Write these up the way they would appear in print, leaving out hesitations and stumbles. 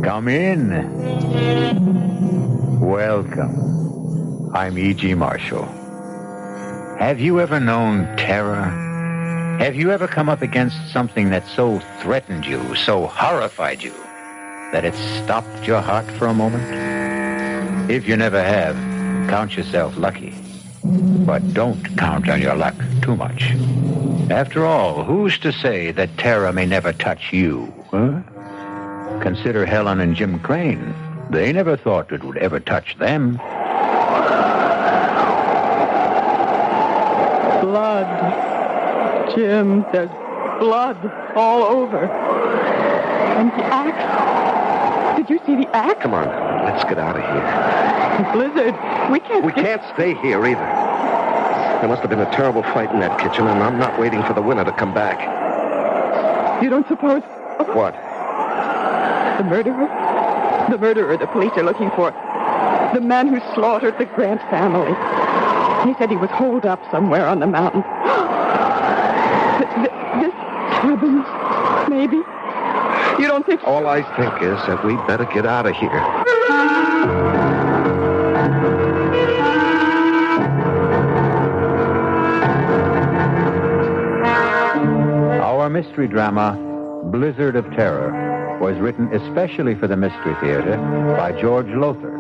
Come in. Welcome. I'm E.G. Marshall. Have you ever known terror? Have you ever come up against something that so threatened you, so horrified you, that it stopped your heart for a moment? If you never have, count yourself lucky. But don't count on your luck too much. After all, who's to say that terror may never touch you, huh? Consider Helen and Jim Crane. They never thought it would ever touch them. Blood. Jim, there's blood all over. And the axe. Did you see the axe? Come on, let's get out of here. Blizzard. We can't stay here either. There must have been a terrible fight in that kitchen, and I'm not waiting for the winner to come back. You don't suppose... What? The murderer? The murderer the police are looking for. The man who slaughtered the Grant family. He said he was holed up somewhere on the mountain. This cabin, maybe? You don't think... All I think is that we better get out of here. Our mystery drama, Blizzard of Terror, was written especially for the Mystery Theater by George Lowther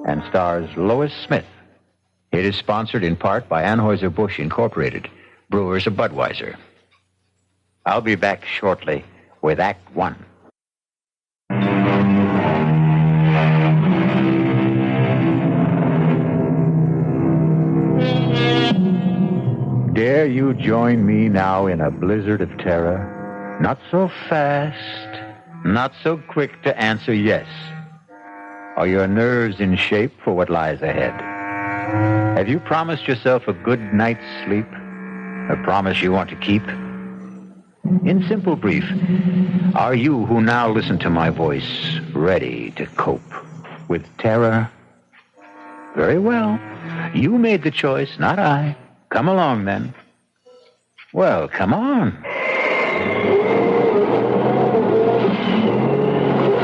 and stars Lois Smith. It is sponsored in part by Anheuser-Busch Incorporated, brewers of Budweiser. I'll be back shortly with Act One. Dare you join me now in a blizzard of terror? Not so fast, not so quick to answer yes. Are your nerves in shape for what lies ahead? Have you promised yourself a good night's sleep? A promise you want to keep? In simple brief, are you who now listen to my voice ready to cope with terror? Very well. You made the choice, not I. Come along, then. Well, come on.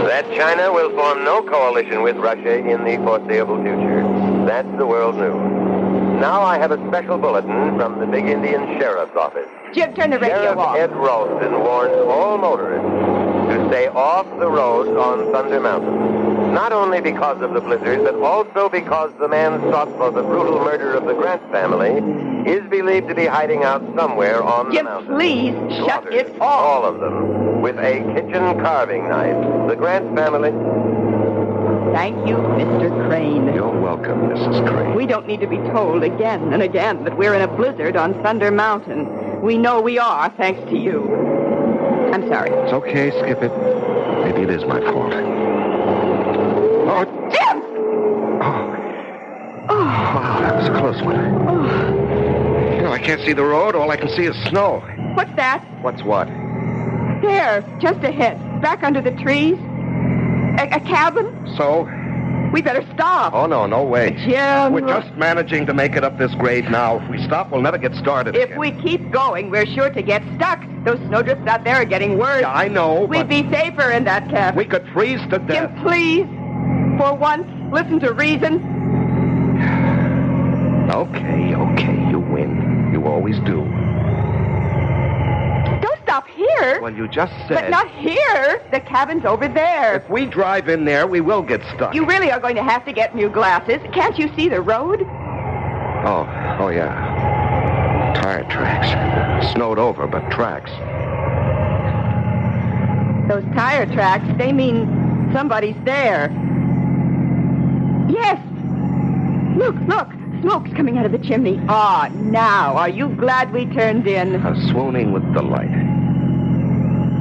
That China will form no coalition with Russia in the foreseeable future. That's the world news. Now I have a special bulletin from the big Indian Sheriff's office. Jim, turn the radio Sheriff off. Ed Ralston warns all motorists to stay off the roads on Thunder Mountain. Not only because of the blizzard, but also because the man sought for the brutal murder of the Grant family is believed to be hiding out somewhere on the mountain. Jim, please, shut it off. All of them, with a kitchen carving knife. The Grant family... Thank you, Mr. Crane. You're welcome, Mrs. Crane. We don't need to be told again and again that we're in a blizzard on Thunder Mountain. We know we are, thanks to you. I'm sorry. It's okay, skip it. Maybe it is my fault. Oh, Jim! Oh, wow, that was a close one. You know, I can't see the road. All I can see is snow. What's that? What's what? There, just ahead, back under the trees. A cabin? So? We better stop. Oh, no way. Jim. We're just managing to make it up this grade now. If we stop, we'll never get started If again. we keep going, we're sure to get stuck. Those snowdrifts out there are getting worse. Yeah, I know, We'd be safer in that cabin. we could freeze to death. Jim, please. For once, listen to reason. Okay, you win. You always do. Don't stop here. Well, you just said... But not here. The cabin's over there. If we drive in there, we will get stuck. You really are going to have to get new glasses. Can't you see the road? Oh, yeah. Tire tracks. Snowed over, but tracks. Those tire tracks, they mean somebody's there. Yes. Look. Smoke's coming out of the chimney. Ah, now, are you glad we turned in? I'm swooning with delight.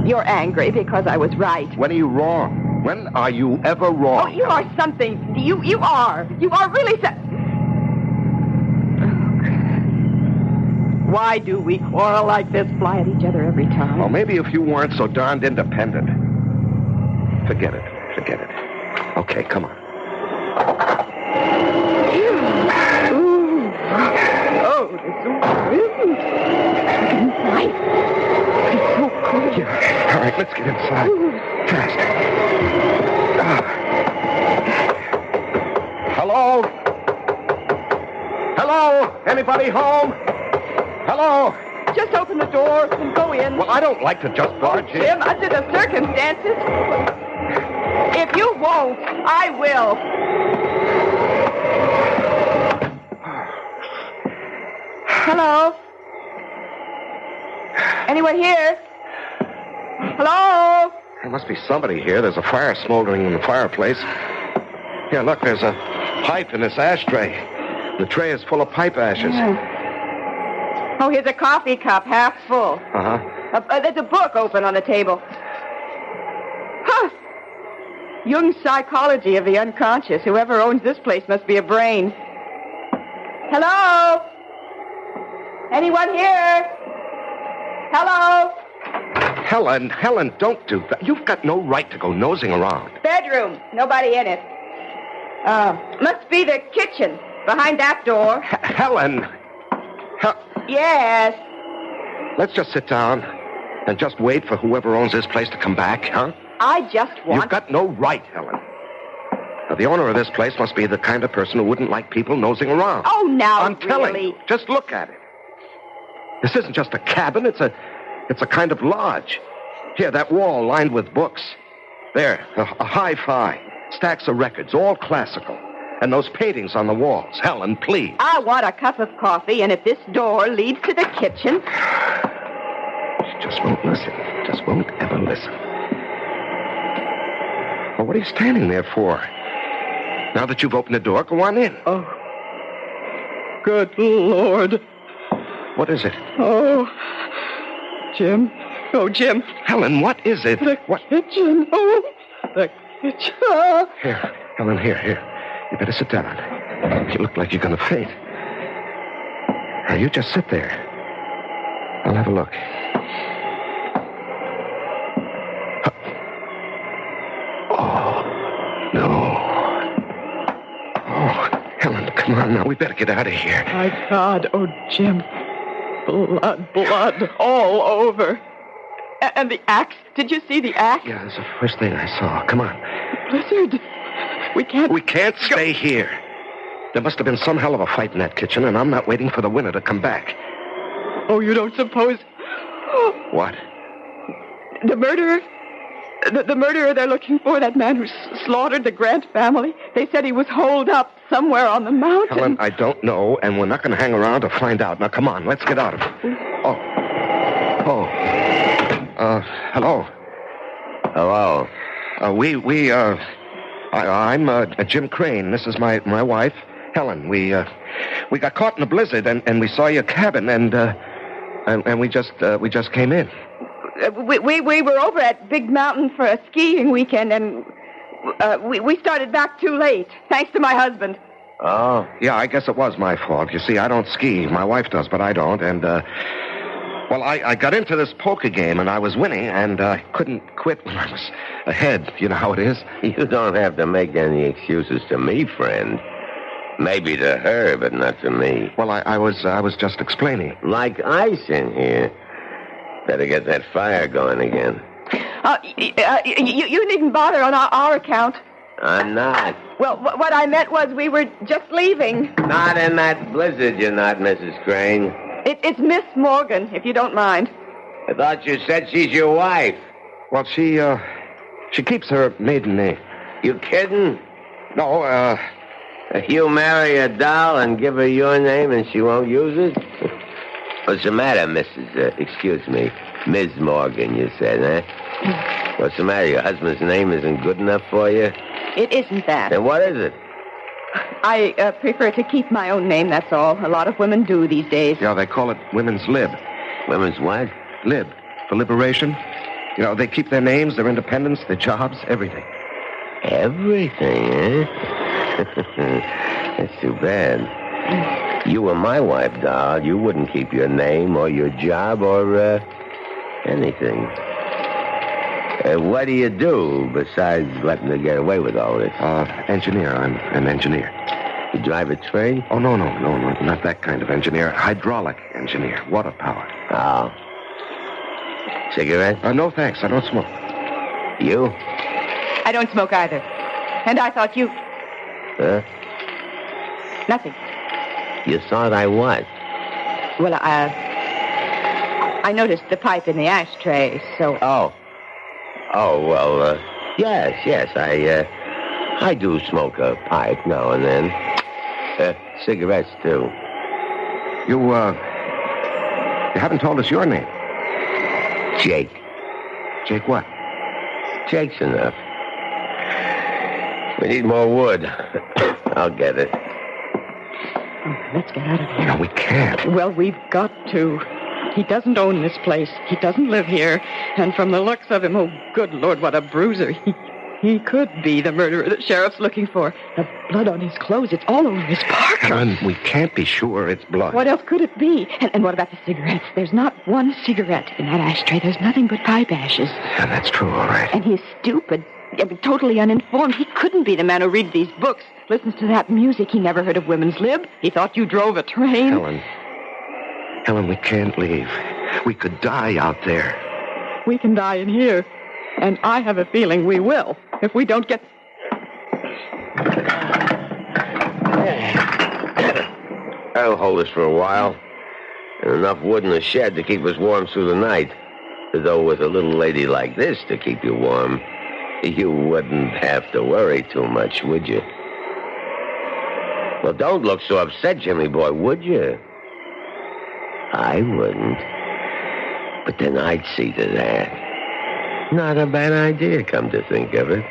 You're angry because I was right. When are you wrong? When are you ever wrong? Oh, you are something. You are. You are really Why do we quarrel like this? Fly at each other every time. Well, maybe if you weren't so darned independent. Forget it. Okay, come on. Oh, this wind. Nice. It's so cold. Yeah. All right, let's get inside. Fast. Hello? Hello? Anybody home? Hello? Just open the door and go in. Well, I don't like to just barge in. Jim, under the circumstances. If you won't, I will. Hello? Anyone here? Hello? There must be somebody here. There's a fire smoldering in the fireplace. Here, look, there's a pipe in this ashtray. The tray is full of pipe ashes. Yeah. Oh, here's a coffee cup, half full. Uh-huh. There's a book open on the table. Huh. Jung's Psychology of the Unconscious. Whoever owns this place must be a brain. Hello? Anyone here? Hello? Helen, don't do that. You've got no right to go nosing around. Bedroom. Nobody in it. Must be the kitchen. Behind that door. Helen! Yes. Let's just sit down and just wait for whoever owns this place to come back, huh? I just want... You've got no right, Helen. Now, the owner of this place must be the kind of person who wouldn't like people nosing around. Oh, now, I'm telling really? you. Just look at it. This isn't just a cabin. It's a kind of lodge. Here, that wall lined with books. There, a hi-fi. Stacks of records, all classical. And those paintings on the walls. Helen, please. I want a cup of coffee, and if this door leads to the kitchen... She just won't listen. Just won't ever listen. Well, what are you standing there for? Now that you've opened the door, go on in. Oh. Good Lord. What is it? Oh. Jim. Oh, Jim. Helen, what is it? The kitchen. Oh, the kitchen. Here, Helen, here. You better sit down. You look like you're going to faint. Now, you just sit there. I'll have a look. Oh, no. Oh, Helen, come on now. We better get out of here. My God. Oh, Jim. Blood all over. And the axe. Did you see the axe? Yeah, that's the first thing I saw. Come on. Blizzard. We can't stay here. There must have been some hell of a fight in that kitchen, and I'm not waiting for the winner to come back. Oh, you don't suppose... What? The murderer? The murderer they're looking for, that man who slaughtered the Grant family. They said he was holed up somewhere on the mountain. Helen, I don't know, and we're not going to hang around to find out. Now, come on, let's get out of here. Hello. Hello. I'm Jim Crane. This is my wife, Helen. We got caught in a blizzard, and we saw your cabin, and we just came in. We were over at Big Mountain for a skiing weekend, and we started back too late, thanks to my husband. Oh? Yeah, I guess it was my fault. You see, I don't ski. My wife does, but I don't, and... Well, I got into this poker game, and I was winning, and I couldn't quit when I was ahead. You know how it is? You don't have to make any excuses to me, friend. Maybe to her, but not to me. Well, I was just explaining. Like ice in here. Better get that fire going again. You needn't bother on our account. I'm not. Well, what I meant was we were just leaving. Not in that blizzard, you're not, Mrs. Crane. It's Miss Morgan, if you don't mind. I thought you said she's your wife. Well, she keeps her maiden name. You kidding? No, You marry a doll and give her your name and she won't use it? What's the matter, Mrs. Excuse me, Ms. Morgan, you said, eh? What's the matter? Your husband's name isn't good enough for you? It isn't that. Then what is it? I prefer to keep my own name, that's all. A lot of women do these days. Yeah, they call it women's lib. Women's what? Lib. For liberation. You know, they keep their names, their independence, their jobs, everything. Everything, eh? That's too bad. You were my wife, doll. You wouldn't keep your name or your job or, anything. What do you do besides letting her get away with all this? Engineer. I'm an engineer. You drive a train? Oh, no, not that kind of engineer. Hydraulic engineer. Water power. Oh. Cigarette? No, thanks. I don't smoke. You? I don't smoke either. And I thought you... Huh? Nothing. You thought I what? Well, I noticed the pipe in the ashtray, so... Oh, well, yes, I do smoke a pipe now and then. Cigarettes, too. You haven't told us your name. Jake. Jake what? Jake's enough. We need more wood. I'll get it. Let's get out of here. No, we can't. Well, we've got to. He doesn't own this place. He doesn't live here. And from the looks of him, oh, good Lord, what a bruiser. He could be the murderer the sheriff's looking for. The blood on his clothes, it's all over his parka. Helen, we can't be sure it's blood. What else could it be? And what about the cigarettes? There's not one cigarette in that ashtray. There's nothing but pipe ashes. Yeah, that's true, all right. And he's stupid. Totally uninformed. He couldn't be the man who reads these books, listens to that music. He never heard of women's lib. He thought you drove a train. Helen, we can't leave. We could die out there. We can die in here. And I have a feeling we will, if we don't get... That'll hold us for a while. And enough wood in the shed to keep us warm through the night. Though with a little lady like this to keep you warm, you wouldn't have to worry too much, would you? Well, don't look so upset, Jimmy boy, would you? I wouldn't. But then I'd see to that. Not a bad idea, come to think of it.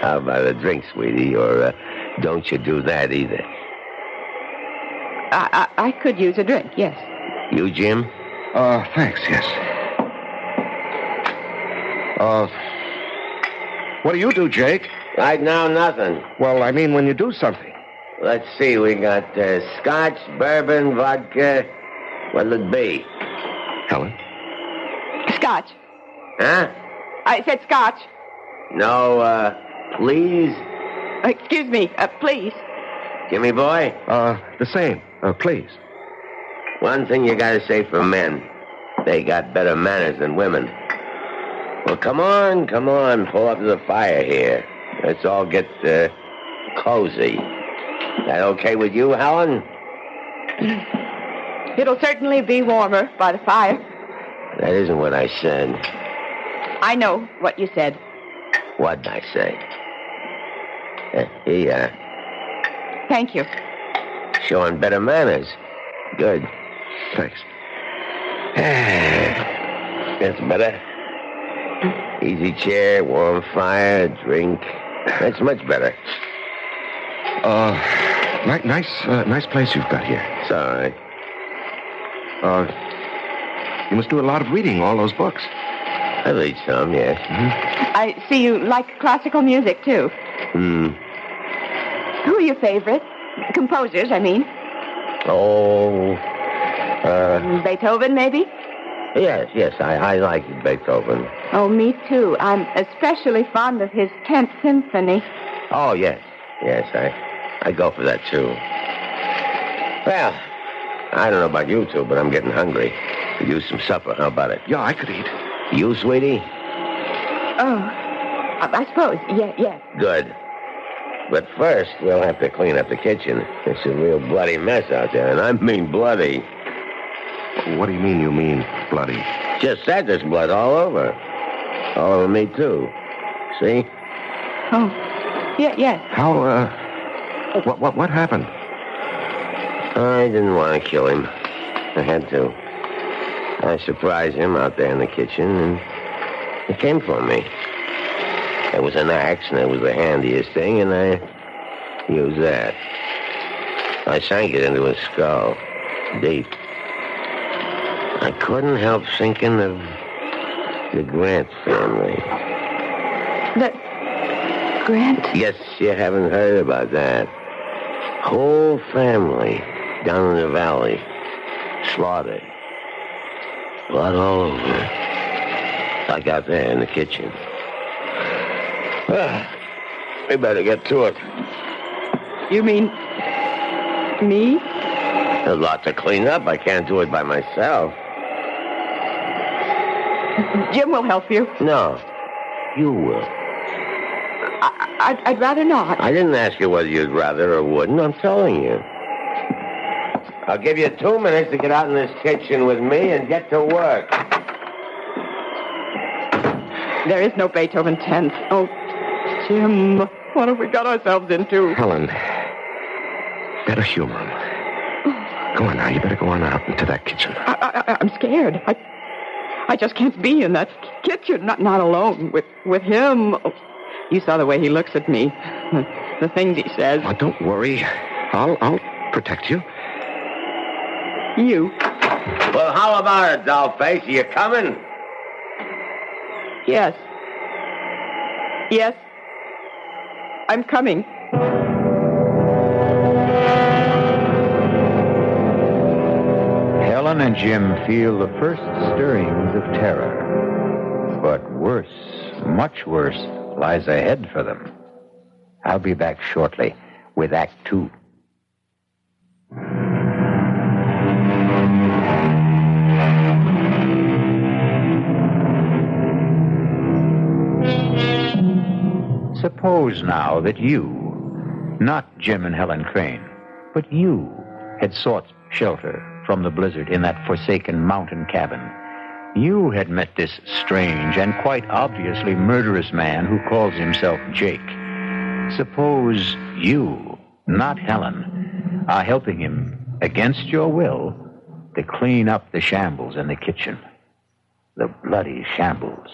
How about a drink, sweetie? Or don't you do that either? I could use a drink, yes. You, Jim? Thanks, yes. What do you do, Jake? Right now, nothing. Well, I mean when you do something. Let's see, we got scotch, bourbon, vodka. What'll it be? Helen? Scotch. Huh? I said scotch. No, please? Excuse me, please. Jimmy boy? The same. Please. One thing you gotta say for men. They got better manners than women. Well, come on. Pull up to the fire here. Let's all get, cozy. That okay with you, Helen? It'll certainly be warmer by the fire. That isn't what I said. I know what you said. What'd I say? Here you are. Thank you. Showing better manners. Good. Thanks. That's better. Easy chair, warm fire, drink. That's much better. Nice place you've got here. It's all right. You must do a lot of reading, all those books. I read some, yes. Mm-hmm. I see you like classical music, too. Who are your favorite? Composers, I mean. Beethoven, maybe? Yes, I like Beethoven. Oh, me too. I'm especially fond of his 10th Symphony. Oh, yes, I go for that, too. Well, I don't know about you two, but I'm getting hungry. Could use some supper. How about it? Yeah, I could eat. You, sweetie? Oh, I suppose, yes. Good. But first, we'll have to clean up the kitchen. It's a real bloody mess out there, and I mean bloody. What do you mean bloody? Just said there's blood all over. All over me, too. See? Oh, yes. How, what happened? I didn't want to kill him. I had to. I surprised him out there in the kitchen, and he came for me. There was an axe, and it was the handiest thing, and I used that. I sank it into his skull, deep. I couldn't help thinking of the Grant family. The Grant? Yes, you haven't heard about that. Whole family down in the valley, slaughtered. Blood all over. Like out there in the kitchen. Well, we better get to it. You mean me? There's a lot to clean up. I can't do it by myself. Jim will help you. No, you will. I'd rather not. I didn't ask you whether you'd rather or wouldn't. I'm telling you. I'll give you 2 minutes to get out in this kitchen with me and get to work. There is no Beethoven 10th. Oh, Jim, what have we got ourselves into? Helen, better humor him. Go on now. You better go on out into that kitchen. I'm scared. I just can't be in that kitchen, not alone with him. Oh, you saw the way he looks at me, the things he says. Oh, don't worry. I'll protect you. You. Well, how about it, dollface? Are you coming? Yes. Yes. I'm coming. Helen and Jim feel the first stirrings of terror. But worse, much worse, lies ahead for them. I'll be back shortly with Act 2. Suppose now that you, not Jim and Helen Crane, but you had sought shelter from the blizzard in that forsaken mountain cabin. You had met this strange and quite obviously murderous man who calls himself Jake. Suppose you, not Helen, are helping him, against your will, to clean up the shambles in the kitchen. The bloody shambles.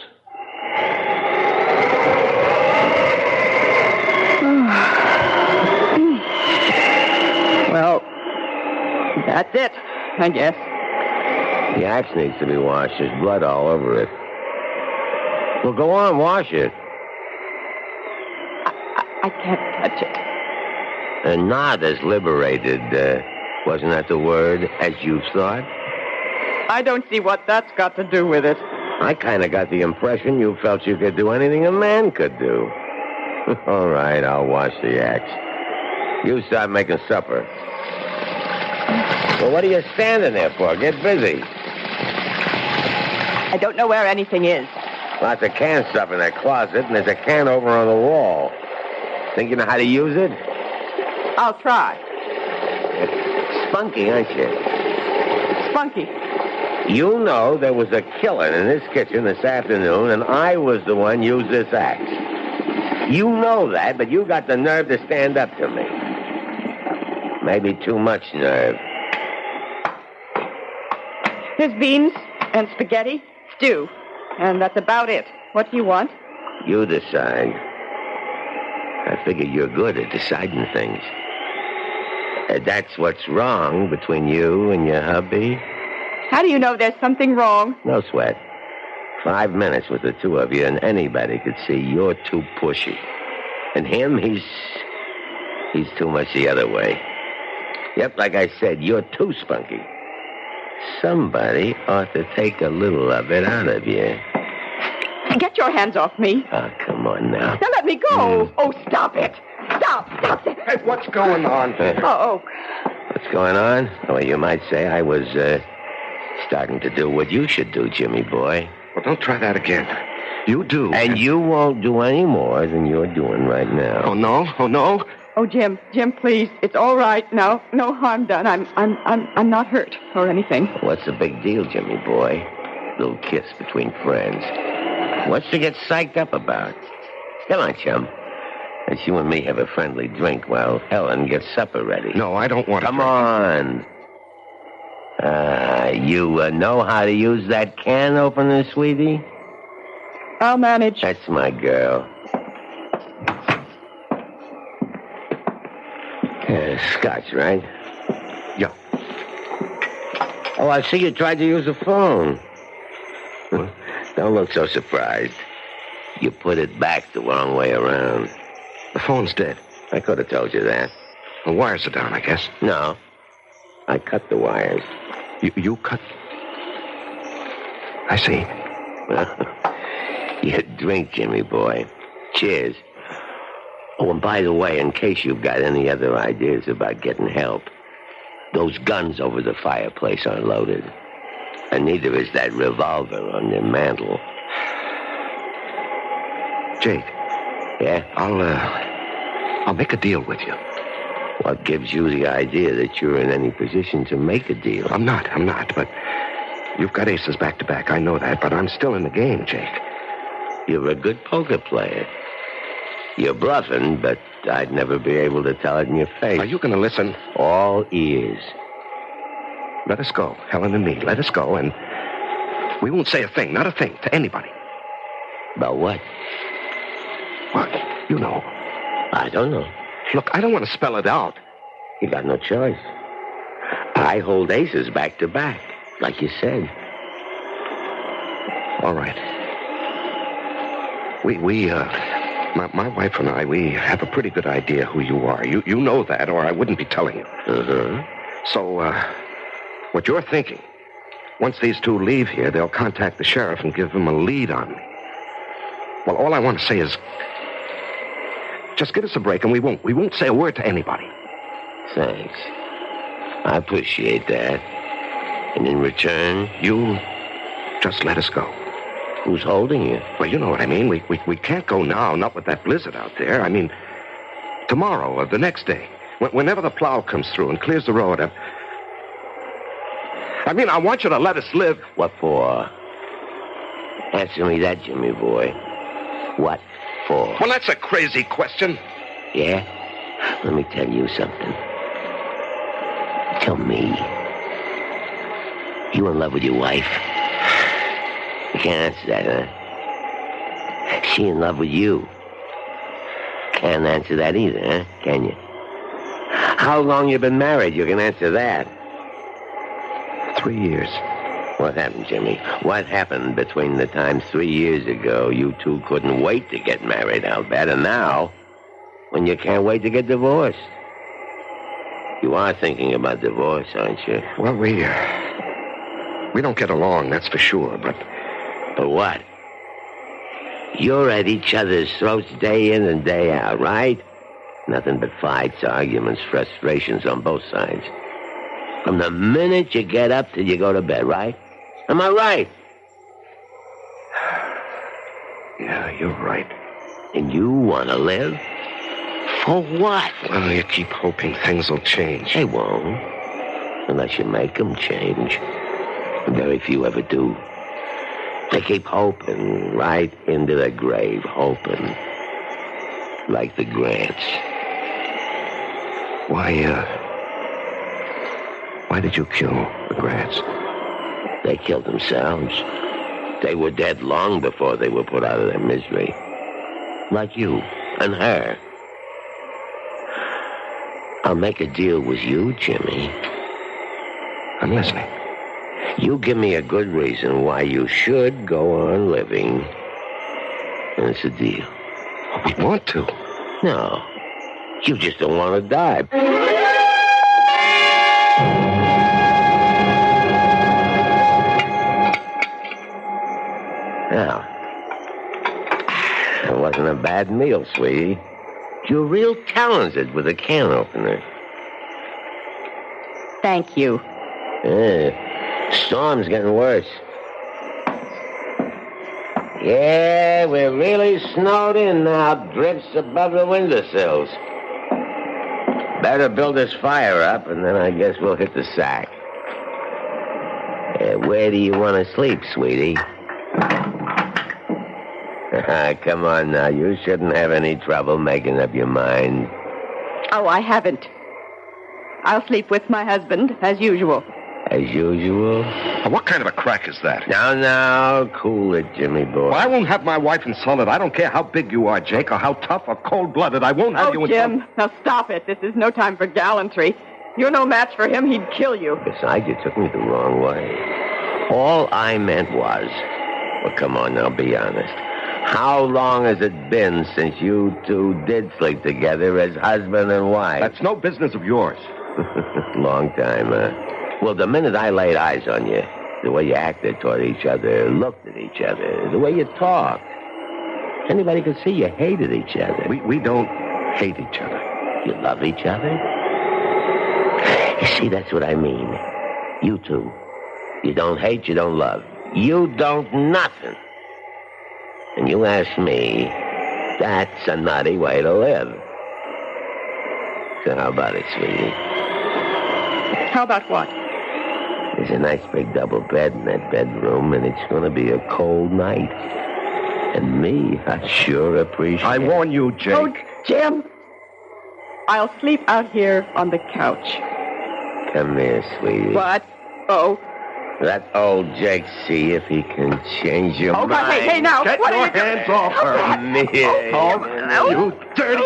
Well, that's it, I guess. The axe needs to be washed. There's blood all over it. Well, go on, wash it. I can't touch it. And not as liberated, wasn't that the word, as you thought? I don't see what that's got to do with it. I kind of got the impression you felt you could do anything a man could do. All right, I'll wash the axe. You start making supper. Well, what are you standing there for? Get busy. I don't know where anything is. Lots of canned stuff in that closet, and there's a can over on the wall. Think you know how to use it? I'll try. It's spunky, aren't you? Spunky. You know there was a killing in this kitchen this afternoon, and I was the one used this axe. You know that, but you got the nerve to stand up to me. Maybe too much nerve. There's beans and spaghetti, stew, and that's about it. What do you want? You decide. I figure you're good at deciding things. That's what's wrong between you and your hubby. How do you know there's something wrong? No sweat. 5 minutes with the two of you, and anybody could see you're too pushy. And him, he's too much the other way. Yep, like I said, you're too spunky. Somebody ought to take a little of it out of you. Get your hands off me. Oh, come on now. Now let me go. Oh, stop it. Stop it. Hey, what's going on? Oh. What's going on? Well, you might say I was starting to do what you should do, Jimmy boy. Well, don't try that again. You do. And you won't do any more than you're doing right now. Oh, no? Oh, no? Oh, Jim, please. It's all right now. No harm done. I'm not hurt or anything. What's the big deal, Jimmy boy? Little kiss between friends. What's to get psyched up about? Come on, chum. Let's you and me have a friendly drink while Helen gets supper ready. No, I don't want to. Come on. You know how to use that can opener, sweetie? I'll manage. That's my girl. Scotch, right? Yeah. Oh, I see you tried to use the phone. Don't look so surprised. You put it back the wrong way around. The phone's dead. I could have told you that. The wires are down, I guess. No. I cut the wires. You cut? I see. You drink, Jimmy boy. Cheers. Oh, and by the way, in case you've got any other ideas about getting help, those guns over the fireplace aren't loaded. And neither is that revolver on your mantel. Jake, Yeah? I'll make a deal with you. What gives you the idea that you're in any position to make a deal? I'm not, but you've got aces back-to-back. I know that, but I'm still in the game, Jake. You're a good poker player. You're bluffing, but I'd never be able to tell it in your face. Are you going to listen? All ears. Let us go, Helen and me. Let us go, and we won't say a thing, not a thing, to anybody. About what? What? You know. I don't know. Look, I don't want to spell it out. You got no choice. I hold aces back-to-back, like you said. All right. My wife and I, we have a pretty good idea who you are. You know that, or I wouldn't be telling you. Uh-huh. So, what you're thinking, once these two leave here, they'll contact the sheriff and give him a lead on me. Well, all I want to say is, just give us a break, and we won't say a word to anybody. Thanks. I appreciate that. And in return, you just let us go. Who's holding you? Well, you know what I mean. We can't go now, not with that blizzard out there. I mean, tomorrow or the next day, whenever the plow comes through and clears the road. I mean, I want you to let us live. What for? Answer me that, Jimmy boy. What for? Well, that's a crazy question. Yeah? Let me tell you something. Tell me. You in love with your wife? You can't answer that, huh? She in love with you? Can't answer that either, huh? Can you? How long you been married? You can answer that. 3 years. What happened, Jimmy? What happened between the time 3 years ago you two couldn't wait to get married, I'll bet, and now, when you can't wait to get divorced? You are thinking about divorce, aren't you? Well, we don't get along, that's for sure, but what? You're at each other's throats day in and day out, right? Nothing but fights, arguments, frustrations on both sides. From the minute you get up till you go to bed, right? Am I right? Yeah, you're right. And you want to live? For what? Well, you keep hoping things will change. They won't. Unless you make them change. Very few ever do. They keep hoping right into the grave, hoping. Like the Grants. Why did you kill the Grants? They killed themselves. They were dead long before they were put out of their misery. Like you and her. I'll make a deal with you, Jimmy. I'm listening. You give me a good reason why you should go on living. And it's a deal. We want to. No. You just don't want to die. Now, it wasn't a bad meal, sweetie. You're real talented with a can opener. Thank you. Storm's getting worse. Yeah, we're really snowed in now. Drips above the windowsills. Better build this fire up, and then I guess we'll hit the sack. Where do you want to sleep, sweetie? Come on now. You shouldn't have any trouble making up your mind. Oh, I haven't. I'll sleep with my husband, as usual. As usual? What kind of a crack is that? Now, cool it, Jimmy boy. Well, I won't have my wife insulted. I don't care how big you are, Jake, or how tough or cold-blooded. I won't have you insulted. Jim, now stop it. This is no time for gallantry. You're no match for him. He'd kill you. Besides, you took me the wrong way. All I meant was... Well, come on now, be honest. How long has it been since you two did sleep together as husband and wife? That's no business of yours. Long time, huh? Well, the minute I laid eyes on you, the way you acted toward each other, looked at each other, the way you talked, anybody could see you hated each other. We don't hate each other. You love each other? You see, that's what I mean. You two. You don't hate, you don't love. You don't nothing. And you ask me, That's a nutty way to live. So how about it, sweetie? How about what? There's a nice big double bed in that bedroom, and it's going to be a cold night. And me, I sure appreciate I warn you, Jake. Oh, Jim. I'll sleep out here on the couch. Come here, sweetie. What? Oh. Let old Jake see if he can change your mind. God, hey, now. Get what your are you hands off her. Come here. You dirty...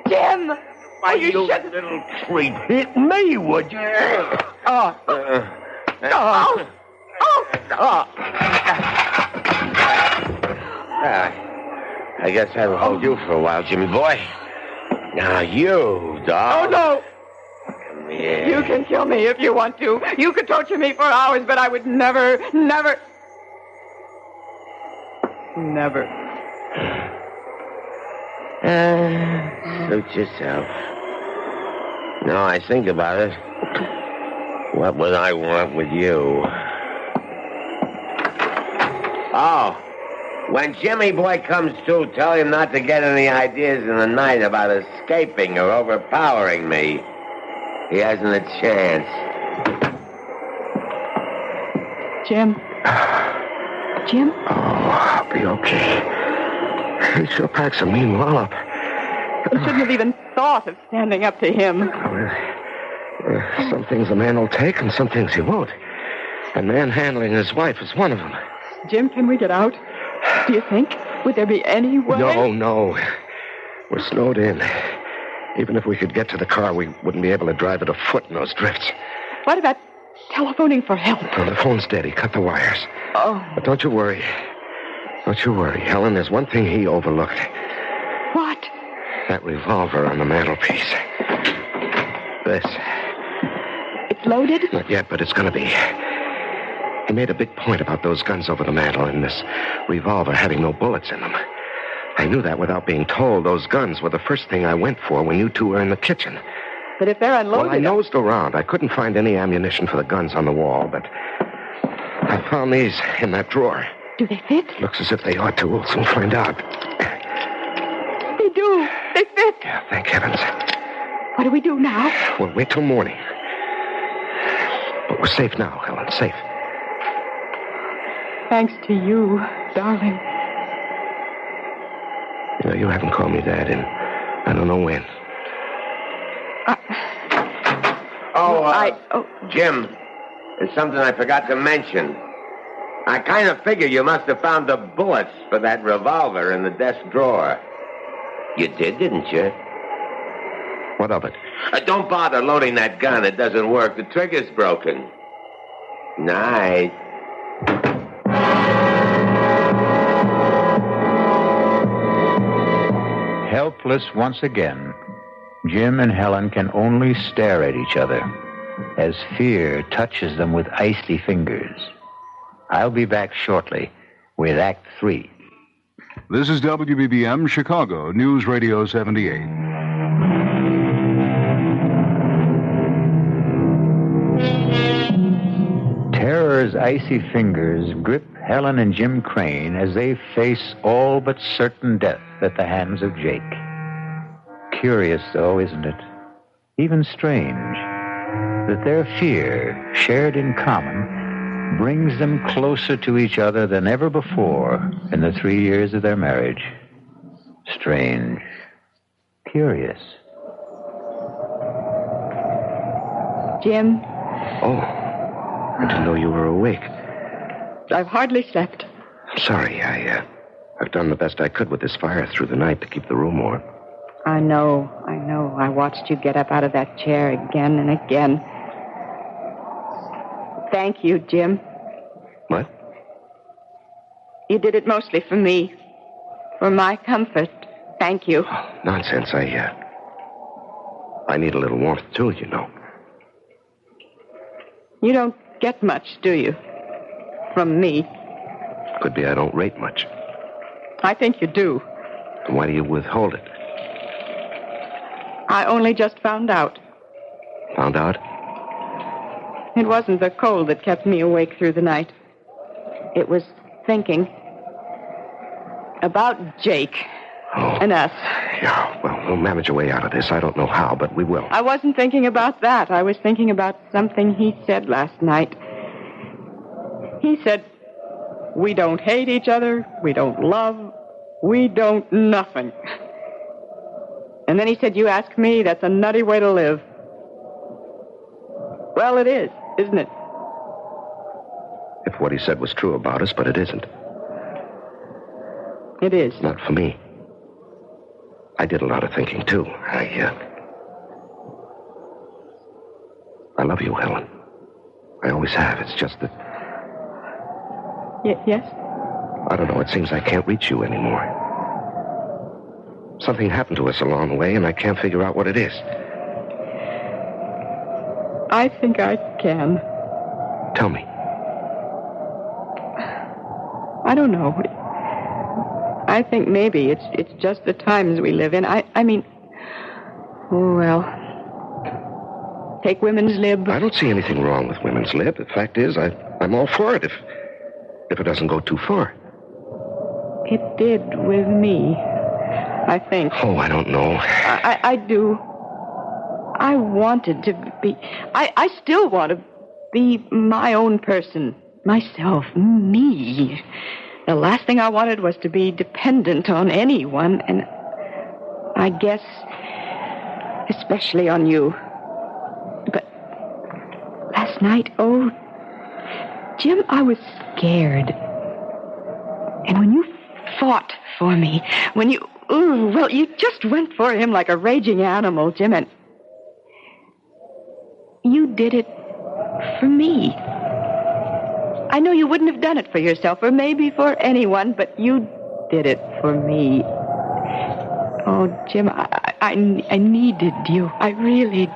Jim. Why, you you shouldn't. little creep. Hit me, would you? Oh. I guess I will hold you for a while, Jimmy boy. Now you, dog. Oh, no. Come here. You can kill me if you want to. You could torture me for hours, but I would never. Suit yourself. No, I think about it. What would I want with you? Oh, when Jimmy boy comes to, tell him not to get any ideas in the night about escaping or overpowering me. He hasn't a chance. Jim. Jim? Oh, I'll be okay. He sure packs a mean wallop. You shouldn't have even thought of standing up to him. Some things a man will take and some things he won't. And manhandling his wife is one of them. Jim, can we get out? Do you think? Would there be any way? No. We're snowed in. Even if we could get to the car, we wouldn't be able to drive it afoot in those drifts. What about telephoning for help? Oh, the phone's dead. He cut the wires. Oh. But don't you worry. Don't you worry, Helen. There's one thing he overlooked. What? That revolver on the mantelpiece. This. It's loaded? Not yet, but it's going to be. He made a big point about those guns over the mantel and this revolver having no bullets in them. I knew that without being told. Those guns were the first thing I went for when you two were in the kitchen. But if they're unloaded... Well, I nosed around. I couldn't find any ammunition for the guns on the wall, but I found these in that drawer. Do they fit? Looks as if they ought to. We'll soon find out. They do. They fit. Yeah, thank heavens. What do we do now? We'll wait till morning. But we're safe now, Helen. Safe. Thanks to you, darling. You know, you haven't called me that in I don't know when. Jim, there's something I forgot to mention. I kind of figure you must have found the bullets for that revolver in the desk drawer. You did, didn't you? What of it? Don't bother loading that gun. It doesn't work. The trigger's broken. Night. Helpless once again, Jim and Helen can only stare at each other as fear touches them with icy fingers. I'll be back shortly with Act 3. This is WBBM Chicago, News Radio 78. Terror's icy fingers grip Helen and Jim Crane as they face all but certain death at the hands of Jake. Curious, though, isn't it? Even strange that their fear, shared in common, brings them closer to each other than ever before in the 3 years of their marriage. Strange. Curious. Jim? Oh, I didn't know you were awake. I've hardly slept. Sorry, I've done the best I could with this fire through the night to keep the room warm. I know. I watched you get up out of that chair again and again. Thank you, Jim. What? You did it mostly for me. For my comfort. Thank you. Oh, nonsense. I need a little warmth, too, you know. You don't get much, do you? From me. Could be I don't rate much. I think you do. Then why do you withhold it? I only just found out. Found out? It wasn't the cold that kept me awake through the night. It was thinking about Jake. Oh. And us. Yeah, well, we'll manage a way out of this. I don't know how, but we will. I wasn't thinking about that. I was thinking about something he said last night. He said, we don't hate each other, we don't love, we don't nothing. And then he said, you ask me, that's a nutty way to live. Well, it is, isn't it? If what he said was true about us, but it isn't. It is. Not for me. I did a lot of thinking, too. I love you, Helen. I always have. It's just that... Yes? I don't know. It seems I can't reach you anymore. Something happened to us along the way, and I can't figure out what it is. I think I can. Tell me. I don't know. I think maybe it's just the times we live in. I mean, oh, well, take women's lib. I don't see anything wrong with women's lib. The fact is, I'm all for it if it doesn't go too far. It did with me, I think. Oh, I don't know. I do. I wanted to be... I still want to be my own person. Myself. Me. The last thing I wanted was to be dependent on anyone, and I guess especially on you. But last night, oh, Jim, I was scared. And when you fought for me, when you, well, you just went for him like a raging animal, Jim, and you did it for me. I know you wouldn't have done it for yourself, or maybe for anyone, but you did it for me. Oh, Jim, I needed you. I really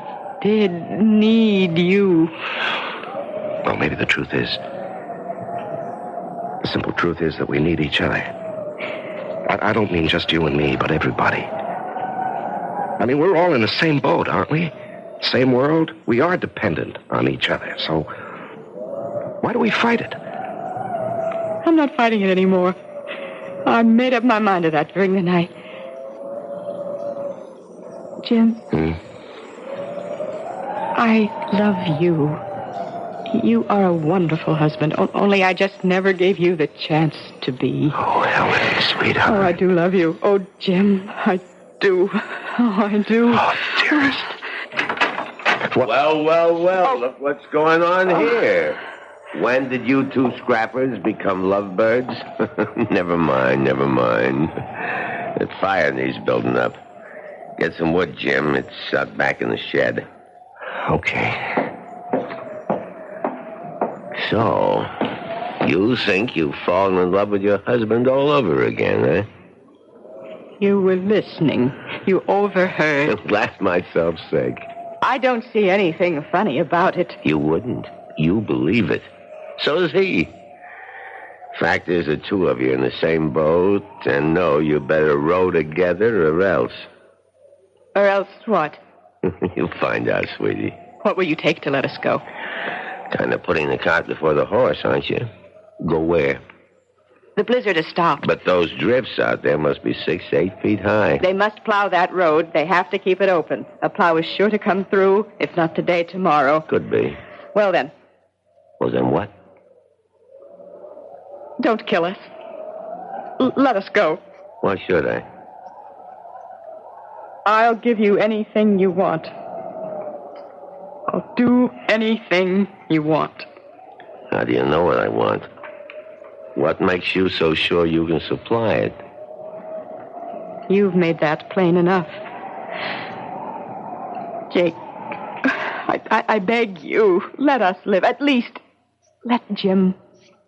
did need you. Well, maybe the truth is... The simple truth is that we need each other. I don't mean just you and me, but everybody. I mean, we're all in the same boat, aren't we? Same world. We are dependent on each other, so... Why do we fight it? I'm not fighting it anymore. I made up my mind to that during the night. Jim. I love you. You are a wonderful husband. Only I just never gave you the chance to be. Oh, Helen, sweetheart. Oh, I do love you. Oh, Jim, I do. Oh, I do. Oh, dearest. Well, look what's going on here. When did you two scrappers become lovebirds? Never mind. That fire needs building up. Get some wood, Jim. It's out back in the shed. Okay. So, you think you've fallen in love with your husband all over again, eh? You were listening. You overheard. Blast myself sake. I don't see anything funny about it. You wouldn't. You believe it. So does he. Fact is, the two of you are in the same boat, and know you better row together or else. Or else what? You'll find out, sweetie. What will you take to let us go? Kind of putting the cart before the horse, aren't you? Go where? The blizzard has stopped. But those drifts out there must be 6 to 8 feet high. They must plow that road. They have to keep it open. A plow is sure to come through, if not today, tomorrow. Could be. Well, then. Well, then what? Don't kill us. Let us go. Why should I? I'll give you anything you want. I'll do anything you want. How do you know what I want? What makes you so sure you can supply it? You've made that plain enough. Jake, I beg you, let us live. At least, let Jim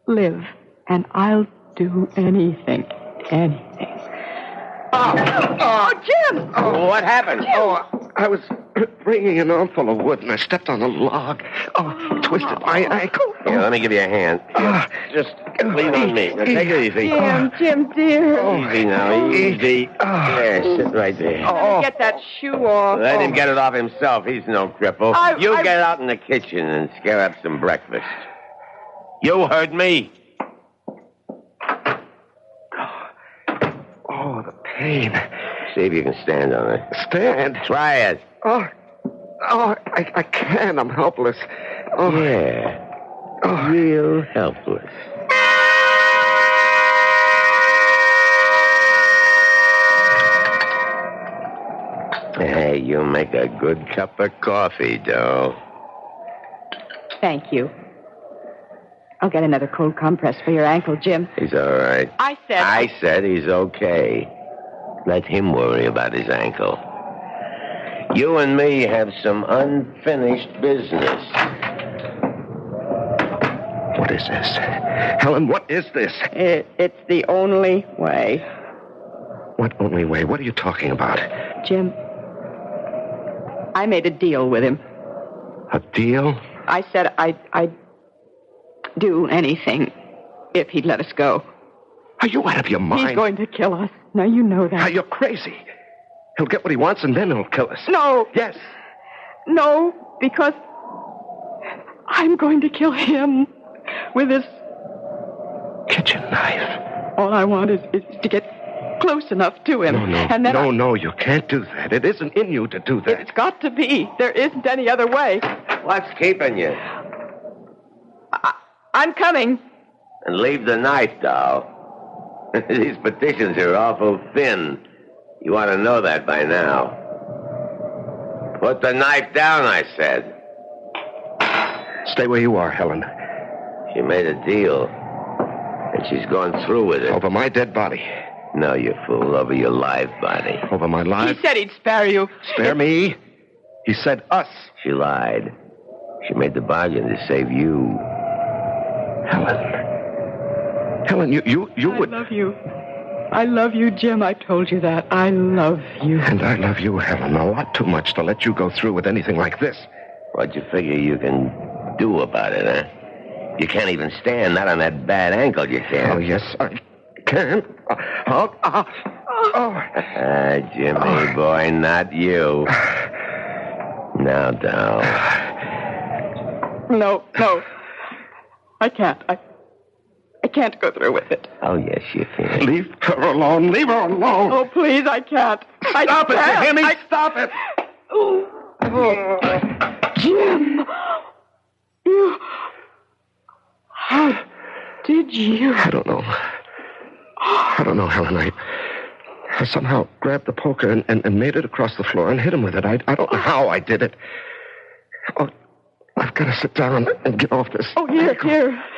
live. And I'll do anything. Anything. Oh, Jim! Oh, what happened? Jim. Oh, I was bringing an armful of wood, and I stepped on a log. Oh, twisted my ankle. Here, let me give you a hand. Here, just lean on me. Now, take it easy. Jim, dear. Easy now, easy. There, sit right there. Let me get that shoe off. Let him get it off himself. He's no cripple. You get out in the kitchen and scare up some breakfast. You heard me. Oh, the pain. See if you can stand on it. Stand? Try it. I can't. I'm helpless. Oh. Yeah. Oh. Real helpless. Hey, you make a good cup of coffee, doll. Thank you. I'll get another cold compress for your ankle, Jim. He's all right. I said he's okay. Let him worry about his ankle. You and me have some unfinished business. What is this? Helen, what is this? It's the only way. What only way? What are you talking about? Jim, I made a deal with him. A deal? I said I'd do anything if he'd let us go. Are you out of your mind? He's going to kill us. Now, you know that. You're crazy. He'll get what he wants, and then he'll kill us. No. Yes. No, because I'm going to kill him with this kitchen knife. All I want is to get close enough to him. No. And then no, you can't do that. It isn't in you to do that. It's got to be. There isn't any other way. What's keeping you? I'm coming. And leave the knife, doll. These petitions are awful thin. You ought to know that by now. Put the knife down, I said. Stay where you are, Helen. She made a deal. And she's gone through with it. Over my dead body. No, you fool. Over your live body. Over my life? He said he'd spare you. Spare me? He said us. She lied. She made the bargain to save you. Helen, you would... I love you. I love you, Jim. I told you that. I love you. And I love you, Helen, a lot too much to let you go through with anything like this. What you figure you can do about it, huh? You can't even stand, not on that bad ankle you can't. Oh, yes, I can. Jimmy, boy, not you. Now, down. No. I can't. I can't go through with it. Oh, yes, you can. Leave her alone. Leave her alone. Oh, please, I can't. Stop it, you hear me? Stop it. Oh, Jim. You... How did you... I don't know, Helen. I somehow grabbed the poker and made it across the floor and hit him with it. I don't know how I did it. Oh, I've got to sit down and get off this. Oh, here.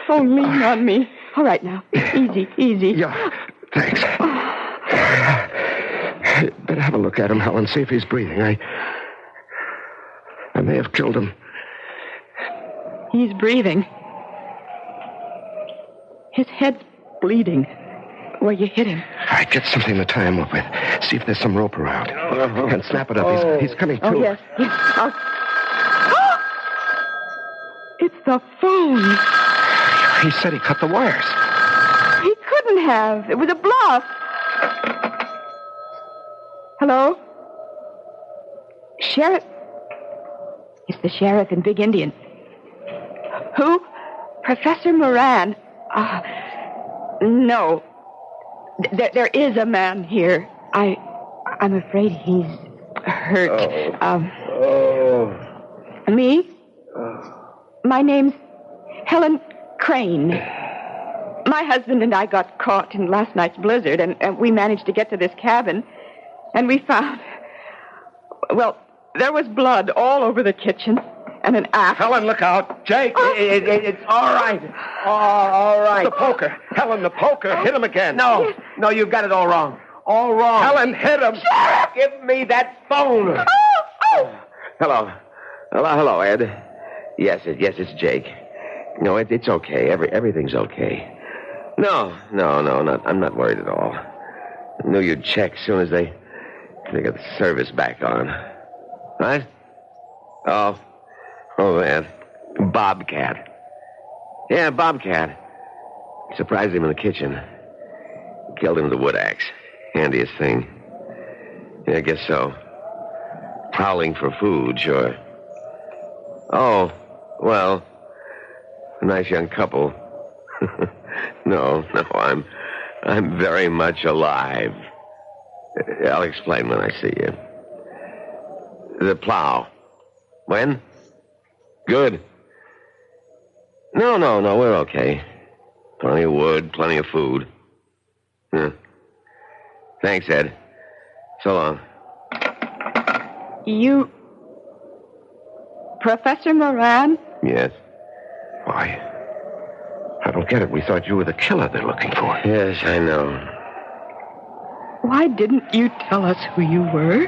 Oh, lean on me. All right, now. Easy. Yeah, thanks. Better have a look at him, Helen. See if he's breathing. I may have killed him. He's breathing. His head's bleeding where you hit him. All right, get something to tie him up with. See if there's some rope around. And snap it up. He's coming, too. Oh, yes. It's the phone. He said he cut the wires. He couldn't have. It was a bluff. Hello? Sheriff? It's the sheriff and Big Indian. Who? Professor Moran. No. There is a man here. I'm afraid he's hurt. Me? My name's Helen Crane. My husband and I got caught in last night's blizzard, and we managed to get to this cabin, and we found... Well, there was blood all over the kitchen, and an axe. Helen, look out. Jake. It's all right. All right. The poker. Helen, the poker. Hit him again. No, you've got it all wrong. All wrong. Helen, hit him. Sheriff! Give me that phone. Hello, Ed. Yes, it's Jake. No, it's okay. Everything's okay. No, I'm not worried at all. I knew you'd check as soon as they got the service back on. What? Oh, that. Bobcat. Yeah, Bobcat. Surprised him in the kitchen. Killed him with a wood axe. Handiest thing. Yeah, I guess so. Prowling for food, sure. Oh, well, a nice young couple. No, I'm very much alive. I'll explain when I see you. The plow. When? Good. No, we're okay. Plenty of wood, plenty of food. Thanks, Ed. So long. You... Professor Moran? Yes? Why? I don't get it. We thought you were the killer they're looking for. Yes, I know. Why didn't you tell us who you were?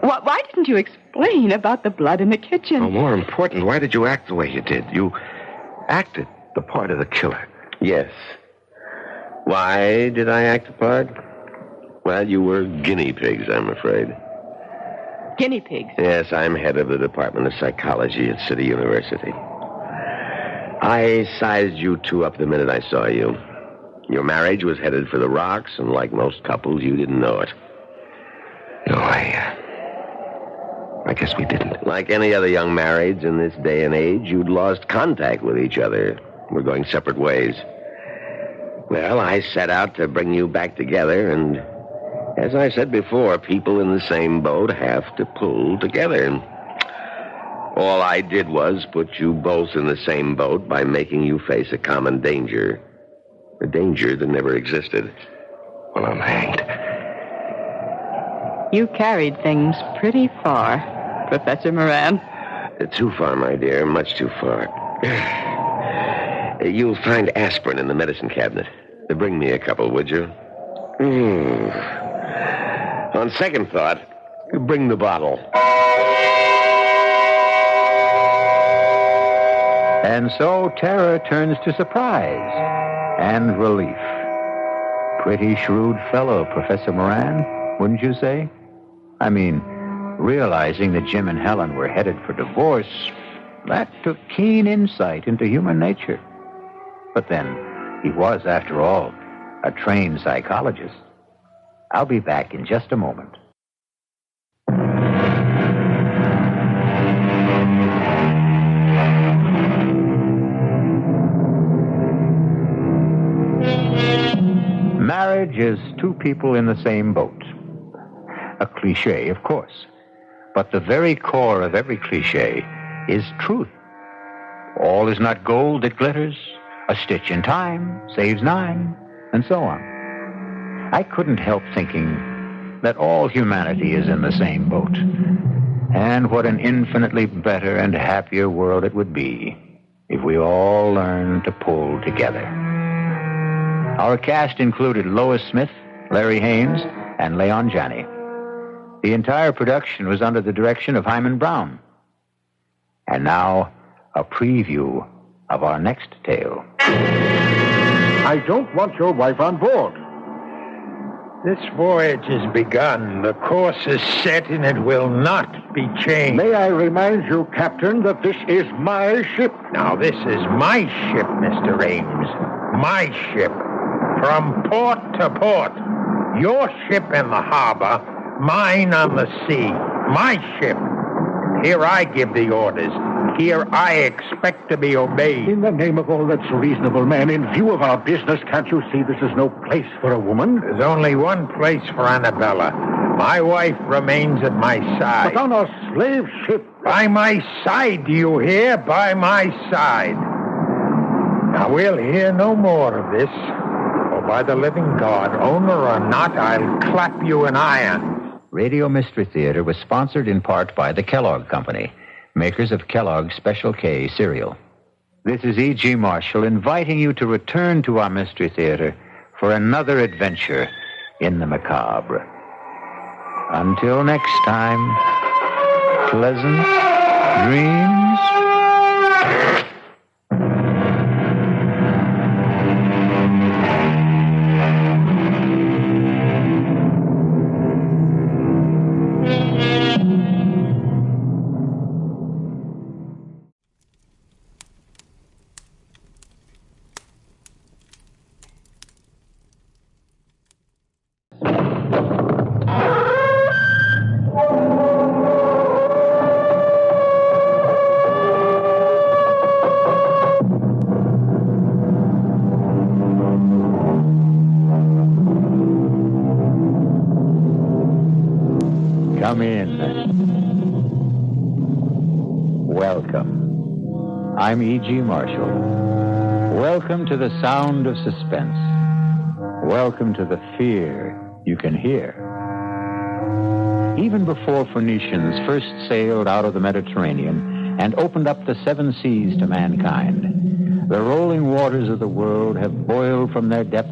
Why didn't you explain about the blood in the kitchen? Oh, more important, why did you act the way you did? You acted the part of the killer. Yes. Why did I act the part? Well, you were guinea pigs, I'm afraid. Guinea pigs? Yes, I'm head of the Department of Psychology at City University. I sized you two up the minute I saw you. Your marriage was headed for the rocks, and like most couples, you didn't know it. No, I guess we didn't. Like any other young marrieds in this day and age, you'd lost contact with each other. We're going separate ways. Well, I set out to bring you back together, and as I said before, people in the same boat have to pull together. All I did was put you both in the same boat by making you face a common danger. A danger that never existed. Well, I'm hanged. You carried things pretty far, Professor Moran. Too far, my dear. Much too far. You'll find aspirin in the medicine cabinet. Bring me a couple, would you? On second thought, bring the bottle. And so terror turns to surprise and relief. Pretty shrewd fellow, Professor Moran, wouldn't you say? I mean, realizing that Jim and Helen were headed for divorce, that took keen insight into human nature. But then, he was, after all, a trained psychologist. I'll be back in just a moment. Marriage is two people in the same boat. A cliche, of course. But the very core of every cliche is truth. All is not gold that glitters. A stitch in time saves nine, and so on. I couldn't help thinking that all humanity is in the same boat. And what an infinitely better and happier world it would be if we all learned to pull together. Our cast included Lois Smith, Larry Haines, and Leon Janney. The entire production was under the direction of Hyman Brown. And now, a preview of our next tale. I don't want your wife on board. This voyage has begun. The course is set, and it will not be changed. May I remind you, Captain, that this is my ship. Now, this is my ship, Mr. Ames. My ship. From port to port. Your ship in the harbor, mine on the sea. My ship. Here I give the orders. Here I expect to be obeyed. In the name of all that's reasonable, man, in view of our business, can't you see this is no place for a woman? There's only one place for Annabella. My wife remains at my side. But on a slave ship. By my side, do you hear? By my side. Now, we'll hear no more of this. For by the living God, owner or not, I'll clap you in irons. Radio Mystery Theater was sponsored in part by the Kellogg Company, makers of Kellogg's Special K cereal. This is E.G. Marshall inviting you to return to our Mystery Theater for another adventure in the macabre. Until next time, pleasant dreams. Come in. Welcome. I'm E.G. Marshall. Welcome to the sound of suspense. Welcome to the fear you can hear. Even before Phoenicians first sailed out of the Mediterranean and opened up the seven seas to mankind, the rolling waters of the world have boiled from their depths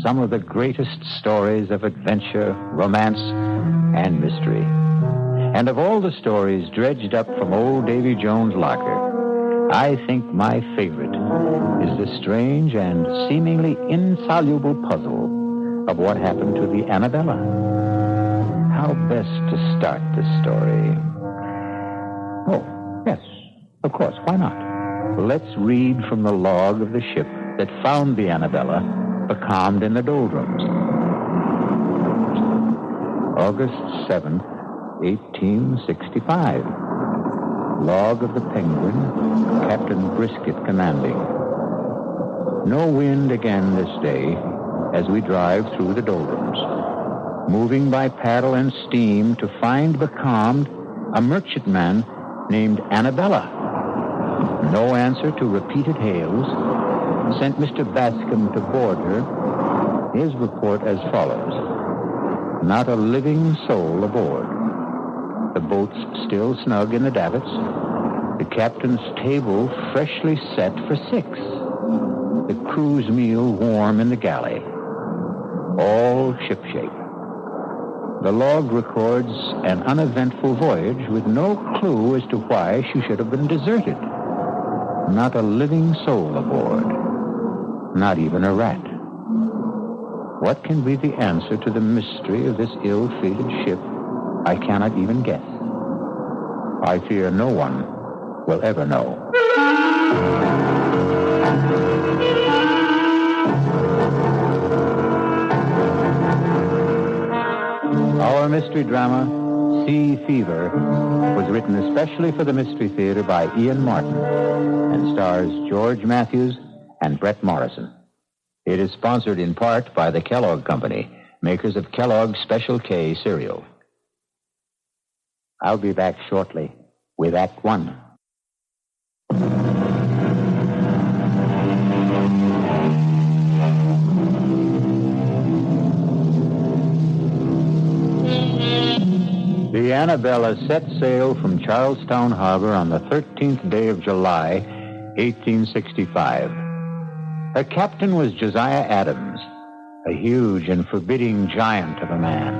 some of the greatest stories of adventure, romance, and mystery. And of all the stories dredged up from old Davy Jones' locker, I think my favorite is the strange and seemingly insoluble puzzle of what happened to the Annabella. How best to start the story? Oh, yes, of course, why not? Let's read from the log of the ship that found the Annabella becalmed in the doldrums. August 7th, 1865. Log of the Penguin, Captain Brisket commanding. No wind again this day as we drive through the doldrums, moving by paddle and steam to find becalmed a merchantman named Annabella. No answer to repeated hails. Sent Mr. Bascom to board her. His report as follows. Not a living soul aboard. The boat's still snug in the davits. The captain's table freshly set for 6. The crew's meal warm in the galley. All shipshape. The log records an uneventful voyage with no clue as to why she should have been deserted. Not a living soul aboard. Not even a rat. What can be the answer to the mystery of this ill-fated ship? I cannot even guess. I fear no one will ever know. Our mystery drama, Sea Fever, was written especially for the Mystery Theater by Ian Martin and stars George Mathews and Bret Morrison. It is sponsored in part by the Kellogg Company, makers of Kellogg's Special K cereal. I'll be back shortly with Act One. The Annabella set sail from Charlestown Harbor on the 13th day of July, 1865. Her captain was Josiah Adams, a huge and forbidding giant of a man.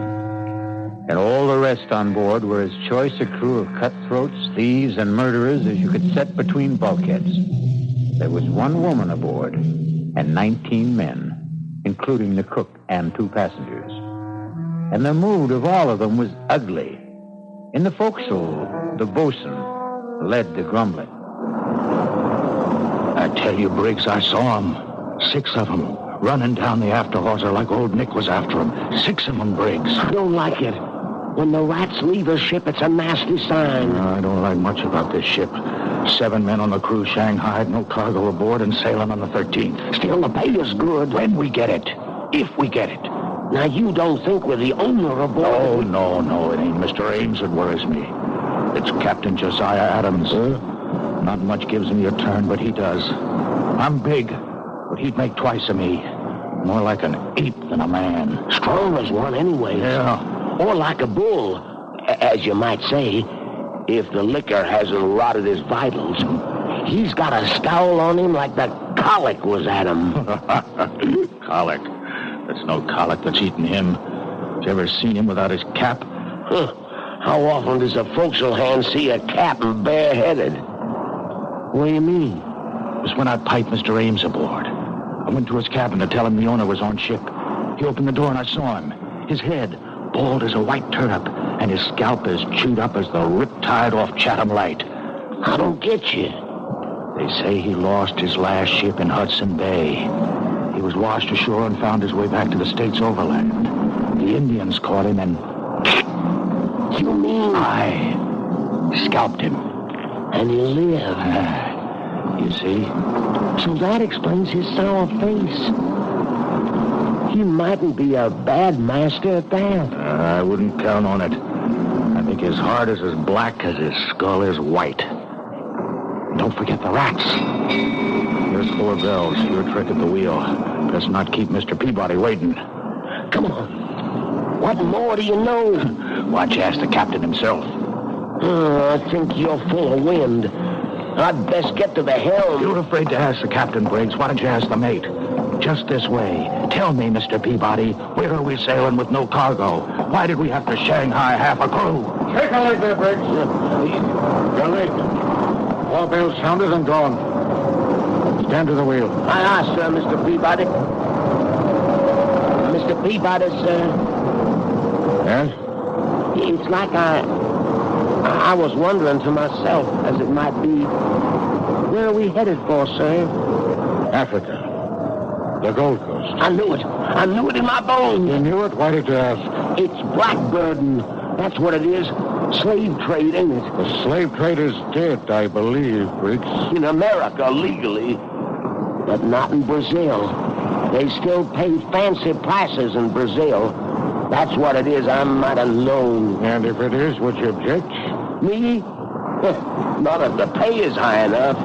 And all the rest on board were as choice a crew of cutthroats, thieves, and murderers as you could set between bulkheads. There was one woman aboard and 19 men, including the cook and 2 passengers. And the mood of all of them was ugly. In the forecastle, the boatswain led the grumbling. I tell you, Briggs, I saw 'em. 6 of 'em, running down the after hawser like old Nick was after 'em. 6 of 'em, Briggs. I don't like it. When the rats leave a ship, it's a nasty sign. I don't like much about this ship. 7 men on the crew shanghaied, no cargo aboard, and sailing on the 13th. Still, the pay is good. When we get it. If we get it. Now, you don't think we're the owner aboard? Oh, no, it ain't Mr. Ames that worries me. It's Captain Josiah Adams. Not much gives me a turn, but he does. I'm big, but he'd make twice of me. More like an ape than a man. Strong as one anyway. Yeah. Or like a bull, as you might say, if the liquor hasn't rotted his vitals. He's got a scowl on him like the colic was at him. Colic? There's no colic that's eaten him. You ever seen him without his cap? Huh. How often does a forecastle hand see a captain bareheaded? What do you mean? It was when I piped Mr. Ames aboard. I went to his cabin to tell him the owner was on ship. He opened the door and I saw him. His head, bald as a white turnip, and his scalp as chewed up as the riptide off Chatham Light. I don't get you. They say he lost his last ship in Hudson Bay. He was washed ashore and found his way back to the States overland. The Indians caught him and... You mean... I scalped him. And he lived. You see? So that explains his sour face. He mightn't be a bad master at that. I wouldn't count on it. make his heart is as black as his skull is white. Don't forget the rats. Here's 4 bells. Your trick at the wheel. Best not keep Mr. Peabody waiting. Come on. What more do you know? Why don't you ask the captain himself? I think you're full of wind. I'd best get to the helm. You're afraid to ask the captain, Briggs. Why don't you ask the mate? Just this way. Tell me, Mr. Peabody, where are we sailing with no cargo? Why did we have to Shanghai half a crew? Take a leg there, Briggs. Your leg. 4 bells sounded and gone. Stand to the wheel. Aye, sir, Mr. Peabody. Mr. Peabody, sir. Yes? It's like I was wondering to myself, as it might be, where are we headed for, sir? Africa. The Gold Coast. I knew it. I knew it in my bones. You knew it? Why did you ask? It's blackbirding. That's what it is. Slave trade, ain't it? The slave trade is dead, I believe, Briggs. In America, legally. But not in Brazil. They still pay fancy prices in Brazil. That's what it is. I might have known. And if it is, would you object? Me? Not if the pay is high enough.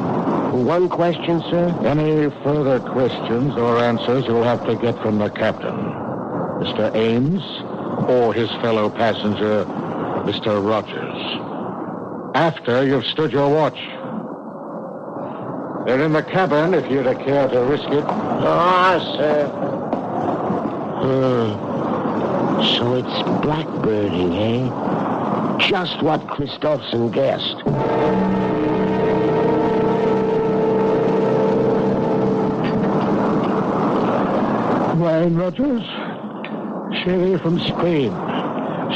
One question, sir? Any further questions or answers you'll have to get from the captain. Mr. Haines or his fellow passenger, Mr. Rogers. After you've stood your watch. They're in the cabin if you'd care to risk it. Ah, sir. So it's blackbirding, eh? Just what Christopherson guessed. Wine, Rogers. Sherry from Spain.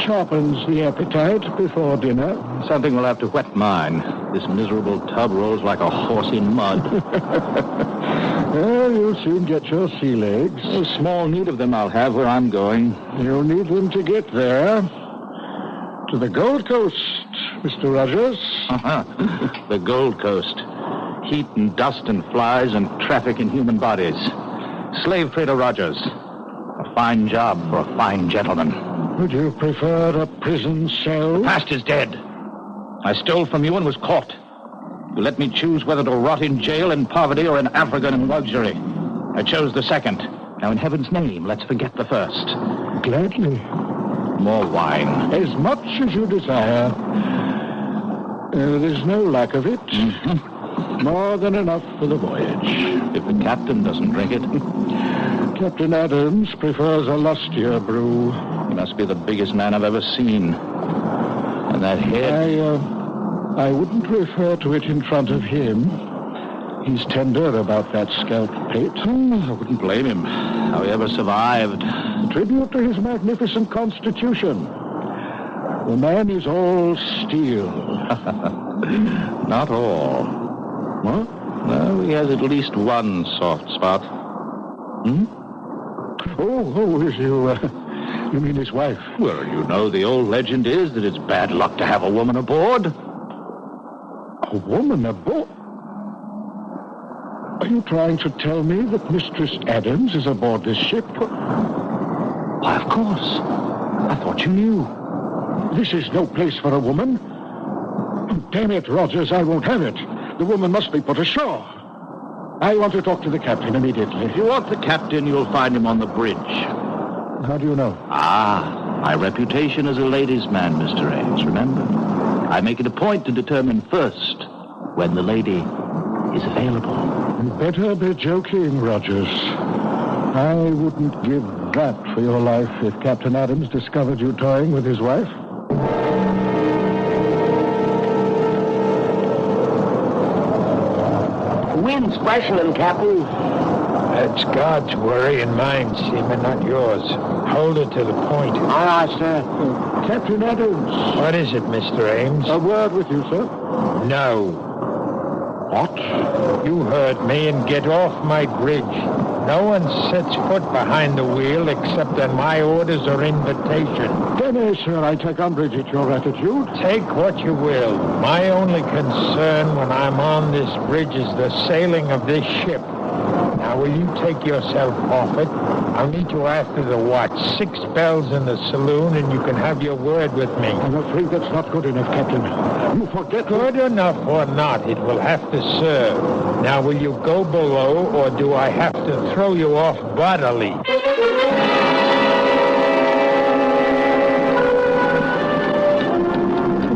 Sharpens the appetite before dinner. Something will have to wet mine. This miserable tub rolls like a horse in mud. Well, you'll soon get your sea legs. No small need of them I'll have where I'm going. You'll need them to get there. To the Gold Coast, Mr. Rogers. The Gold Coast. Heat and dust and flies and traffic in human bodies. Slave trader Rogers. A fine job for a fine gentleman. Would you prefer a prison cell? The past is dead. I stole from you and was caught. You let me choose whether to rot in jail in poverty or in Africa in luxury. I chose the second. Now, in heaven's name, let's forget the first. Gladly. More wine. As much as you desire. There's no lack of it. Mm-hmm. More than enough for the voyage. If the captain doesn't drink it. Captain Adams prefers a lustier brew. He must be the biggest man I've ever seen. And that head... I wouldn't refer to it in front of him. He's tender about that scalp plate. I wouldn't blame him. How he ever survived. Tribute to his magnificent constitution. The man is all steel. Not all. What? Well, he has at least one soft spot. You mean his wife? Well, you know, the old legend is that it's bad luck to have a woman aboard. A woman aboard? Are you trying to tell me that Mistress Adams is aboard this ship? Why, of course. I thought you knew. This is no place for a woman. Damn it, Rogers, I won't have it. The woman must be put ashore. I want to talk to the captain immediately. If you want the captain, you'll find him on the bridge. How do you know? My reputation as a ladies' man, Mr. Haines, remember? I make it a point to determine first when the lady is available. You better be joking, Rogers. I wouldn't give that for your life if Captain Adams discovered you toying with his wife. The wind's freshening, Captain. That's God's worry and mine, Seaman, not yours. Hold it to the point. Aye, aye, sir. Captain Adams. What is it, Mr. Haines? A word with you, sir. No. What? You heard me, and get off my bridge. No one sets foot behind the wheel except on my orders or invitation. Then, sir, I take umbrage at your attitude. Take what you will. My only concern when I'm on this bridge is the sailing of this ship. Now, will you take yourself off it? I'll meet you after the watch. 6 bells in the saloon, and you can have your word with me. I'm afraid that's not good enough, Captain. You forget... Good enough or not, it will have to serve. Now, will you go below, or do I have to throw you off bodily?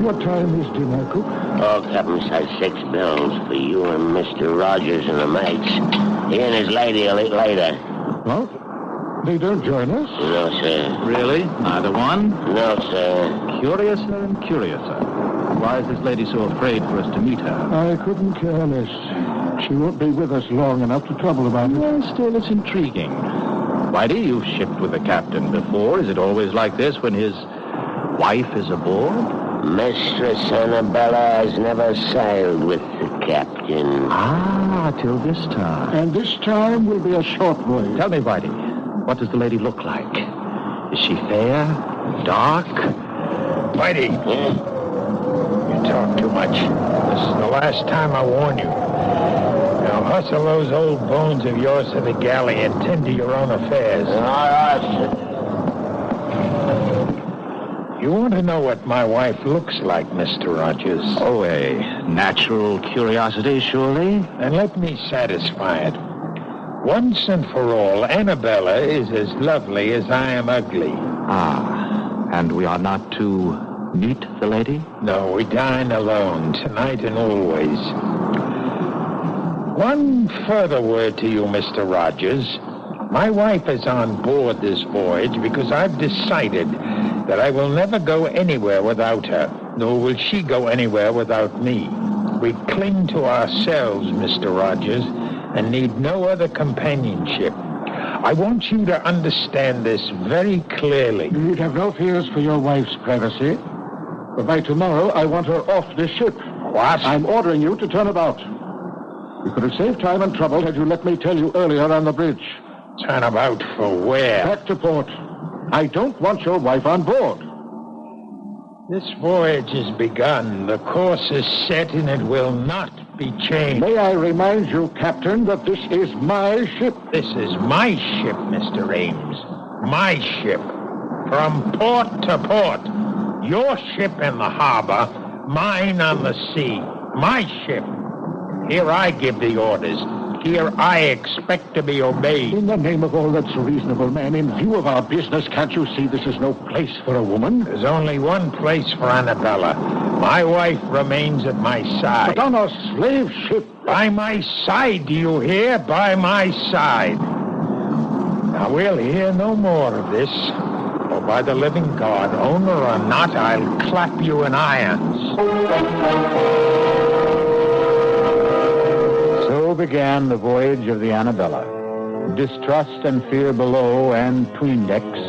What time is dinner, Cook? Oh, Captain says 6 bells for you and Mr. Rogers and the mates. He and his lady will eat later. What? They don't join us? No, sir. Really? Neither one? No, sir. Curiouser and curiouser. Why is this lady so afraid for us to meet her? I couldn't care less. She won't be with us long enough to trouble about it. Well, still, it's intriguing. Whitey, you've shipped with the captain before. Is it always like this when his wife is aboard? Mistress Annabella has never sailed with the captain. Ah, till this time. And this time will be a short voyage. Tell me, Whitey, what does the lady look like? Is she fair? Dark? Whitey, you talk too much. This is the last time I warn you. Now hustle those old bones of yours to the galley and tend to your own affairs. All right, sir. You want to know what my wife looks like, Mr. Rogers? Oh, a natural curiosity, surely? Then let me satisfy it. Once and for all, Annabella is as lovely as I am ugly. Ah, and we are not to meet the lady? No, we dine alone, tonight and always. One further word to you, Mr. Rogers. My wife is on board this voyage because I've decided that I will never go anywhere without her, nor will she go anywhere without me. We cling to ourselves, Mr. Rogers, and need no other companionship. I want you to understand this very clearly. You need have no fears for your wife's privacy. But by tomorrow, I want her off this ship. What? I'm ordering you to turn about. You could have saved time and trouble had you let me tell you earlier on the bridge. Turn about for where? Back to port. I don't want your wife on board. This voyage is begun. The course is set, and it will not be changed. May I remind you, Captain, that this is my ship. This is my ship, Mr. Ames. My ship. From port to port. Your ship in the harbor, mine on the sea. My ship. Here I give the orders. Here I expect to be obeyed. In the name of all that's reasonable, man, in view of our business, can't you see this is no place for a woman? There's only one place for Annabella. My wife remains at my side. But on a slave ship. By my side, do you hear? By my side. Now, we'll hear no more of this. For by the living God, owner or not, I'll clap you in irons. So began the voyage of the Annabella. Distrust and fear below and 'tween decks,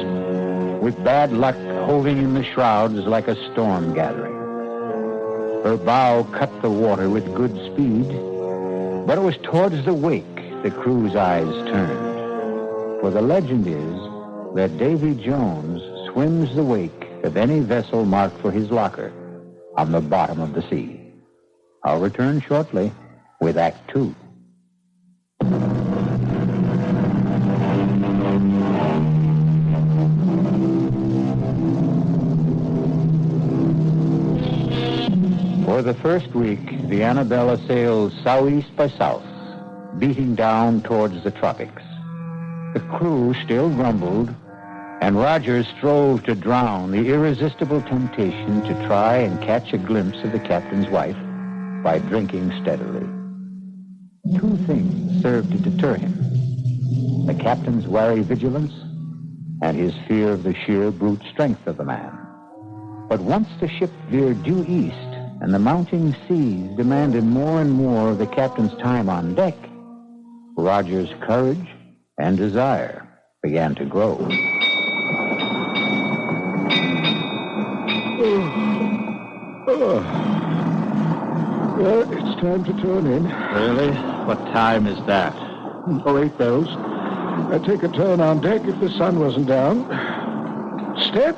with bad luck holding in the shrouds like a storm gathering. Her bow cut the water with good speed, but it was towards the wake the crew's eyes turned. For the legend is that Davy Jones swims the wake of any vessel marked for his locker on the bottom of the sea. I'll return shortly with Act 2. For the first week, the Annabella sailed southeast by south, beating down towards the tropics. The crew still grumbled, and Rogers strove to drown the irresistible temptation to try and catch a glimpse of the captain's wife by drinking steadily. 2 things served to deter him: the captain's wary vigilance and his fear of the sheer brute strength of the man. But once the ship veered due east and the mounting seas demanded more and more of the captain's time on deck, Rogers' courage and desire began to grow. Well, it's time to turn in. Really? What time is that? 8 bells. I'd take a turn on deck if the sun wasn't down. Instead,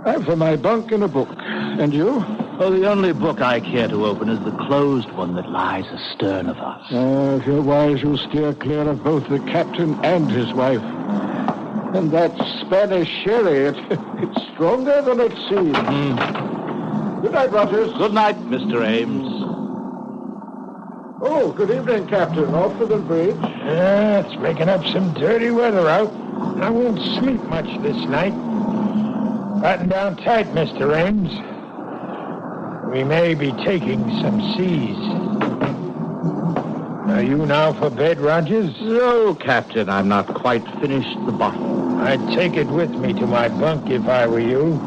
I'm for my bunk and a book. And you? Oh, the only book I care to open is the closed one that lies astern of us. If you're wise, you'll steer clear of both the captain and his wife. And that Spanish sherry, it's stronger than it seems. Good night, Rogers. Good night, Mr. Ames. Oh, good evening, Captain. Off to the bridge. It's making up some dirty weather out. I won't sleep much this night. Batten down tight, Mr. Ames. We may be taking some seas. Are you now for bed, Rogers? No, Captain, I'm not quite finished the bottle. I'd take it with me to my bunk if I were you.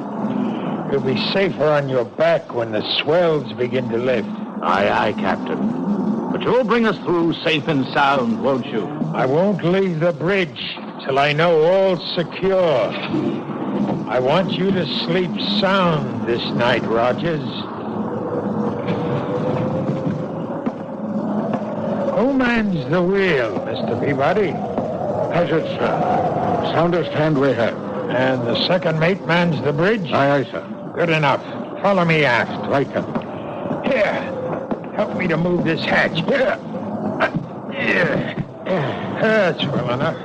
You'll be safer on your back when the swells begin to lift. Aye, aye, Captain. But you'll bring us through safe and sound, won't you? I won't leave the bridge till I know all's secure. I want you to sleep sound this night, Rogers. Who mans the wheel, Mr. Peabody? Hazard, sir. Soundest hand we have. And the second mate mans the bridge? Aye, aye, sir. Good enough. Follow me aft. Right, Captain. Here. Help me to move this hatch. Here. That's well enough.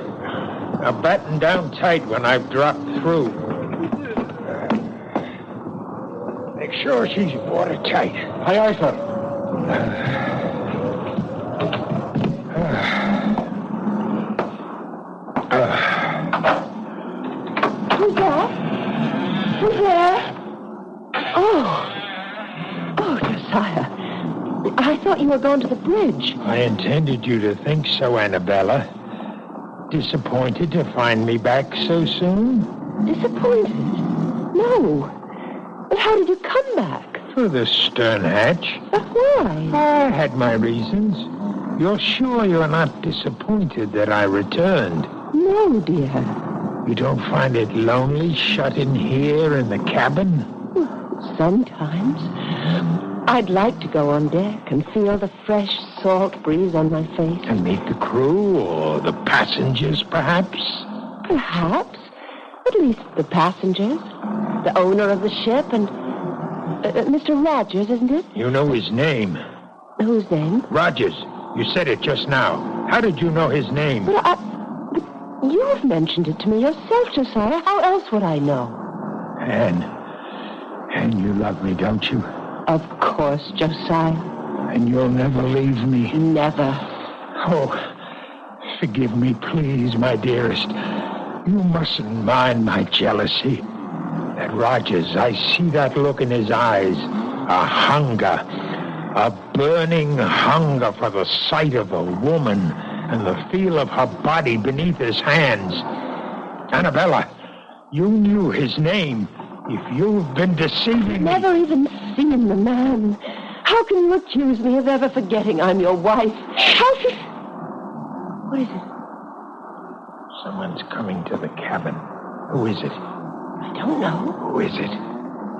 Now batten down tight when I've dropped through. Make sure she's watertight. Aye, aye, sir. Who's there? Who's there? Oh, Josiah. I thought you were going to the bridge. I intended you to think so, Annabella. Disappointed to find me back so soon? Disappointed? No. But how did you come back? Through the stern hatch. But why? I had my reasons. You're sure you're not disappointed that I returned? No, dear. You don't find it lonely shut in here in the cabin? Well, sometimes. I'd like to go on deck and feel the fresh, salt breeze on my face. And meet the crew or the passengers, perhaps? Perhaps. At least the passengers. The owner of the ship and... Mr. Rogers, isn't it? You know his name. Whose name? Rogers. You said it just now. How did you know his name? But you've mentioned it to me yourself, Josiah. How else would I know? Anne, you love me, don't you? Of course, Josiah. And you'll never leave me? Never. Oh, forgive me, please, my dearest. You mustn't mind my jealousy. That Rogers, I see that look in his eyes. A hunger. A burning hunger for the sight of a woman and the feel of her body beneath his hands. Annabella, you knew his name. If you've been deceiving me... Never even seen the man. How can you accuse me of ever forgetting I'm your wife? How can... What is it? Someone's coming to the cabin. Who is it? I don't know. Who is it?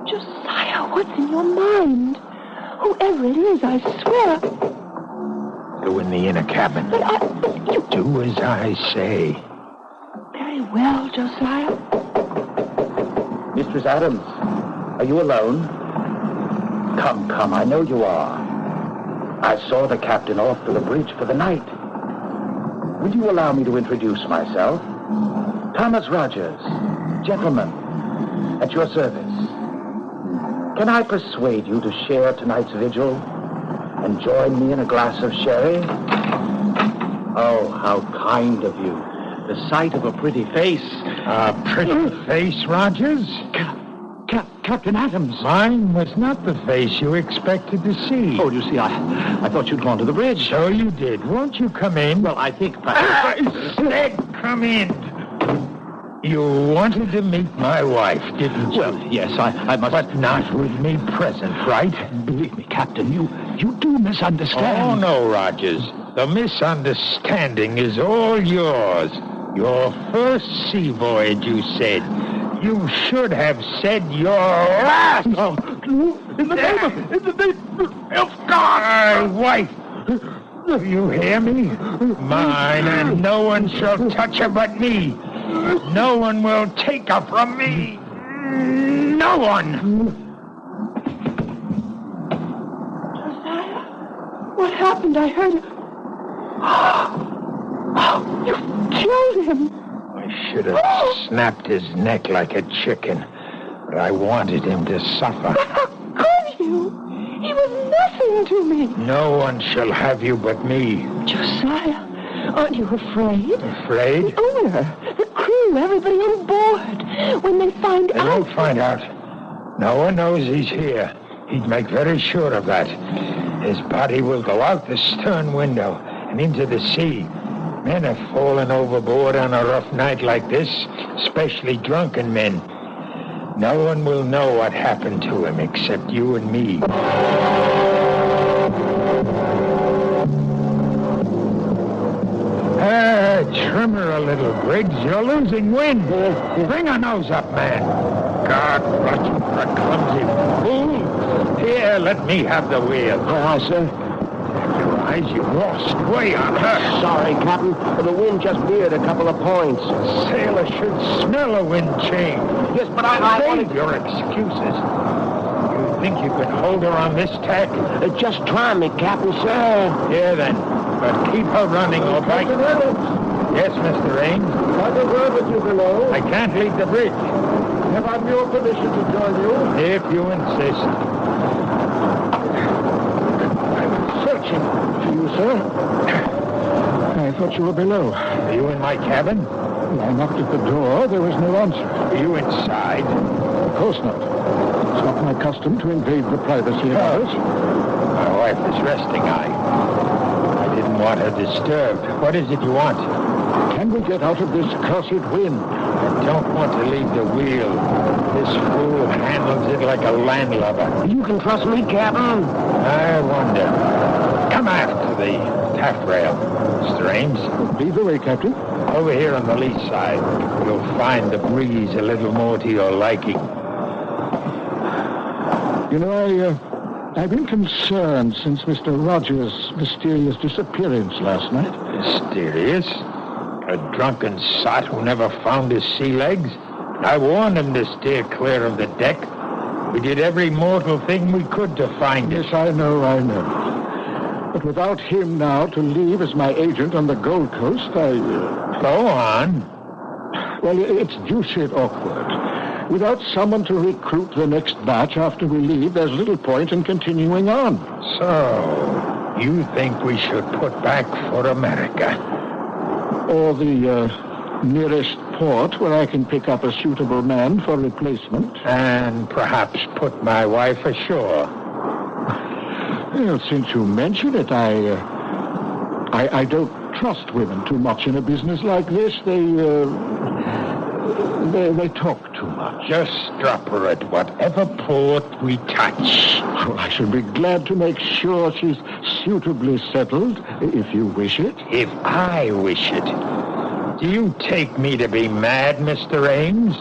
Josiah, what's in your mind? Whoever it is, I swear. Go in the inner cabin. But you... Do as I say. Very well, Josiah. Mistress Adams, are you alone? Come, I know you are. I saw the captain off to the bridge for the night. Will you allow me to introduce myself? Thomas Rogers, gentleman, at your service. Can I persuade you to share tonight's vigil and join me in a glass of sherry? Oh, how kind of you. The sight of a pretty face. A pretty face, Rogers? Captain Adams. Mine was not the face you expected to see. Oh, you see, I thought you'd gone to the bridge. So you did. Won't you come in? Well, I think perhaps... I said come in. You wanted to meet my wife, didn't you? Well, yes, I must... But not with me present, right? Believe me, Captain, you do misunderstand. Oh, no, Rogers. The misunderstanding is all yours. Your first sea voyage, you said. You should have said your last. No, in the name of God! My wife. Do you hear me? Mine, and no one shall touch her but me. No one will take her from me. No one. happened. I heard it. Oh, you killed him. I should have snapped his neck like a chicken, but I wanted him to suffer. But how could you? He was nothing to me. No one shall have you but me. Josiah, aren't you afraid? Afraid? The owner, the crew, everybody on board. When they find They out... won't find out. No one knows he's here. He'd make very sure of that. His body will go out the stern window and into the sea. Men have fallen overboard on a rough night like this, especially drunken men. No one will know what happened to him except you and me. Trim her a little, Briggs. You're losing wind. Bring her nose up, man. God, Roger, for a clumsy fool. Here, let me have the wheel. Aye, sir. Your eyes, you lost way on her. Sorry, Captain. The wind just veered a couple of points. A sailor should smell a wind change. Yes, but I Save your excuses. You think you can hold her on this tack? Just try me, Captain, sir. Here, then. But keep her running, all right? Yes, Mr. Haines. Got a word with you below. I can't leave the bridge. Have I your permission to join you? If you insist. I was searching for you, sir. I thought you were below. Are you in my cabin? I knocked at the door. There was no answer. Are you inside? Of course not. It's not my custom to invade the privacy of others. My wife is resting. I didn't want her disturbed. What is it you want? Can we get out of this cursed wind? I don't want to leave the wheel. This fool handles it like a landlubber. You can trust me, Captain. I wonder. Come after the taffrail, Mr. Haines. Lead the way, Captain. Over here on the lee side, you'll find the breeze a little more to your liking. You know, I've been concerned since Mr. Rogers' mysterious disappearance last night. Mysterious? A drunken sot who never found his sea legs? I warned him to steer clear of the deck. We did every mortal thing we could to find it. Yes, I know. But without him now to leave as my agent on the Gold Coast, Go on. Well, it's deuced awkward. Without someone to recruit the next batch after we leave, there's little point in continuing on. So, you think we should put back for America? Or the nearest port where I can pick up a suitable man for replacement. And perhaps put my wife ashore. Well, since you mention it, I don't trust women too much in a business like this. They talk too much. Just drop her at whatever port we touch. Well, I should be glad to make sure she's suitably settled, if you wish it. If I wish it. Do you take me to be mad, Mr. Haines?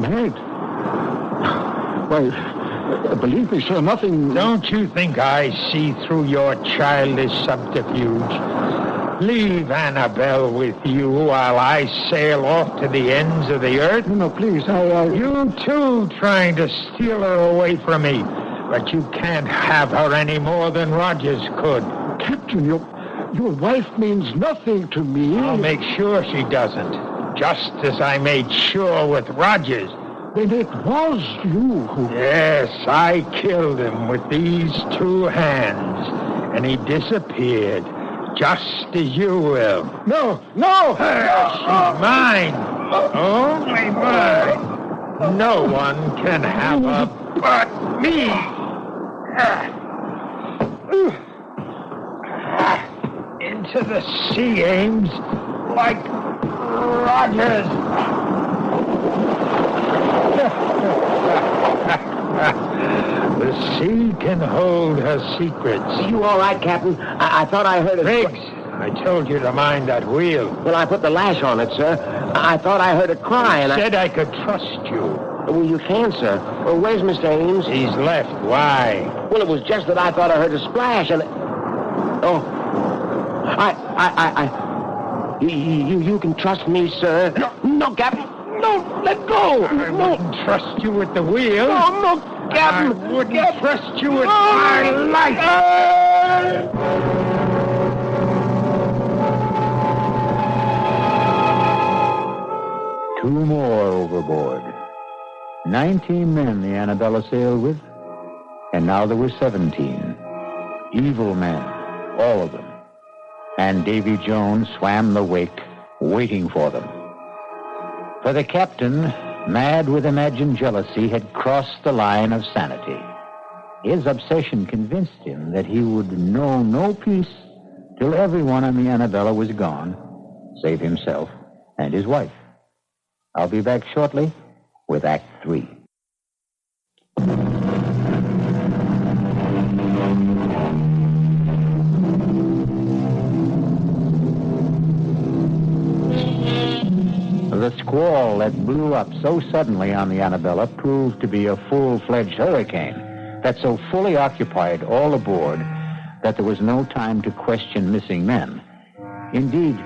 Mad? Why, believe me, sir, nothing... Don't you think I see through your childish subterfuge? Leave Annabelle with you while I sail off to the ends of the earth? No, please, You too trying to steal her away from me. But you can't have her any more than Rogers could. Captain, your wife means nothing to me. I'll make sure she doesn't. Just as I made sure with Rogers. Then it was you who... Yes, I killed him with these two hands. And he disappeared. Just as you will. No! She's mine. Only mine. No one can have her but me. Into the sea, Ames, like Rogers. The sea can hold her secrets. You all right, Captain? I thought I heard a... Briggs, I told you to mind that wheel. Well, I put the lash on it, sir. I thought I heard a cry, and said I could trust you. Well, you can, sir. Well, where's Mr. Haines? He's left. Why? Well, it was just that I thought I heard a splash, and... Oh. You can trust me, sir. No, Captain. No, let go. I wouldn't trust you with the wheel. No, Captain. I wouldn't trust you with my life. Two more overboard. 19 men the Annabella sailed with, and now there were 17. Evil men, all of them. And Davy Jones swam the wake, waiting for them. For the captain, mad with imagined jealousy, had crossed the line of sanity. His obsession convinced him that he would know no peace till everyone on the Annabella was gone, save himself and his wife. I'll be back shortly with Act 3. The squall that blew up so suddenly on the Annabella proved to be a full-fledged hurricane that so fully occupied all aboard that there was no time to question missing men. Indeed,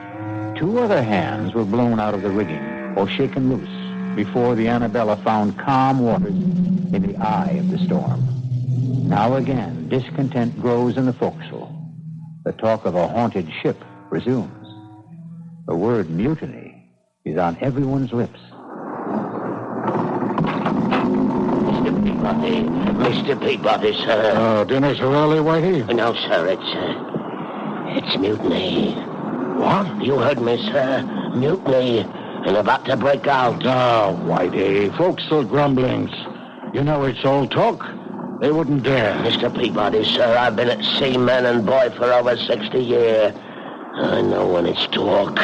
2 other hands were blown out of the rigging or shaken loose before the Annabella found calm waters in the eye of the storm. Now again, discontent grows in the forecastle. The talk of a haunted ship resumes. The word mutiny is on everyone's lips. Mr. Peabody, sir. Oh, dinner so early, Whitey? No, sir, it's mutiny. What? You heard me, sir. Mutiny, and about to break out. Oh, Whitey, forecastle grumblings. You know it's all talk. They wouldn't dare. Mr. Peabody, sir, I've been at sea, man and boy, for over 60 years. I know when it's talk.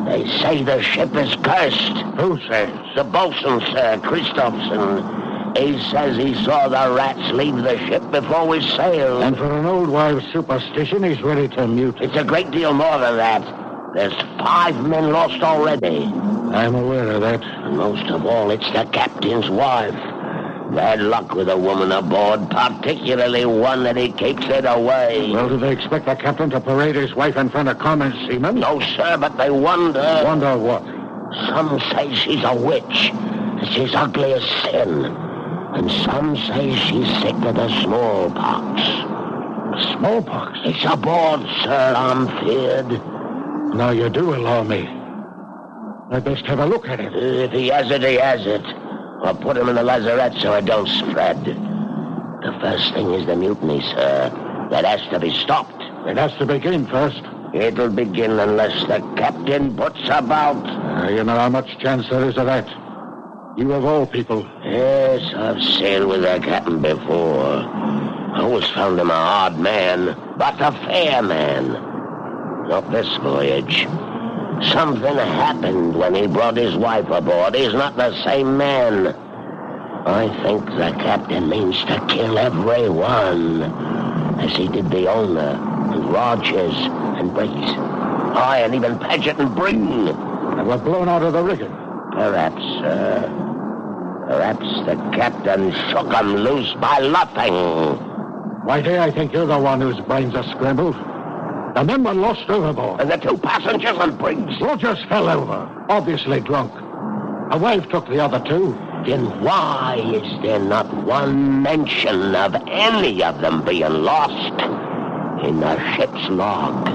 They say the ship is cursed. Who says? The bosun, sir, Christopherson. He says he saw the rats leave the ship before we sailed. And for an old wives' superstition, he's ready to mute. It's a great deal more than that. There's 5 men lost already. I'm aware of that. And most of all, it's the captain's wife. Bad luck with a woman aboard, particularly one that he keeps it away. Well, do they expect the captain to parade his wife in front of common seamen? No, sir, but they wonder. Wonder what? Some say she's a witch. She's ugly as sin. And some say she's sick of the smallpox. Smallpox? It's aboard, sir, I'm feared. Now you do alarm me. I'd best have a look at it. If he has it, he has it. Or put him in the lazarette so it don't spread. The first thing is the mutiny, sir. That has to be stopped. It has to begin first. It'll begin unless the captain puts about. You know how much chance there is of that. You of all people. Yes, I've sailed with the captain before. I always found him a hard man, but a fair man. Not this voyage. Something happened when he brought his wife aboard. He's not the same man. I think the captain means to kill everyone, as he did the owner, and Rogers, and Bret. Aye, and even Paget and Breen. And we're blown out of the rigging. Perhaps, sir. Perhaps the captain shook 'em loose by luffing. Whitey, I think you're the one whose brains are scrambled. The men were lost overboard. And the 2 passengers and Briggs. Rogers fell over, obviously drunk. A wife took the other 2. Then why is there not one mention of any of them being lost in the ship's log?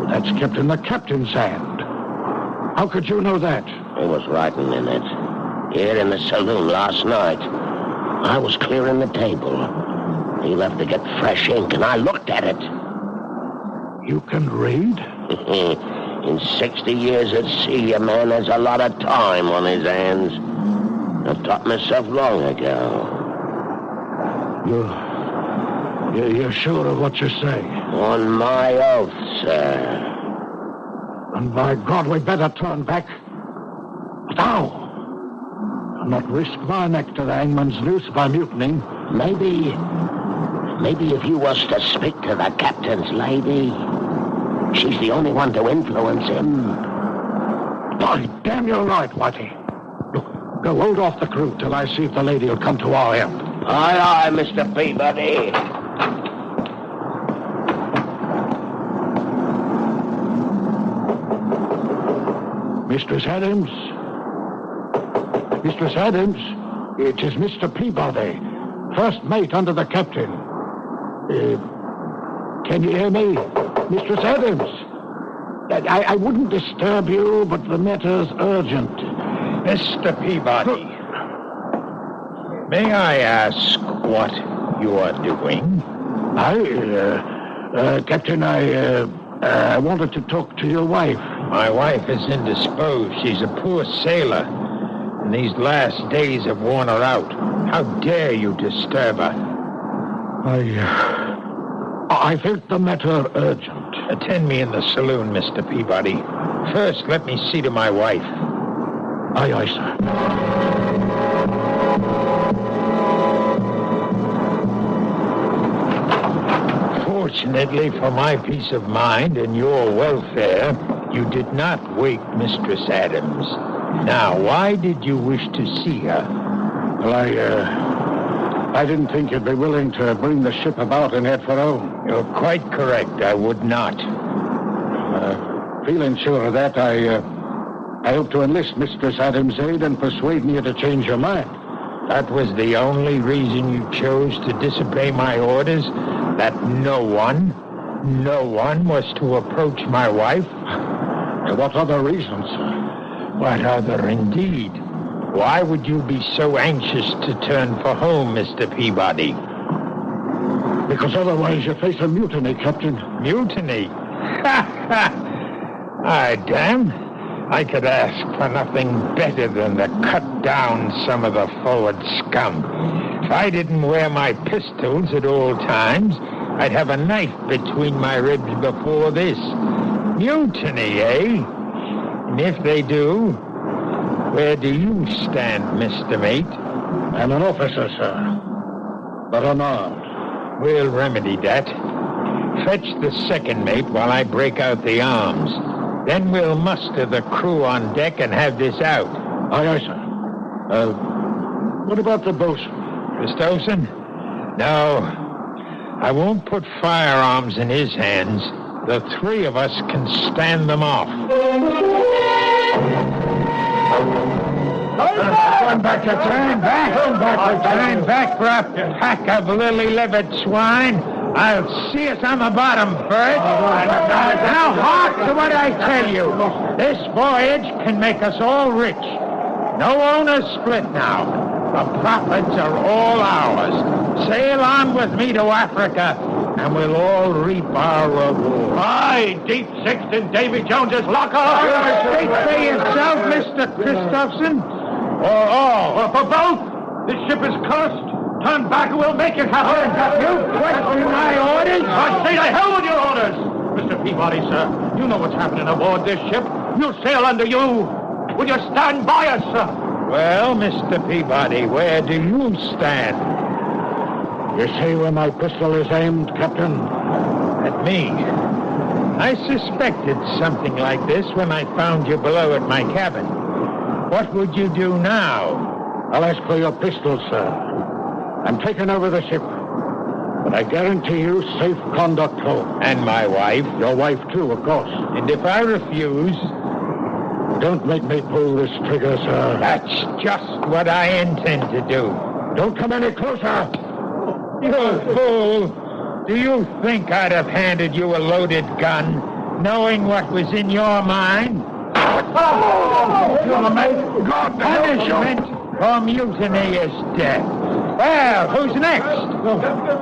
That's kept in the captain's hand. How could you know that? He was writing in it. Here in the saloon last night. I was clearing the table. He left to get fresh ink, and I looked at it. You can read? In 60 years at sea, a man has a lot of time on his hands. I taught myself long ago. You're sure of what you say? On my oath, sir. And by God, we'd better turn back. Now! I'll not risk my neck to the hangman's noose by mutinying. Maybe if you was to speak to the captain's lady, she's the only one to influence him. By damn, you're right, Whitey. Look, go hold off the crew till I see if the lady will come to our help. Aye, aye, Mr. Peabody. Mistress Adams? Mistress Adams? It is Mr. Peabody, first mate under the captain. Can you hear me? Mistress Adams. I wouldn't disturb you, but the matter's urgent. Mr. Peabody, may I ask what you are doing? Captain, I wanted to talk to your wife. My wife is indisposed. She's a poor sailor, and these last days have worn her out. How dare you disturb her? I think the matter urgent. Attend me in the saloon, Mr. Peabody. First, let me see to my wife. Aye, sir. Fortunately for my peace of mind and your welfare, you did not wake Mistress Adams. Now, why did you wish to see her? Well, I didn't think you'd be willing to bring the ship about and head for home. You're quite correct. I would not. Feeling sure of that, I hope to enlist Mistress Adams' aid in persuading you to change your mind. That was the only reason you chose to disobey my orders? That no one was to approach my wife? And what other reasons, sir? What other, indeed? Why would you be so anxious to turn for home, Mr. Peabody? Because otherwise you face a mutiny, Captain. Mutiny? Aye, damn. I could ask for nothing better than to cut down some of the forward scum. If I didn't wear my pistols at all times, I'd have a knife between my ribs before this. Mutiny, eh? And if they do, where do you stand, Mr. Mate? I'm an officer, sir, but unarmed. We'll remedy that. Fetch the second mate while I break out the arms. Then we'll muster the crew on deck and have this out. Aye, sir. What about the bosun? The Stosen? No. I won't put firearms in his hands. The three of us can stand them off. Turn back, for a pack of lily-livered swine. I'll see us on the bottom first. Now hark to what I tell you. This voyage can make us all rich. No owners split now. The profits are all ours. Sail on with me to Africa, and we'll all reap our reward. Aye, deep sixth in Davy Jones's locker. Speak for yourself, Mr. Christopherson. Or all. For both. This ship is cursed. Turn back and we'll make it happen. You question my orders? I say to hell with your orders. Mr. Peabody, sir, you know what's happening aboard this ship. We'll sail under you. Will you stand by us, sir? Well, Mr. Peabody, where do you stand? You see where my pistol is aimed, Captain? At me. I suspected something like this when I found you below at my cabin. What would you do now? I'll ask for your pistol, sir. I'm taking over the ship. But I guarantee you safe conduct home. And my wife? Your wife, too, of course. And if I refuse? Don't make me pull this trigger, sir. That's just what I intend to do. Don't come any closer. You fool! Do you think I'd have handed you a loaded gun, knowing what was in your mind? Punishment for mutiny is death. Well, who's next?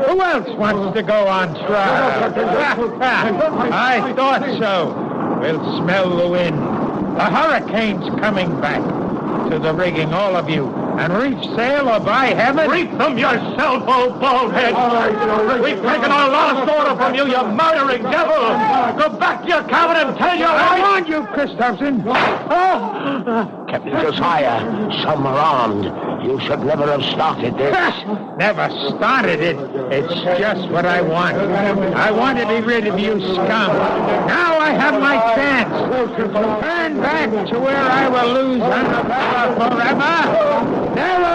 Who else wants to go on trial? I thought so. We'll smell the wind. The hurricane's coming back. To the rigging, all of you. And reef sail, or by heaven... Reef them yourself, old baldhead! We've taken our last order from you, you murdering devil! Go back to your cabin and tell your wife... I warned you, Christopherson! Captain Josiah, some are armed. You should never have started this. Never started it. It's just what I want. I want to be rid of you scum. Now I have my chance. Turn back to where I will lose Annabella forever. Never!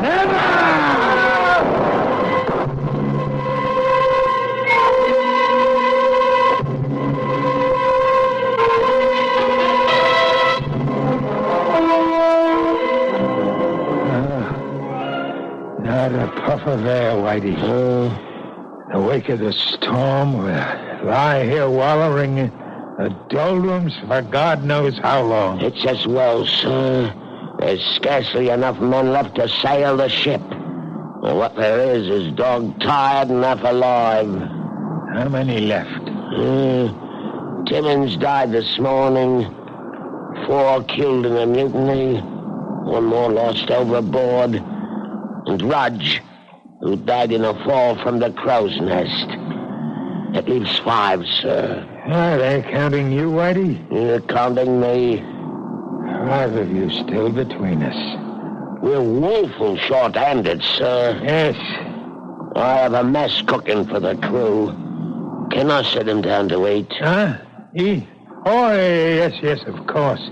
Never! Not a puff of air, Whitey. the wake of the storm, we'll lie here wallowing in the doldrums for God knows how long. It's as well, sir. There's scarcely enough men left to sail the ship. And what there is dog-tired and half alive. How many left? Timmins died this morning. 4 killed in a mutiny. 1 more lost overboard. And Rudge, who died in a fall from the crow's nest. That leaves 5, sir. Are they counting you, Whitey? You're counting me. 5 of you still between us. We're woeful short-handed, sir. Yes. I have a mess cooking for the crew. Can I sit him down to eat? Huh? Eat? Oh, yes, of course.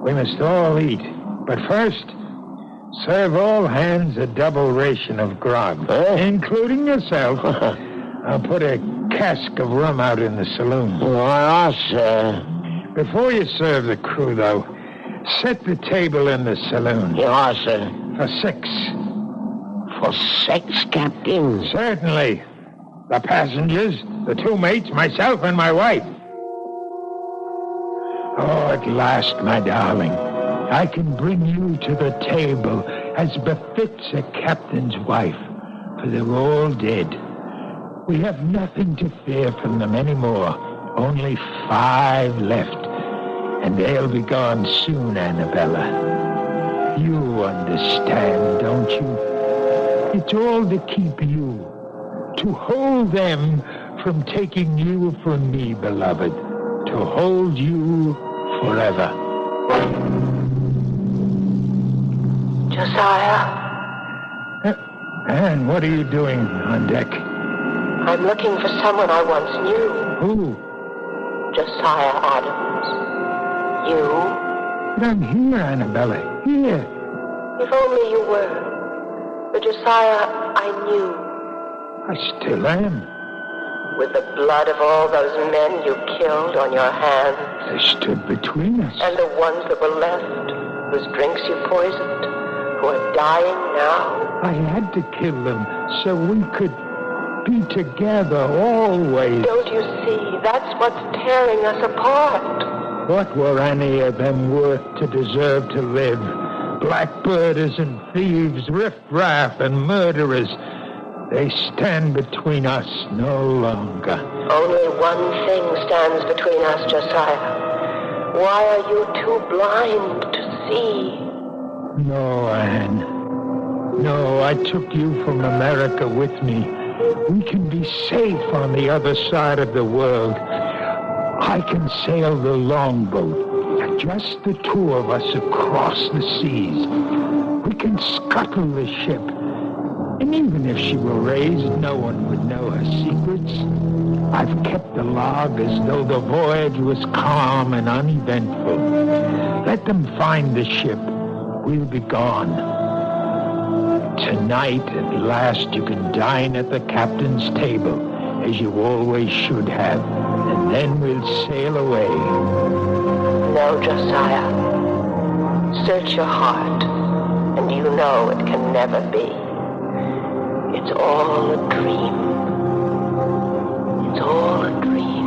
We must all eat. But first, serve all hands a double ration of grog, including yourself. I'll put a cask of rum out in the saloon. Aye, sir. Before you serve the crew, though, set the table in the saloon. Aye, sir. For 6. For 6, Captain? Certainly. The passengers, the 2 mates, myself, and my wife. Oh, at last, my darling, I can bring you to the table as befits a captain's wife, for they're all dead. We have nothing to fear from them anymore. Only 5 left, and they'll be gone soon, Annabella. You understand, don't you? It's all to keep you, to hold them from taking you from me, beloved, to hold you forever. Josiah? Anne, what are you doing on deck? I'm looking for someone I once knew. Who? Josiah Adams. You? But I'm here, Annabella. Here. If only you were. The Josiah I knew. I still am. With the blood of all those men you killed on your hands. They stood between us. And the ones that were left, whose drinks you poisoned, who are dying now. I had to kill them so we could be together always. Don't you see? That's what's tearing us apart. What were any of them worth to deserve to live? Blackbirders and thieves, riffraff and murderers. They stand between us no longer. Only one thing stands between us, Josiah. Why are you too blind to see? No, Anne. No, I took you from America with me. We can be safe on the other side of the world. I can sail the longboat, just the 2 of us across the seas. We can scuttle the ship. And even if she were raised, no one would know her secrets. I've kept the log as though the voyage was calm and uneventful. Let them find the ship. We'll be gone. Tonight, at last, you can dine at the captain's table, as you always should have, and then we'll sail away. No, Josiah. Search your heart, and you know it can never be. It's all a dream. It's all a dream.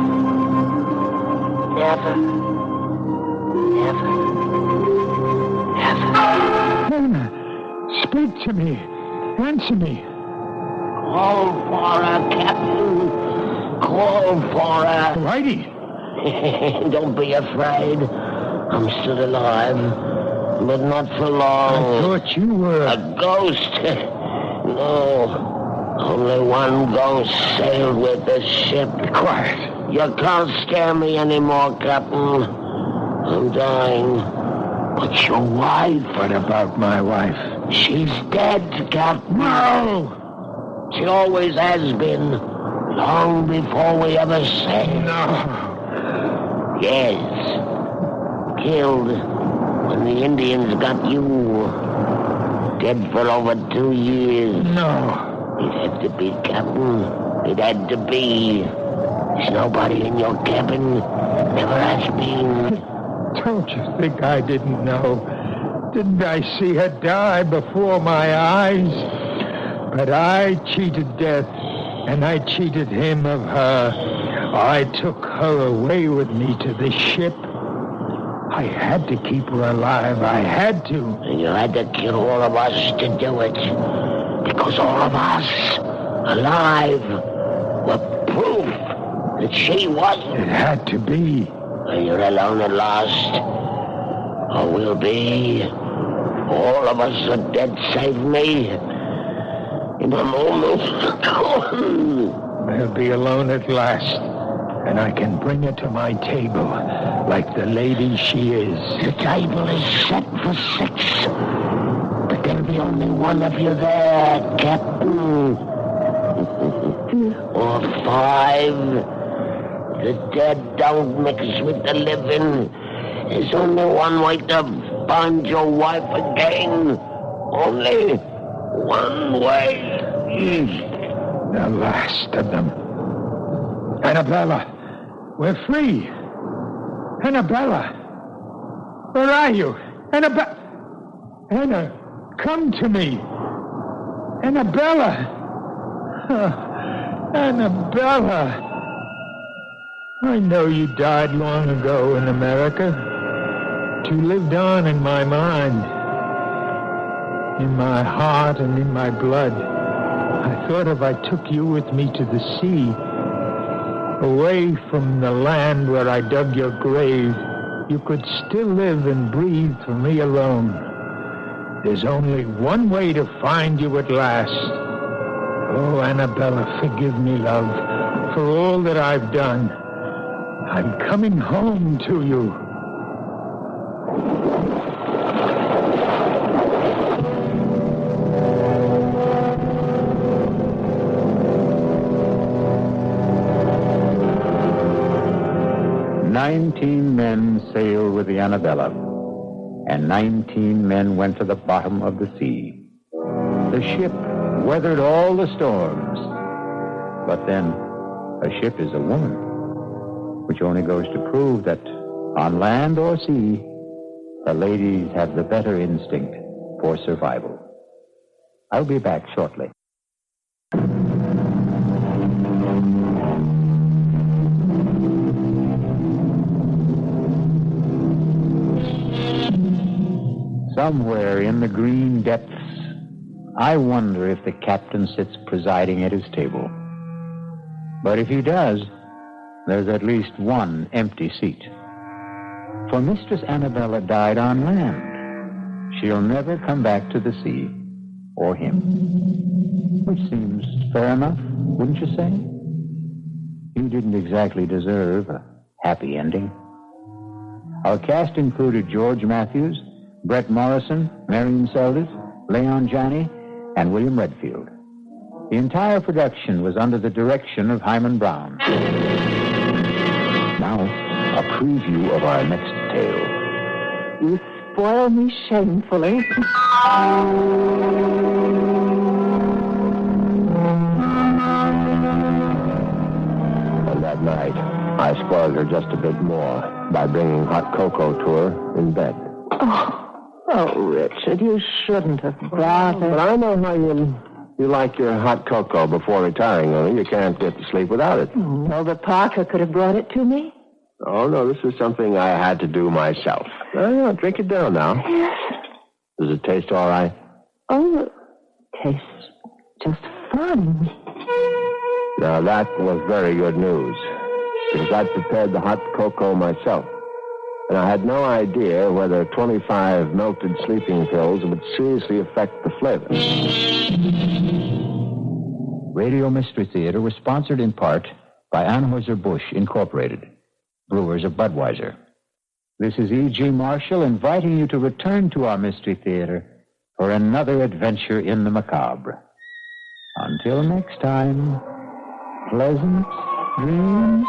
Never, never, never. Nana, speak to me. Answer me. Call for her, Captain. Call for her. Whitey. Don't be afraid. I'm still alive, but not for long. I thought you were... A ghost. No. Only one ghost sailed with the ship. Quiet. You can't scare me anymore, Captain. I'm dying. But your wife... What about my wife? She's dead, Captain. No! She always has been. Long before we ever sailed. No. Yes. Killed when the Indians got you. Dead for over 2 years. No. It had to be, Captain. It had to be. There's nobody in your cabin. Never has been. Don't you think I didn't know? Didn't I see her die before my eyes? But I cheated death, and I cheated him of her. I took her away with me to the ship. I had to keep her alive. I had to. And you had to kill all of us to do it. Because all of us, alive, were proof that she wasn't. It had to be. And you're alone at last. Or will be. All of us are dead, save me. And I'm almost gone. I'll be alone at last. And I can bring her to my table, like the lady she is. The table is set for 6. But there'll be only one of you there, Captain. Or 5. The dead don't mix with the living. There's only one way to find your wife again. Only one way. The last of them. Annabella, we're free. Annabella, where are you? Annabella, Anna, come to me. Annabella, Annabella. I know you died long ago in America, but you lived on in my mind, in my heart and in my blood. I thought if I took you with me to the sea, away from the land where I dug your grave, you could still live and breathe for me alone. There's only one way to find you at last. Oh, Annabella, forgive me, love, for all that I've done. I'm coming home to you. "19 men sailed with the Annabella, and 19 men went to the bottom of the sea. The ship weathered all the storms. But then, a ship is a woman, which only goes to prove that on land or sea, the ladies have the better instinct for survival." I'll be back shortly. Somewhere in the green depths, I wonder if the captain sits presiding at his table. But if he does, there's at least one empty seat. For Mistress Annabella died on land. She'll never come back to the sea, or him. Which seems fair enough, wouldn't you say? He didn't exactly deserve a happy ending. Our cast included George Mathews, Bret Morrison, Marian Seldes, Janney, and William Redfield. The entire production was under the direction of Hyman Brown. Now, a preview of our next tale. You spoil me shamefully. And that night, I spoiled her just a bit more by bringing hot cocoa to her in bed. Oh, Richard, you shouldn't have brought it. But I know how you like your hot cocoa before retiring, honey. You can't get to sleep without it. No, but Parker could have brought it to me. Oh, no, this is something I had to do myself. Oh, drink it down now. Yes. Does it taste all right? Oh, it tastes just fine. Now, that was very good news, because I prepared the hot cocoa myself. And I had no idea whether 25 melted sleeping pills would seriously affect the flavor. Radio Mystery Theater was sponsored in part by Anheuser-Busch Incorporated, brewers of Budweiser. This is E.G. Marshall inviting you to return to our Mystery Theater for another adventure in the macabre. Until next time, pleasant dreams.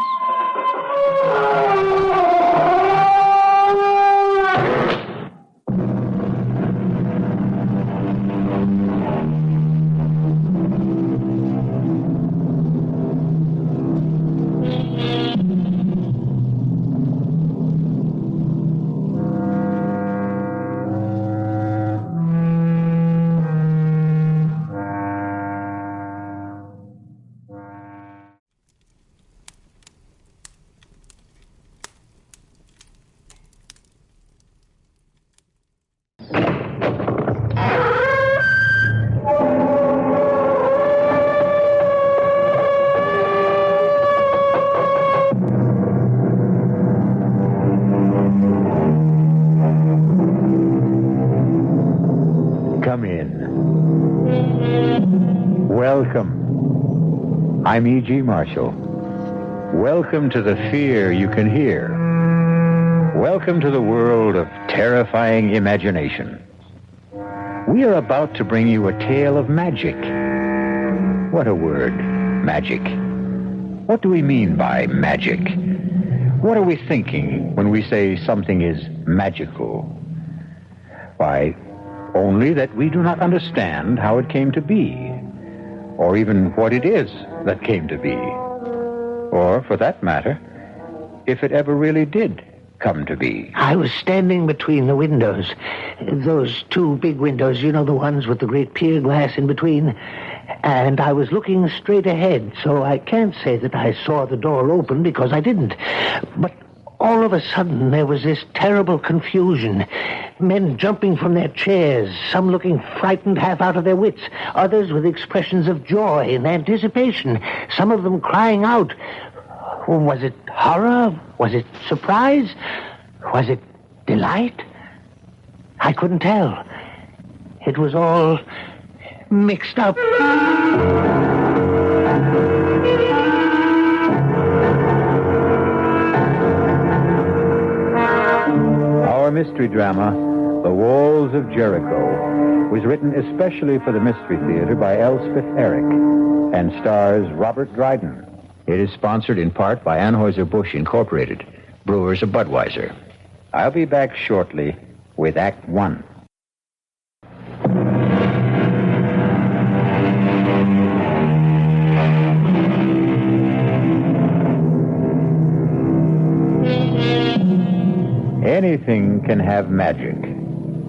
Come in. Welcome. I'm E.G. Marshall. Welcome to the fear you can hear. Welcome to the world of terrifying imagination. We are about to bring you a tale of magic. What a word, magic. What do we mean by magic? What are we thinking when we say something is magical? Why, only that we do not understand how it came to be, or even what it is that came to be, or, for that matter, if it ever really did come to be. I was standing between the windows. Those two big windows, you know, the ones with the great pier glass in between. And I was looking straight ahead, so I can't say that I saw the door open because I didn't. But all of a sudden, there was this terrible confusion. Men jumping from their chairs, some looking frightened half out of their wits, others with expressions of joy and anticipation, some of them crying out. Was it horror? Was it surprise? Was it delight? I couldn't tell. It was all mixed up. Our mystery drama, The Walls of Jericho, was written especially for the Mystery Theater by Elspeth Eric and stars Robert Dryden. It is sponsored in part by Anheuser-Busch Incorporated, brewers of Budweiser. I'll be back shortly with Act One. Anything can have magic.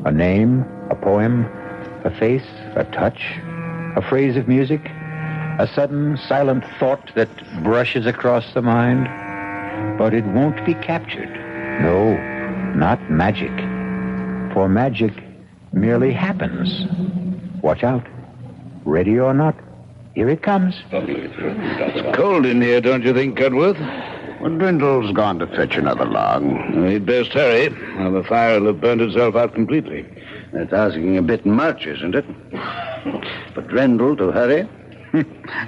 A name, a poem, a face, a touch, a phrase of music, a sudden silent thought that brushes across the mind. But it won't be captured. No, not magic. For magic merely happens. Watch out. Ready or not, here it comes. It's cold in here, don't you think, Cudworth? Well, Drindle's gone to fetch another log. He'd best hurry, or the fire will have burnt itself out completely. That's asking a bit much, isn't it? For Drindle to hurry?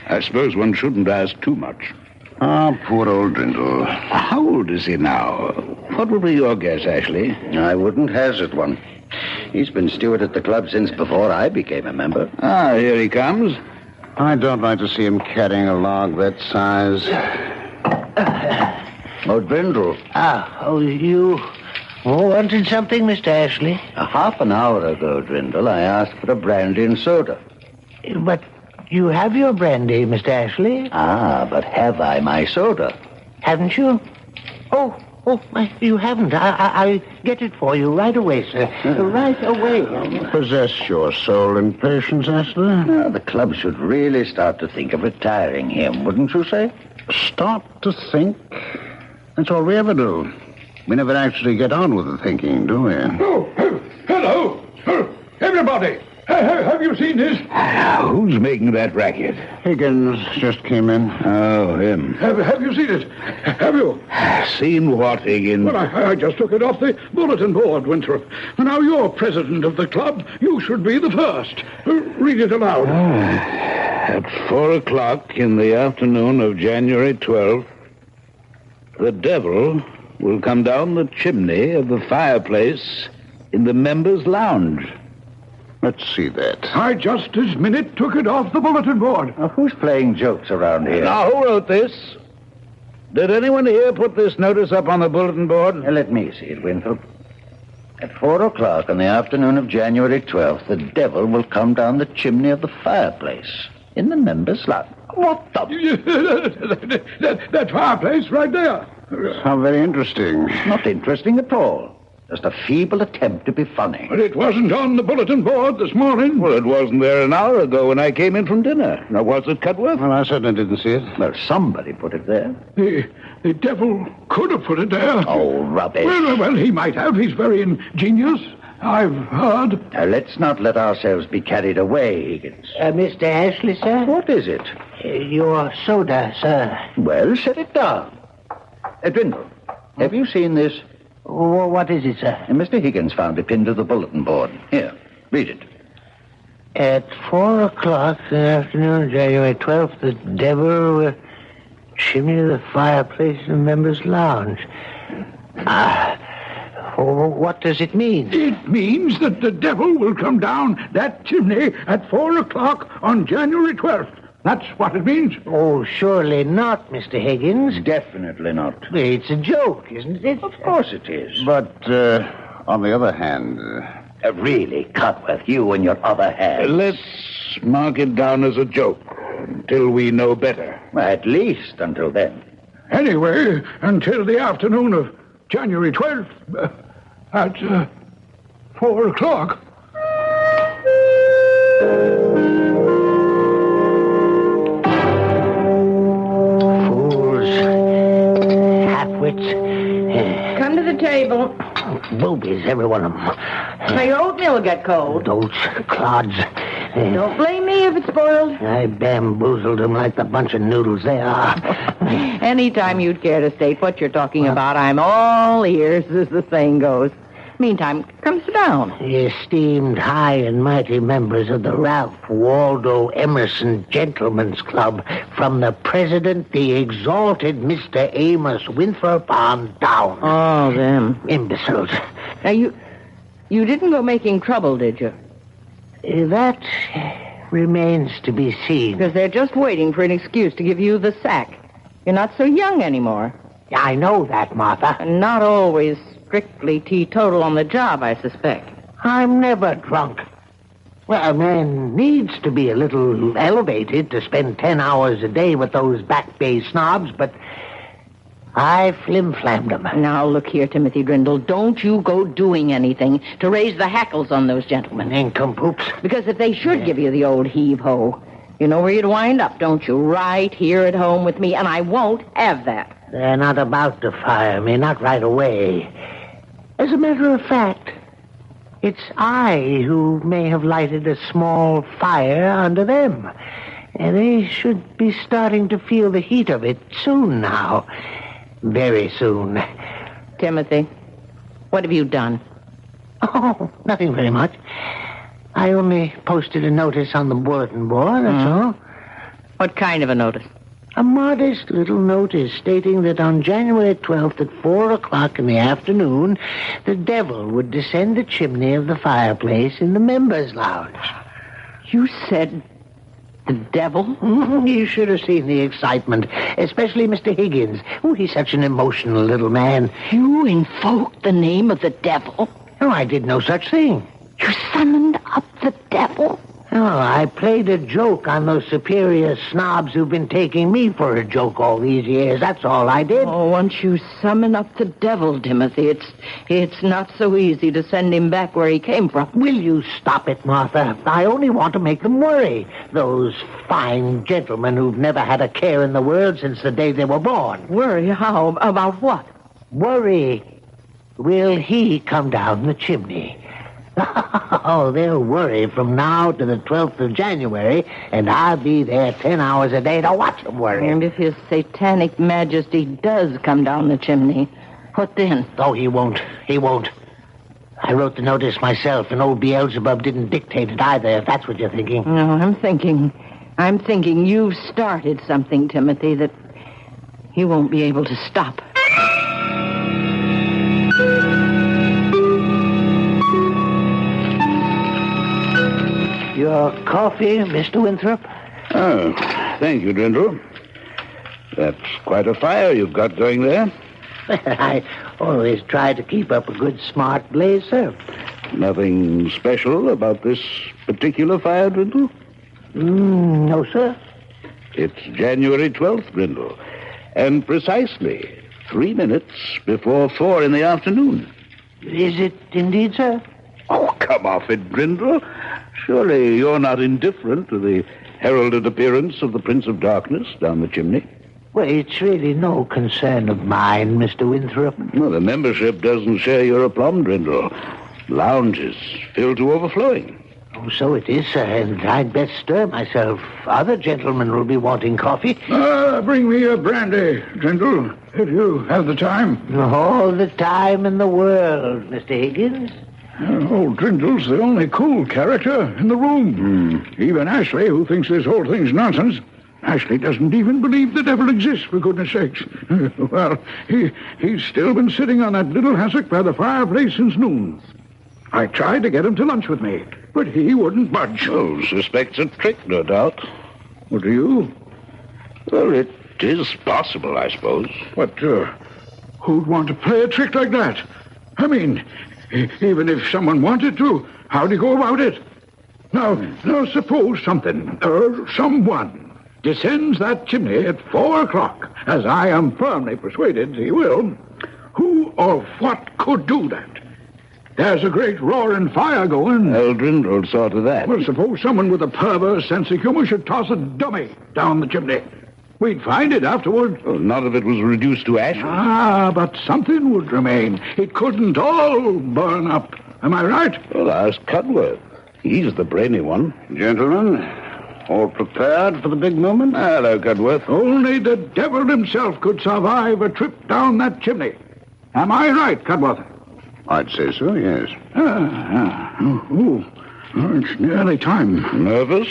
I suppose one shouldn't ask too much. Ah, poor old Drindle. How old is he now? What would be your guess, Ashley? I wouldn't hazard one. He's been steward at the club since before I became a member. Ah, here he comes. I don't like to see him carrying a log that size. Oh, Drindle. You wanted something, Mr. Ashley? A half an hour ago, Drindle, I asked for a brandy and soda. But you have your brandy, Mr. Ashley. Ah, but have I my soda? Haven't you? Oh, you haven't. I'll get it for you right away, sir. Right away. Possess your soul in patience, Ashley. The club should really start to think of retiring him, wouldn't you say? Start to think? That's all we ever do. We never actually get on with the thinking, do we? Oh, hello. Everybody. Have you seen this? Who's making that racket? Higgins just came in. Oh, him. Have you seen it? Have you? Seen what, Higgins? Well, I just took it off the bulletin board, Winthrop. Now, you're president of the club. You should be the first. Read it aloud. At 4:00 in the afternoon of January 12th, the devil will come down the chimney of the fireplace in the members' lounge. Let's see that. I just this minute took it off the bulletin board. Who's playing jokes around here? Now, who wrote this? Did anyone here put this notice up on the bulletin board? Let me see it, Winthrop. At 4:00 in the afternoon of January 12th, the devil will come down the chimney of the fireplace in the members' lounge. What the... that fireplace right there. How very interesting. Not interesting at all. Just a feeble attempt to be funny. But it wasn't on the bulletin board this morning. Well, it wasn't there an hour ago when I came in from dinner. Now, was it, Cudworth? Well, I certainly didn't see it. Well, somebody put it there. The devil could have put it there. Oh, rubbish. Well, he might have. He's very ingenious. I've heard. Now, let's not let ourselves be carried away, Higgins. Mr. Ashley, sir? What is it? Your soda, sir. Well, set it down. Drindle, have you seen this? What is it, sir? Mr. Higgins found it pinned to the bulletin board. Here, read it. At 4 o'clock in the afternoon, January 12th, the devil will chimney the fireplace in the members' lounge. What does it mean? It means that the devil will come down that chimney at 4 o'clock on January 12th. That's what it means. Oh, surely not, Mr. Higgins. Definitely not. It's a joke, isn't it? Of course it is. But, On the other hand... really, Cotworth, you and your other hand. Let's mark it down as a joke until we know better. At least until then. Anyway, until the afternoon of January 12th at 4 o'clock. Fools. Half-wits. Come to the table. Boobies, every one of them. Now, your oatmeal will get cold. Those clods. Don't blame me if it's spoiled. I bamboozled them like the bunch of noodles they are. Anytime you'd care to state what you're talking about, I'm all ears, as the saying goes. Meantime, come sit down. The esteemed high and mighty members of the Ralph Waldo Emerson Gentlemen's Club, from the president, the exalted Mr. Amos Winthrop on down. Oh, them. Imbeciles. Now, you didn't go making trouble, did you? That remains to be seen. Because they're just waiting for an excuse to give you the sack. You're not so young anymore. I know that, Martha. And not always strictly teetotal on the job, I suspect. I'm never drunk. Well, a man needs to be a little elevated to spend 10 hours a day with those Back Bay snobs, but I flim-flammed them. Now, look here, Timothy Drindle. Don't you go doing anything to raise the hackles on those gentlemen. Nincompoops. Because if they should give you the old heave-ho, you know where you'd wind up, don't you? Right here at home with me, and I won't have that. They're not about to fire me, not right away. As a matter of fact, it's I who may have lighted a small fire under them. And they should be starting to feel the heat of it soon now. Very soon. Timothy, what have you done? Oh, nothing very much. I only posted a notice on the bulletin board, that's all. What kind of a notice? A modest little notice stating that on January 12th at 4 o'clock in the afternoon, the devil would descend the chimney of the fireplace in the members' lounge. You said the devil? You should have seen the excitement, especially Mr. Higgins. Oh, he's such an emotional little man. You invoked the name of the devil? Oh, I did no such thing. You summoned up the devil? Oh, I played a joke on those superior snobs who've been taking me for a joke all these years. That's all I did. Oh, once you summon up the devil, Timothy, it's not so easy to send him back where he came from. Will you stop it, Martha? I only want to make them worry. Those fine gentlemen who've never had a care in the world since the day they were born. Worry? How? About what? Worry. Will he come down the chimney? Oh, they'll worry from now to the 12th of January, and I'll be there 10 hours a day to watch them worry. And if his satanic majesty does come down the chimney, what then? Oh, he won't. He won't. I wrote the notice myself, and old Beelzebub didn't dictate it either, if that's what you're thinking. No, I'm thinking you've started something, Timothy, that he won't be able to stop. Your coffee, Mr. Winthrop? Oh, thank you, Drindle. That's quite a fire you've got going there. I always try to keep up a good, smart blaze, sir. Nothing special about this particular fire, Drindle? No, sir. It's January 12th, Drindle, and precisely 3 minutes before 4 in the afternoon. Is it indeed, sir? Oh, come off it, Drindle. Surely you're not indifferent to the heralded appearance of the Prince of Darkness down the chimney? Well, it's really no concern of mine, Mr. Winthrop. No, the membership doesn't share your aplomb, Drindle. Lounges filled to overflowing. Oh, so it is, sir, and I'd best stir myself. Other gentlemen will be wanting coffee. Bring me a brandy, Drindle, if you have the time. All the time in the world, Mr. Higgins. Old Drindle's the only cool character in the room. Even Ashley, who thinks this whole thing's nonsense. Ashley doesn't even believe the devil exists, for goodness sakes. Well, he's still been sitting on that little hassock by the fireplace since noon. I tried to get him to lunch with me, but he wouldn't budge. Oh, suspects a trick, no doubt. What do you? Well, it is possible, I suppose. But who'd want to play a trick like that? I mean, even if someone wanted to, how'd he go about it? Now, suppose something, or someone, descends that chimney at 4 o'clock, as I am firmly persuaded he will. Who or what could do that? There's a great roaring fire going. Drindle saw to that. Well, suppose someone with a perverse sense of humor should toss a dummy down the chimney. We'd find it afterward. Well, none of it was reduced to ashes. But something would remain. It couldn't all burn up. Am I right? Well, ask Cudworth. He's the brainy one. Gentlemen, all prepared for the big moment? Hello, Cudworth. Only the devil himself could survive a trip down that chimney. Am I right, Cudworth? I'd say so, yes. It's nearly time. Nervous?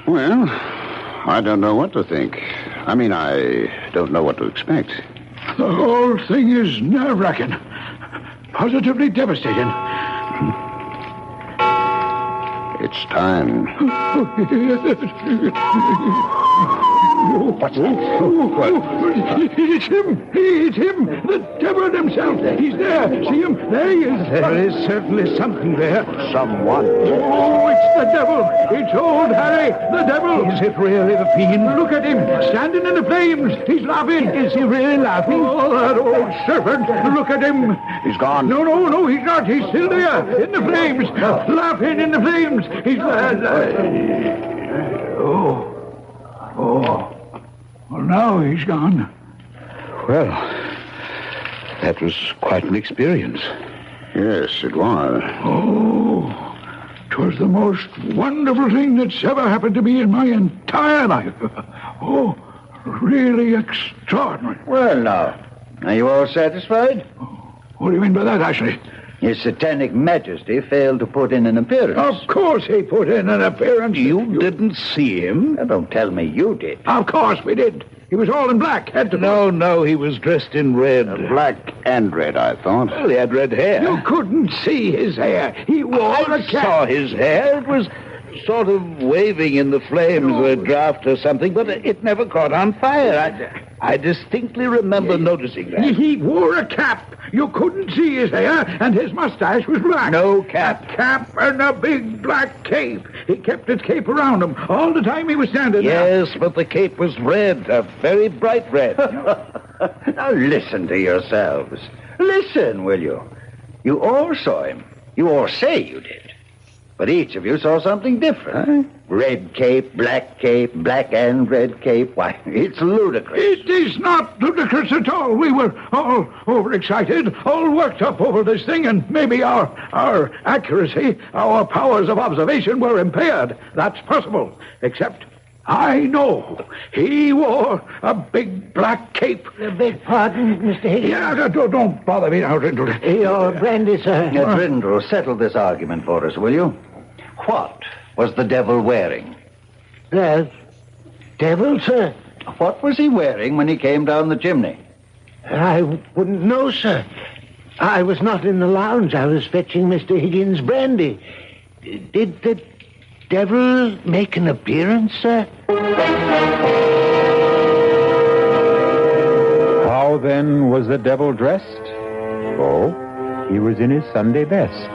Well, I don't know what to think. I mean, I don't know what to expect. The whole thing is nerve-wracking. Positively devastating. It's time. What's that? It's him. It's him. The devil himself. He's there. See him? There he is. There is certainly something there. Someone. Oh, it's the devil. It's old Harry, the devil. Is it really the fiend? Look at him, standing in the flames. He's laughing. Is he really laughing? Oh, that old serpent. Look at him. He's gone. No, he's not. He's still there, in the flames. Laughing in the flames. He's... Well, now he's gone. Well, that was quite an experience. Yes, it was. Oh, 'twas the most wonderful thing that's ever happened to me in my entire life. Oh, really extraordinary. Well, now, are you all satisfied? What do you mean by that, Ashley? His Satanic Majesty failed to put in an appearance. Of course he put in an appearance. You didn't see him? Now, don't tell me you did. Of course we did. He was all in black, head to foot. No, he was dressed in red. Black and red, I thought. Well, he had red hair. You couldn't see his hair. He wore a cap. I saw his hair. It was sort of waving in the flames of a draft or something, but it never caught on fire. I distinctly remember noticing that. He wore a cap. You couldn't see his hair, and his mustache was black. No cap. A cap and a big black cape. He kept his cape around him all the time he was standing there. Yes, but the cape was red, a very bright red. Now listen to yourselves. Listen, will you? You all saw him. You all say you did. But each of you saw something different. Huh? Red cape, black and red cape. Why, it's ludicrous. It is not ludicrous at all. We were all overexcited, all worked up over this thing, and maybe our accuracy, our powers of observation were impaired. That's possible. Except I know he wore a big black cape. Beg pardon, Mr. Higgins? Yeah, don't bother me now, Drindle. Your brandy, sir. Drindle, settle this argument for us, will you? What was the devil wearing? The devil, sir? What was he wearing when he came down the chimney? I wouldn't know, sir. I was not in the lounge. I was fetching Mr. Higgins' brandy. Did the devil make an appearance, sir? How then was the devil dressed? Oh, he was in his Sunday best.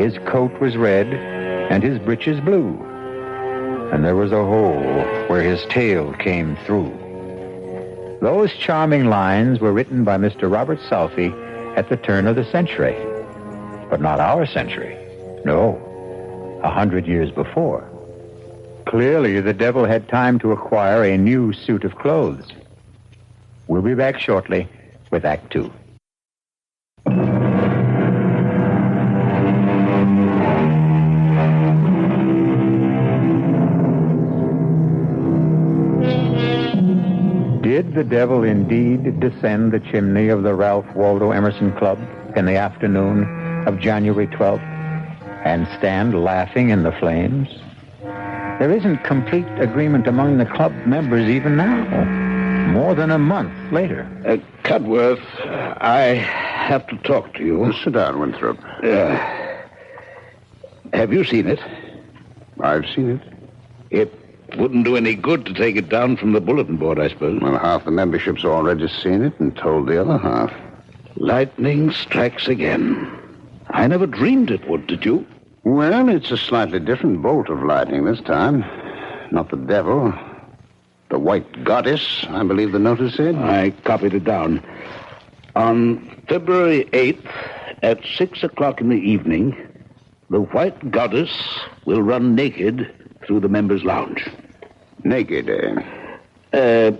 His coat was red, and his breeches blue. And there was a hole where his tail came through. Those charming lines were written by Mr. Robert Southey at the turn of the century. But not our century. No, 100 years before. Clearly, the devil had time to acquire a new suit of clothes. We'll be back shortly with Act Two. Did the devil indeed descend the chimney of the Ralph Waldo Emerson Club in the afternoon of January 12th and stand laughing in the flames? There isn't complete agreement among the club members even now, more than a month later. Cudworth, I have to talk to you. Sit down, Winthrop. Have you seen it? I've seen it. It wouldn't do any good to take it down from the bulletin board, I suppose. Well, half the membership's already seen it and told the other half. Lightning strikes again. I never dreamed it would, did you? Well, it's a slightly different bolt of lightning this time. Not the devil. The White Goddess, I believe the notice said. I copied it down. On February 8th, at 6 o'clock in the evening, the White Goddess will run naked through the members' lounge. Naked, eh?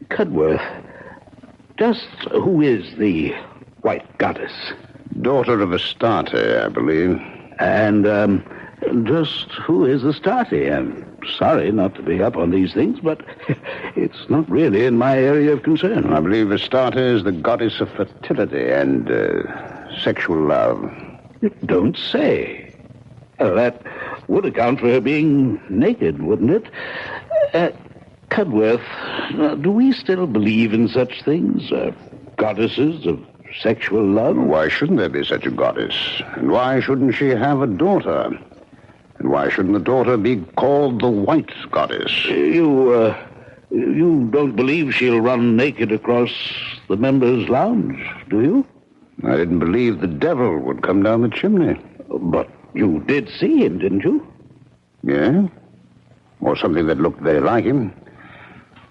Cudworth, just who is the White Goddess? Daughter of Astarte, I believe. And, just who is Astarte? I'm sorry not to be up on these things, but it's not really in my area of concern. I believe Astarte is the goddess of fertility and sexual love. You don't say. Well, that would account for her being naked, wouldn't it? Cudworth, do we still believe in such things? Goddesses of sexual love? Why shouldn't there be such a goddess? And why shouldn't she have a daughter? And why shouldn't the daughter be called the White Goddess? You don't believe she'll run naked across the members' lounge, do you? I didn't believe the devil would come down the chimney. But you did see him, didn't you? Yeah? Or something that looked very like him.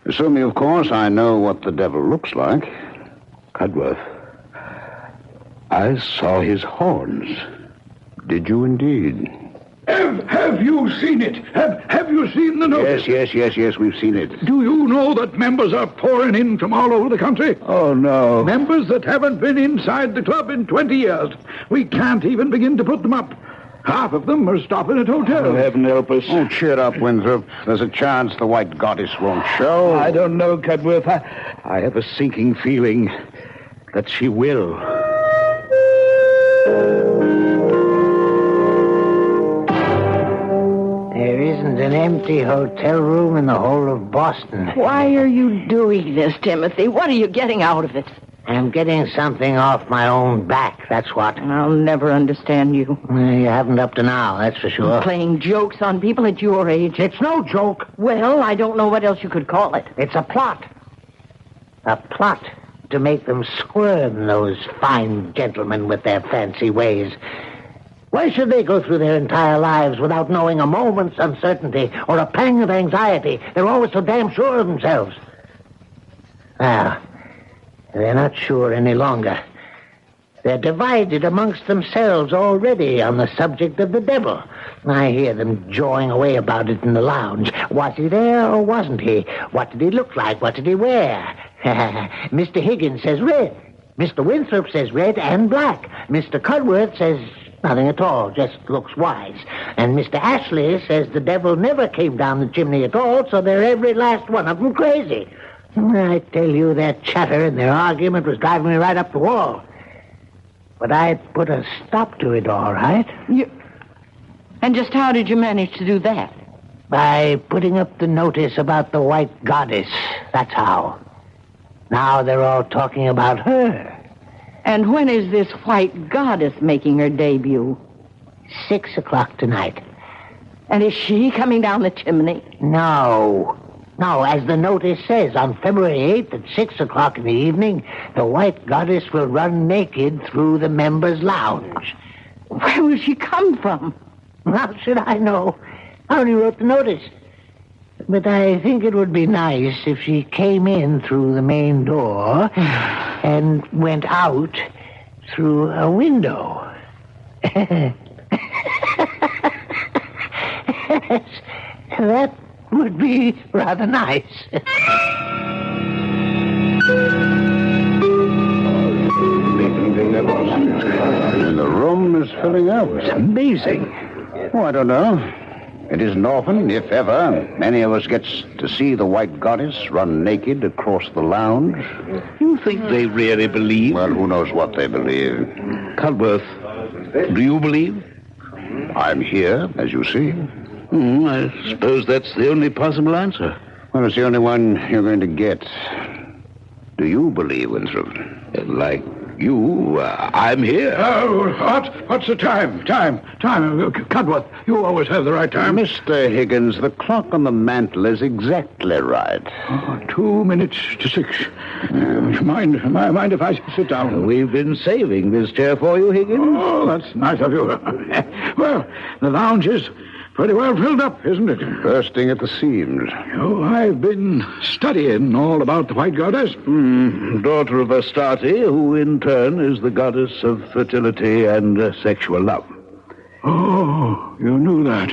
Assuming, of course, I know what the devil looks like. Cudworth, I saw his horns. Did you indeed? Have you seen it? Have you seen the notice? Yes, we've seen it. Do you know that members are pouring in from all over the country? Oh, no. Members that haven't been inside the club in 20 years. We can't even begin to put them up. Half of them are stopping at hotels. Oh, heaven help us. Oh, cheer up, Winthrop. There's a chance the White Goddess won't show. I don't know, Cudworth. I have a sinking feeling that she will. There isn't an empty hotel room in the whole of Boston. Why are you doing this, Timothy? What are you getting out of it? I'm getting something off my own back, that's what. I'll never understand you. You haven't up to now, that's for sure. Playing jokes on people at your age. It's no joke. Well, I don't know what else you could call it. It's a plot. A plot to make them squirm, those fine gentlemen with their fancy ways. Why should they go through their entire lives without knowing a moment's uncertainty or a pang of anxiety? They're always so damn sure of themselves. Well, they're not sure any longer. They're divided amongst themselves already on the subject of the devil. I hear them jawing away about it in the lounge. Was he there or wasn't he? What did he look like? What did he wear? Mr. Higgins says red. Mr. Winthrop says red and black. Mr. Cudworth says nothing at all, just looks wise. And Mr. Ashley says the devil never came down the chimney at all, so they're every last one of them crazy. I tell you, their chatter and their argument was driving me right up the wall. But I put a stop to it, all right. And just how did you manage to do that? By putting up the notice about the White Goddess. That's how. Now they're all talking about her. And when is this White Goddess making her debut? 6 o'clock tonight. And is she coming down the chimney? No, as the notice says, on February 8th at 6 o'clock in the evening, the White Goddess will run naked through the members' lounge. Where will she come from? How should I know? I only wrote the notice. But I think it would be nice if she came in through the main door and went out through a window. That would be rather nice. And the room is filling up. It's amazing. Oh, I don't know. It isn't often, if ever, any of us gets to see the White Goddess run naked across the lounge. You think they really believe? Well, who knows what they believe. Cudworth, Do you believe? I'm here, as you see. I suppose that's the only possible answer. Well, it's the only one you're going to get. Do you believe, Winthrop? Like you, I'm here. What's the time? Time. Cudworth, you always have the right time. Mr. Higgins, the clock on the mantel is exactly right. 2 minutes to 6. Mind if I sit down? We've been saving this chair for you, Higgins. Oh, that's nice of you. Well, the lounge is pretty well filled up, isn't it? Bursting at the seams. Oh, I've been studying all about the White Goddess. Daughter of Astarte, who in turn is the goddess of fertility and sexual love. Oh, you knew that.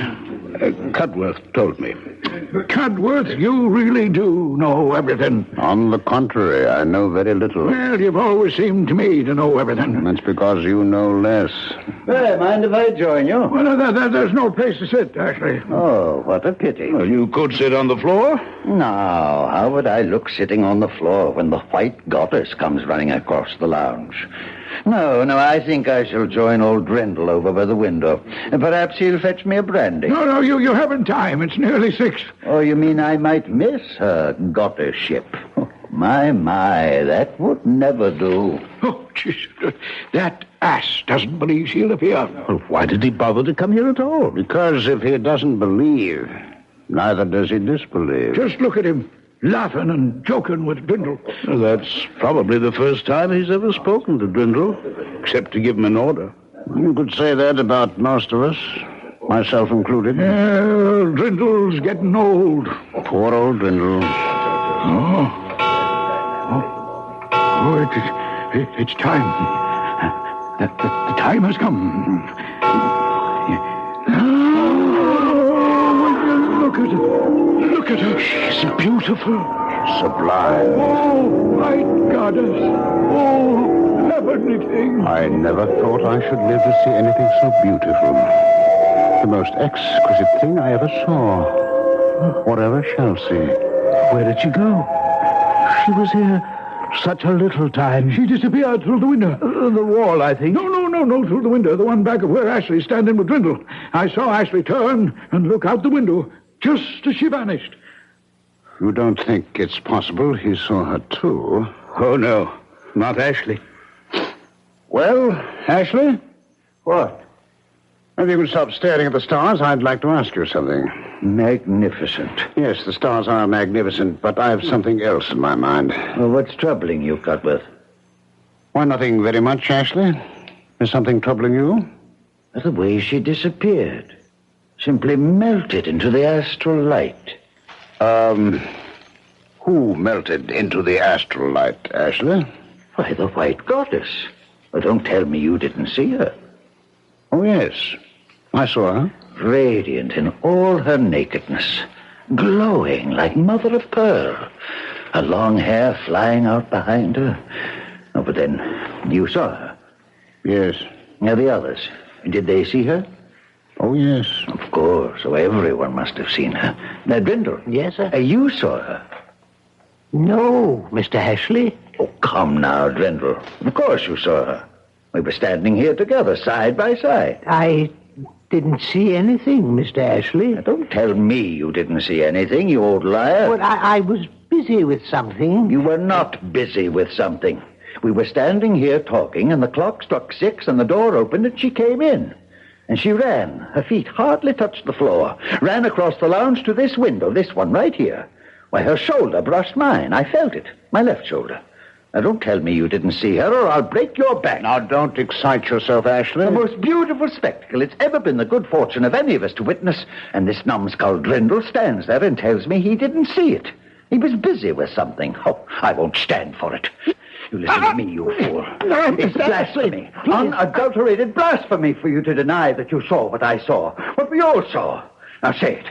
Cudworth told me. Cudworth, you really do know everything. On the contrary, I know very little. Well, you've always seemed to me to know everything. That's because you know less. Well, mind if I join you? Well, there's no place to sit, actually. Oh, what a pity. Well, you could sit on the floor. Now, how would I look sitting on the floor when the White Goddess comes running across the lounge? No, I think I shall join old Drendel over by the window. Perhaps he'll fetch me a brandy. No, you haven't time. It's nearly 6. Oh, you mean I might miss her goddess-ship? Oh, my, that would never do. Oh, jeez, that ass doesn't believe she'll appear. Well, why did he bother to come here at all? Because if he doesn't believe, neither does he disbelieve. Just look at him. Laughing and joking with Drindle. Well, that's probably the first time he's ever spoken to Drindle, except to give him an order. You could say that about most of us, myself included. Drindle's getting old. Poor old Drindle. It's time. The time has come. Look at her. She's beautiful. Sublime. Oh, White Goddess. Oh, heavenly thing. I never thought I should live to see anything so beautiful. The most exquisite thing I ever saw. Or ever shall see. Where did she go? She was here such a little time. She disappeared through the window. The wall, I think. No, through the window. The one back of where Ashley's standing with Drindle. I saw Ashley turn and look out the window just as she vanished. You don't think it's possible he saw her too? Oh, no. Not Ashley. Well, Ashley? What? If you could stop staring at the stars, I'd like to ask you something. Magnificent. Yes, the stars are magnificent, but I have something else in my mind. Well, what's troubling you, Cudworth? Why, nothing very much, Ashley. Is something troubling you? The way she disappeared. Simply melted into the astral light. Who melted into the astral light, Ashley? Why, the White Goddess. Well, don't tell me you didn't see her. Oh, yes. I saw her. Radiant in all her nakedness. Glowing like mother of pearl. Her long hair flying out behind her. Oh, but then, you saw her? Yes. Now, the others, did they see her? Oh, yes. Of course. So everyone must have seen her. Now, Drindle. Yes, sir? You saw her. No, Mr. Ashley. Oh, come now, Drindle. Of course you saw her. We were standing here together, side by side. I didn't see anything, Mr. Ashley. Now, don't tell me you didn't see anything, you old liar. But I was busy with something. You were not busy with something. We were standing here talking, and the clock struck 6, and the door opened, and she came in. And she ran. Her feet hardly touched the floor. Ran across the lounge to this window, this one right here. Why, her shoulder brushed mine. I felt it. My left shoulder. Now, don't tell me you didn't see her, or I'll break your back. Now, don't excite yourself, Ashley. The most beautiful spectacle it's ever been the good fortune of any of us to witness. And this numbskull Drindle stands there and tells me he didn't see it. He was busy with something. Oh, I won't stand for it. You listen to me, you fool. It's blasphemy. Unadulterated blasphemy for you to deny that you saw what I saw. What we all saw. Now, say it.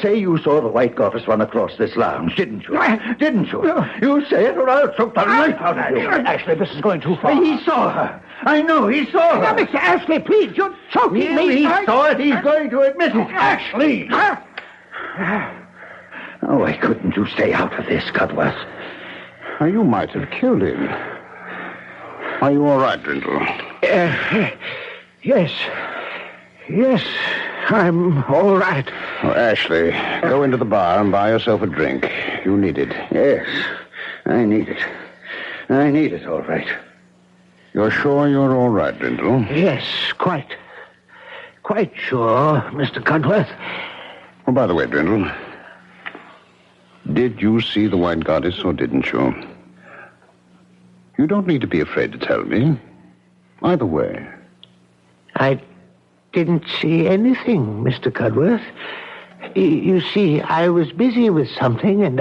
Say you saw the White Goddess run across this lounge, didn't you? Didn't you? You say it or I'll choke the life out of you. Ashley, this is going too far. He saw her. I know he saw her. Now, Mr. Ashley, please, you're choking me. He saw it. He's going to admit it. Ashley! Oh, why couldn't you stay out of this, Cudworth? Now, you might have killed him. Are you all right, Drindle? Yes. Yes, I'm all right. Oh, Ashley, go into the bar and buy yourself a drink. You need it. Yes, I need it. I need it, all right. You're sure you're all right, Drindle? Yes, quite sure, Mr. Cudworth. Oh, by the way, Drindle, did you see the White Goddess or didn't you? You don't need to be afraid to tell me. Either way. I didn't see anything, Mr. Cudworth. You see, I was busy with something, and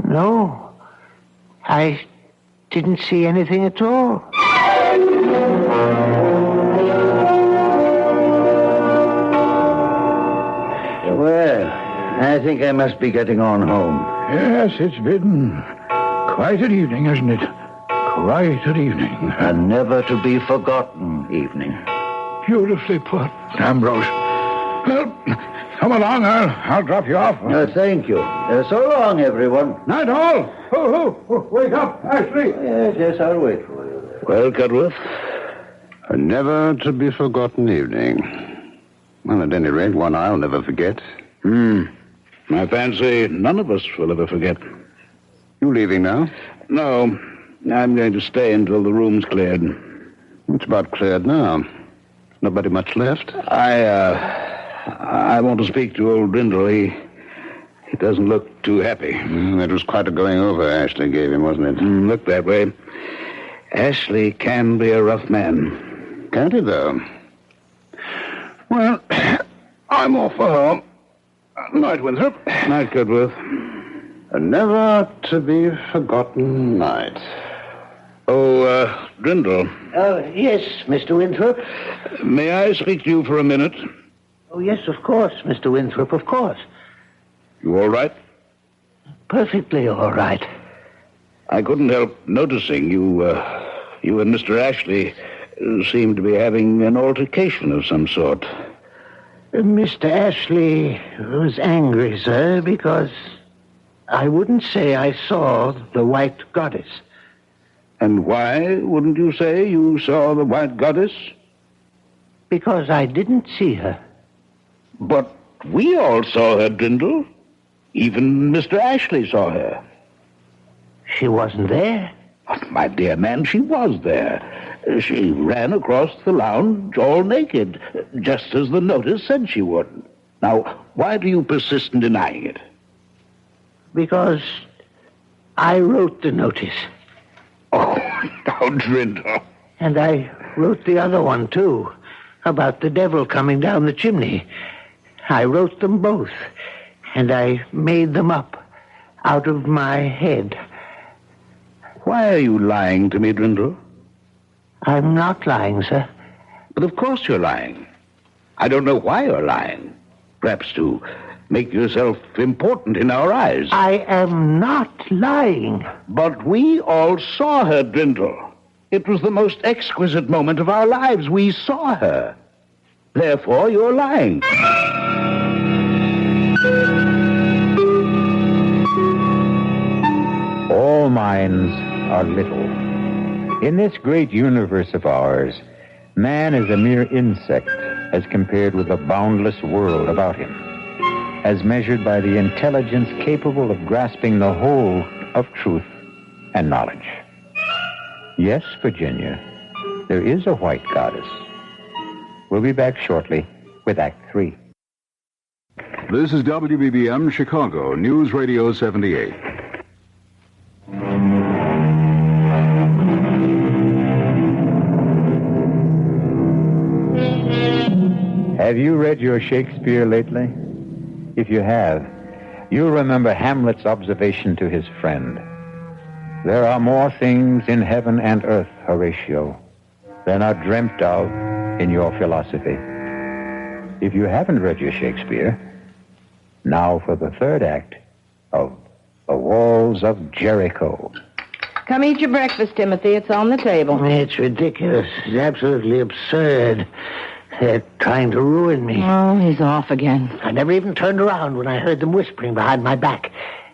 No, I didn't see anything at all. Well, I think I must be getting on home. Yes, it's been quite an evening, hasn't it? Quite an evening. A never-to-be-forgotten evening. Beautifully put, Ambrose. Well, come along. I'll drop you off. Thank you. So long, everyone. Night all. Oh, wake up, Ashley. Yes, I'll wait for you. Well, Cudworth? A never-to-be-forgotten evening. Well, at any rate, one I'll never forget. I fancy none of us will ever forget. You leaving now? No, I'm going to stay until the room's cleared. It's about cleared now. Nobody much left? I want to speak to old Drindle. He doesn't look too happy. That was quite a going over Ashley gave him, wasn't it? Looked that way. Ashley can be a rough man. Can't he, though? Well, I'm off for home. Night, Winthrop. Night, Cudworth. A never-to-be-forgotten night. Oh, Drindle. Yes, Mr. Winthrop. May I speak to you for a minute? Oh, yes, of course, Mr. Winthrop, of course. You all right? Perfectly all right. I couldn't help noticing you and Mr. Ashley seem to be having an altercation of some sort. Mr. Ashley was angry, sir, because I wouldn't say I saw the White Goddess. And why wouldn't you say you saw the White Goddess? Because I didn't see her. But we all saw her, Drindle. Even Mr. Ashley saw her. She wasn't there. But, my dear man, she was there. She ran across the lounge all naked, just as the notice said she would. Now, why do you persist in denying it? Because I wrote the notice. Oh, now, Drindle. And I wrote the other one, too, about the devil coming down the chimney. I wrote them both, and I made them up out of my head. Why are you lying to me, Drindle? I'm not lying, sir. But of course you're lying. I don't know why you're lying. Perhaps to make yourself important in our eyes. I am not lying. But we all saw her, Drindle. It was the most exquisite moment of our lives. We saw her. Therefore, you're lying. All minds are little. In this great universe of ours, man is a mere insect as compared with the boundless world about him, as measured by the intelligence capable of grasping the whole of truth and knowledge. Yes, Virginia, there is a White Goddess. We'll be back shortly with Act 3. This is WBBM Chicago, News Radio 78. Have you read your Shakespeare lately? If you have, you'll remember Hamlet's observation to his friend. There are more things in heaven and earth, Horatio, than are dreamt of in your philosophy. If you haven't read your Shakespeare, now for the third act of The Walls of Jericho. Come eat your breakfast, Timothy. It's on the table. It's ridiculous. It's absolutely absurd. They're trying to ruin me. Oh, he's off again. I never even turned around when I heard them whispering behind my back.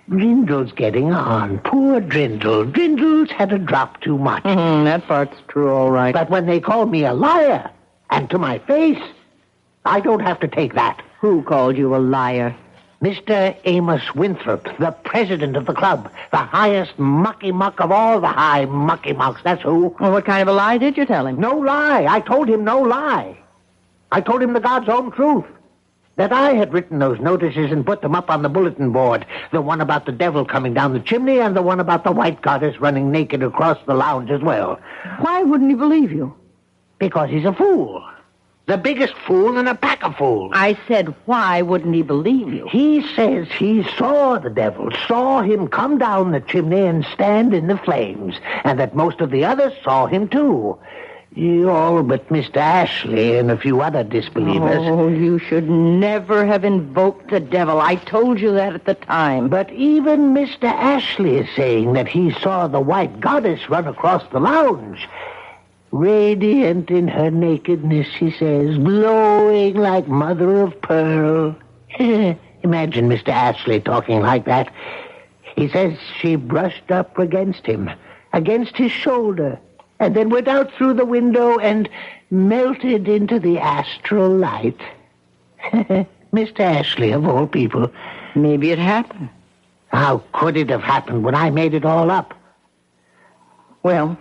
Drindle's getting on. Poor Drindle. Drindle's had a drop too much. That part's true, all right. But when they call me a liar, and to my face, I don't have to take that. Who called you a liar? Mr. Amos Winthrop, the president of the club. The highest mucky-muck of all the high mucky-mucks. That's who. Well, what kind of a lie did you tell him? No lie. I told him no lie. I told him the God's own truth. That I had written those notices and put them up on the bulletin board. The one about the devil coming down the chimney and the one about the white goddess running naked across the lounge as well. Why wouldn't he believe you? Because he's a fool. The biggest fool in a pack of fools. I said, why wouldn't he believe you? He says he saw the devil, saw him come down the chimney and stand in the flames, and that most of the others saw him too. All but Mr. Ashley and a few other disbelievers. Oh, you should never have invoked the devil. I told you that at the time. But even Mr. Ashley is saying that he saw the white goddess run across the lounge. Radiant in her nakedness, he says, glowing like mother of pearl. Imagine Mr. Ashley talking like that. He says she brushed up against him, against his shoulder, and then went out through the window and melted into the astral light. Mr. Ashley, of all people. Maybe it happened. How could it have happened when I made it all up? Well,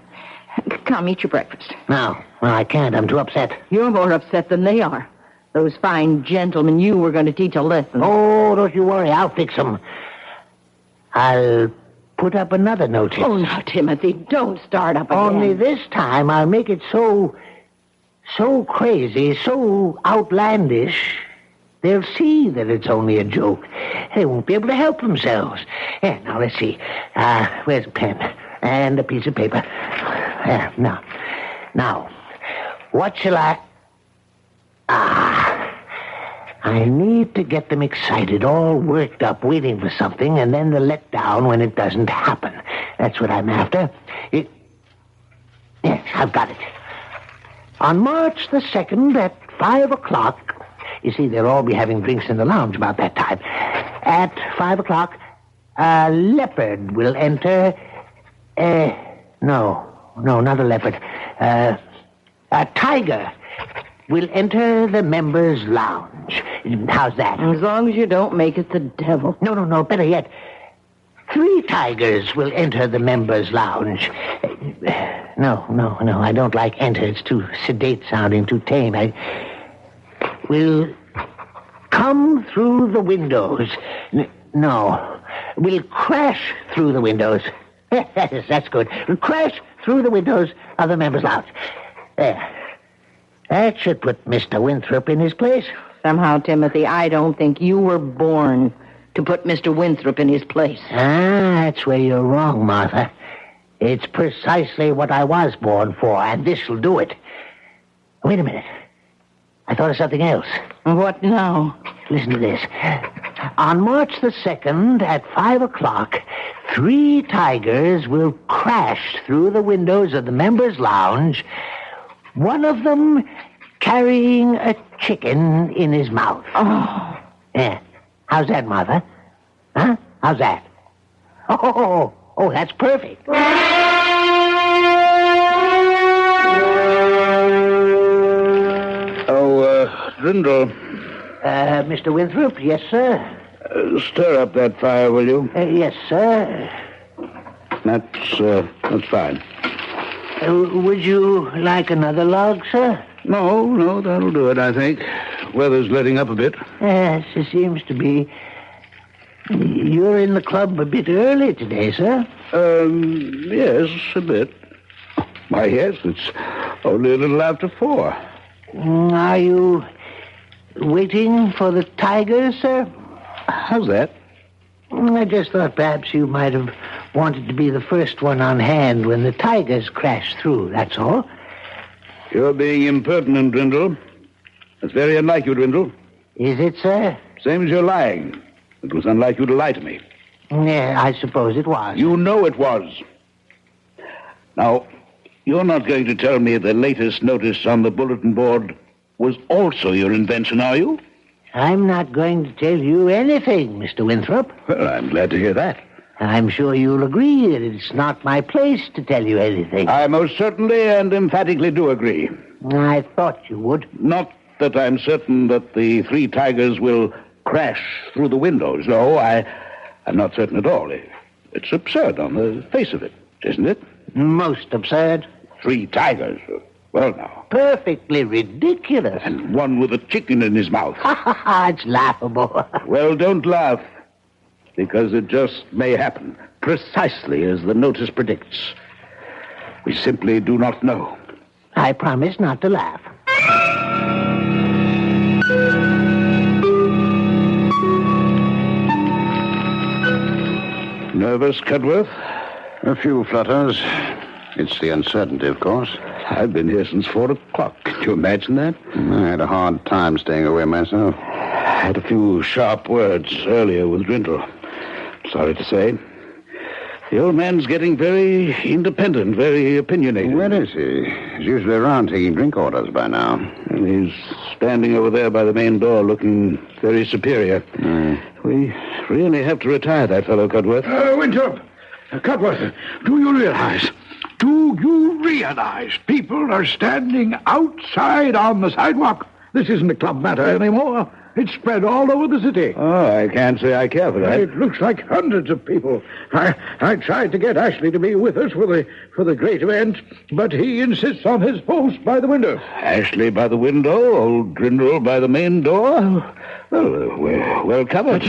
come eat your breakfast. No, I can't. I'm too upset. You're more upset than they are. Those fine gentlemen you were going to teach a lesson. Oh, don't you worry. I'll fix them. I'll put up another notice. Oh, now, Timothy, don't start up again. Only this time I'll make it so crazy, so outlandish, they'll see that it's only a joke. They won't be able to help themselves. Here, now, let's see. Where's a pen? And a piece of paper. There, now, what shall I... I need to get them excited, all worked up, waiting for something, and then the let down when it doesn't happen. That's what I'm after. Yes, I've got it. On March the 2nd at 5 o'clock, you see, they'll all be having drinks in the lounge about that time. At 5 o'clock, a leopard will enter... No, not a leopard. A tiger will enter the members' lounge. How's that? As long as you don't make it the devil. No, better yet. 3 tigers will enter the members' lounge. No, I don't like enter. It's too sedate sounding, too tame. I will come through the windows. No, we'll crash through the windows. Yes, that's good. We'll crash through the windows of the members' lounge. There. That should put Mr. Winthrop in his place. Somehow, Timothy, I don't think you were born to put Mr. Winthrop in his place. That's where you're wrong, Martha. It's precisely what I was born for, and this'll do it. Wait a minute. I thought of something else. What now? Listen to this. On March the 2nd at 5 o'clock, 3 tigers will crash through the windows of the members' lounge, one of them carrying a chicken in his mouth. Oh. Yeah. How's that, Martha? Huh? How's that? Oh, that's perfect. Drindle. Mr. Winthrop, yes, sir? Stir up that fire, will you? Yes, sir. That's fine. Would you like another log, sir? No, that'll do it, I think. Weather's letting up a bit. Yes, it seems to be. You're in the club a bit early today, sir? Yes, a bit. Why, yes, it's only a little after 4. Are you waiting for the tigers, sir? How's that? I just thought perhaps you might have wanted to be the first one on hand when the tigers crashed through, that's all. You're being impertinent, Drindle. That's very unlike you, Drindle. Is it, sir? Same as you're lying. It was unlike you to lie to me. Yeah, I suppose it was. You know it was. Now, you're not going to tell me the latest notice on the bulletin board was also your invention, are you? I'm not going to tell you anything, Mr. Winthrop. Well, I'm glad to hear that. I'm sure you'll agree that it's not my place to tell you anything. I most certainly and emphatically do agree. I thought you would. Not that I'm certain that the three tigers will crash through the windows. No, I'm not certain at all. It's absurd on the face of it, isn't it? Most absurd. 3 tigers. Well, now. Perfectly ridiculous. And one with a chicken in his mouth. It's laughable. Well, don't laugh, because it just may happen, precisely as the notice predicts. We simply do not know. I promise not to laugh. Nervous, Cudworth? A few flutters. It's the uncertainty, of course. I've been here since 4 o'clock. Can you imagine that? I had a hard time staying away myself. I had a few sharp words earlier with Drindle. Sorry to say. The old man's getting very independent, very opinionated. Where is he? He's usually around taking drink orders by now. And he's standing over there by the main door looking very superior. We really have to retire that fellow, Cudworth. Winthrop! Cudworth, do you realize people are standing outside on the sidewalk? This isn't a club matter anymore. It's spread all over the city. Oh, I can't say I care for that. It looks like hundreds of people. I tried to get Ashley to be with us for the great event, but he insists on his post by the window. Ashley by the window, old Drindle by the main door. Well, we're well covered.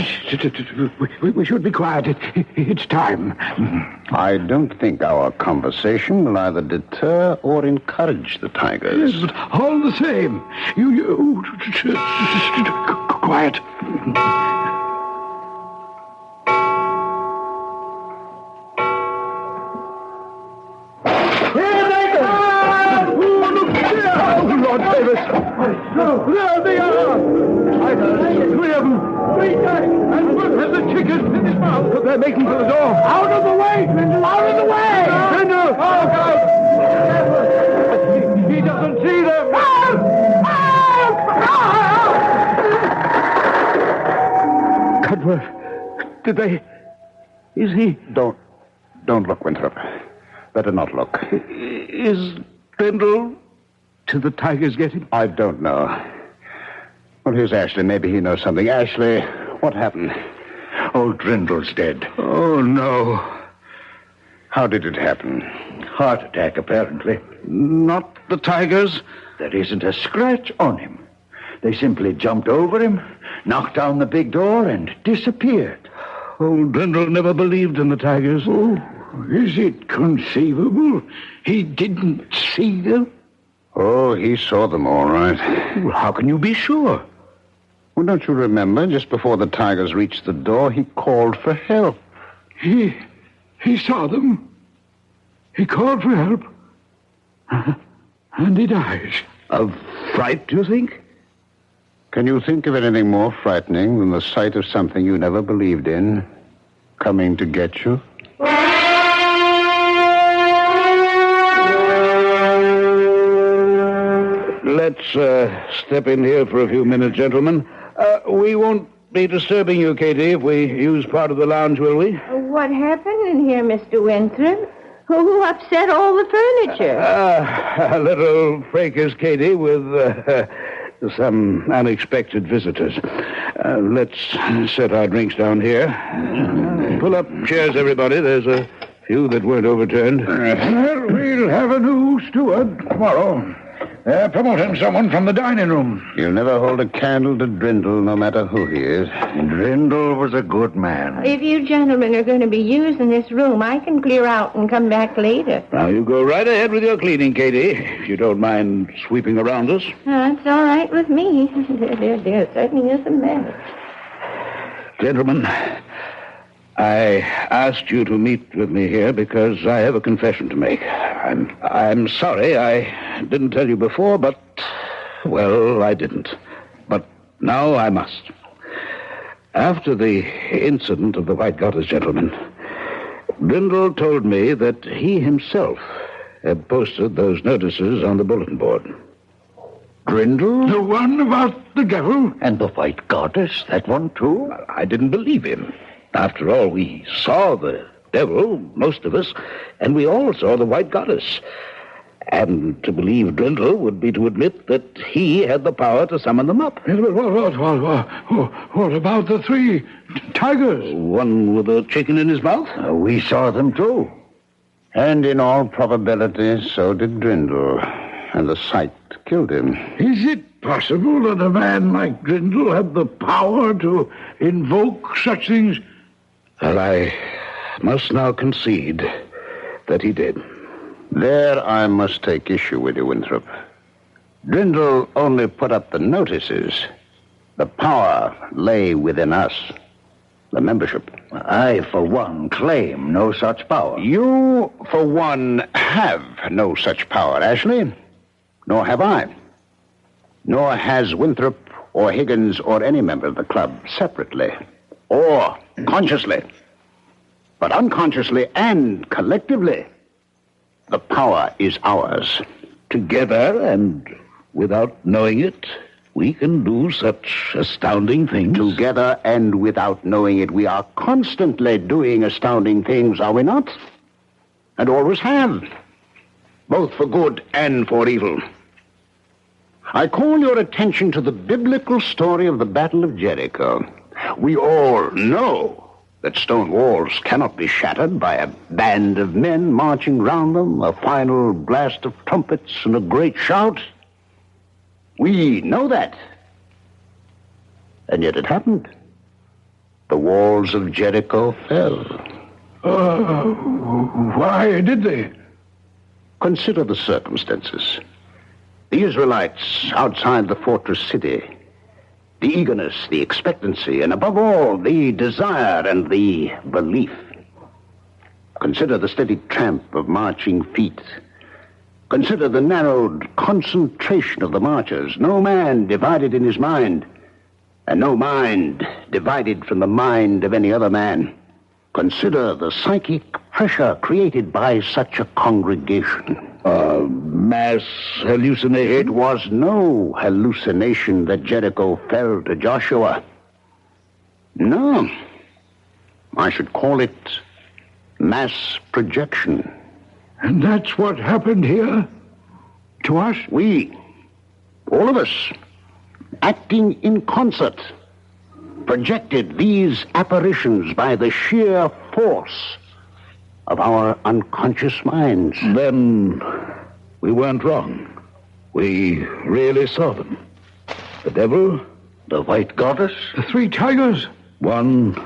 We should be quiet. It's time. I don't think our conversation will either deter or encourage the tigers. Yes, but all the same, you quiet. Lord save us! There they are! Tigers, 3 of them! 3 tigers! And one has a chicken in his mouth. But they're making for the door. Out of the way, Drindle! Out of the way! Drindle! Oh, God! He doesn't see them! Cudworth, did they... Is he... Don't look, Winthrop. Better not look. Is Drindle... Did the tigers get him? I don't know. Well, here's Ashley. Maybe he knows something. Ashley, what happened? Old Drindle's dead. Oh, no. How did it happen? Heart attack, apparently. Not the tigers? There isn't a scratch on him. They simply jumped over him, knocked down the big door, and disappeared. Old Drindle never believed in the tigers. Oh, is it conceivable? He didn't see them? Oh, he saw them all right. Well, how can you be sure? Well, don't you remember, just before the tigers reached the door, he called for help. He saw them. He called for help. And he dies. Of fright, do you think? Can you think of anything more frightening than the sight of something you never believed in coming to get you? Let's step in here for a few minutes, gentlemen. We won't be disturbing you, Katie, if we use part of the lounge, will we? What happened in here, Mr. Winthrop? Who upset all the furniture? A little fracas, Katie, with some unexpected visitors. Let's set our drinks down here. Pull up chairs, everybody. There's a few that weren't overturned. Well, we'll have a new steward tomorrow. They're promoting someone from the dining room. You'll never hold a candle to Drindle, no matter who he is. Drindle was a good man. If you gentlemen are going to be using this room, I can clear out and come back later. Now, you go right ahead with your cleaning, Katie, if you don't mind sweeping around us. That's all right with me. There certainly is a mess. Gentlemen, I asked you to meet with me here because I have a confession to make. I'm sorry I didn't tell you before, but, well, I didn't. But now I must. After the incident of the White Goddess, gentlemen, Drindle told me that he himself had posted those notices on the bulletin board. Grindle? The one about the devil? And the white goddess, that one too? I didn't believe him. After all, we saw the devil, most of us, and we all saw the white goddess. And to believe Grindle would be to admit that he had the power to summon them up. What about the three tigers? One with a chicken in his mouth? We saw them too. And in all probability, so did Grindle. And the sight killed him. Is it possible that a man like Grindle had the power to invoke such things? Well, I must now concede that he did. There I must take issue with you, Winthrop. Grindle only put up the notices. The power lay within us, the membership. I, for one, claim no such power. You, for one, have no such power, Ashley. Nor have I. Nor has Winthrop or Higgins or any member of the club separately or consciously. But unconsciously and collectively, the power is ours. Together and without knowing it, we can do such astounding things. Together and without knowing it, we are constantly doing astounding things, are we not? And always have. Both for good and for evil. I call your attention to the biblical story of the Battle of Jericho. We all know that stone walls cannot be shattered by a band of men marching round them, a final blast of trumpets and a great shout. We know that. And yet it happened. The walls of Jericho fell. Why did they? Consider the circumstances. The Israelites outside the fortress city, the eagerness, the expectancy, and above all, the desire and the belief. Consider the steady tramp of marching feet. Consider the narrowed concentration of the marchers. No man divided in his mind, and no mind divided from the mind of any other man. Consider the psychic pressure created by such a congregation. Mass hallucination? It was no hallucination that Jericho fell to Joshua. No. I should call it mass projection. And that's what happened here? To us? We, all of us, acting in concert, projected these apparitions by the sheer force of our unconscious minds. Then we weren't wrong. We really saw them. The devil, the white goddess, the three tigers, one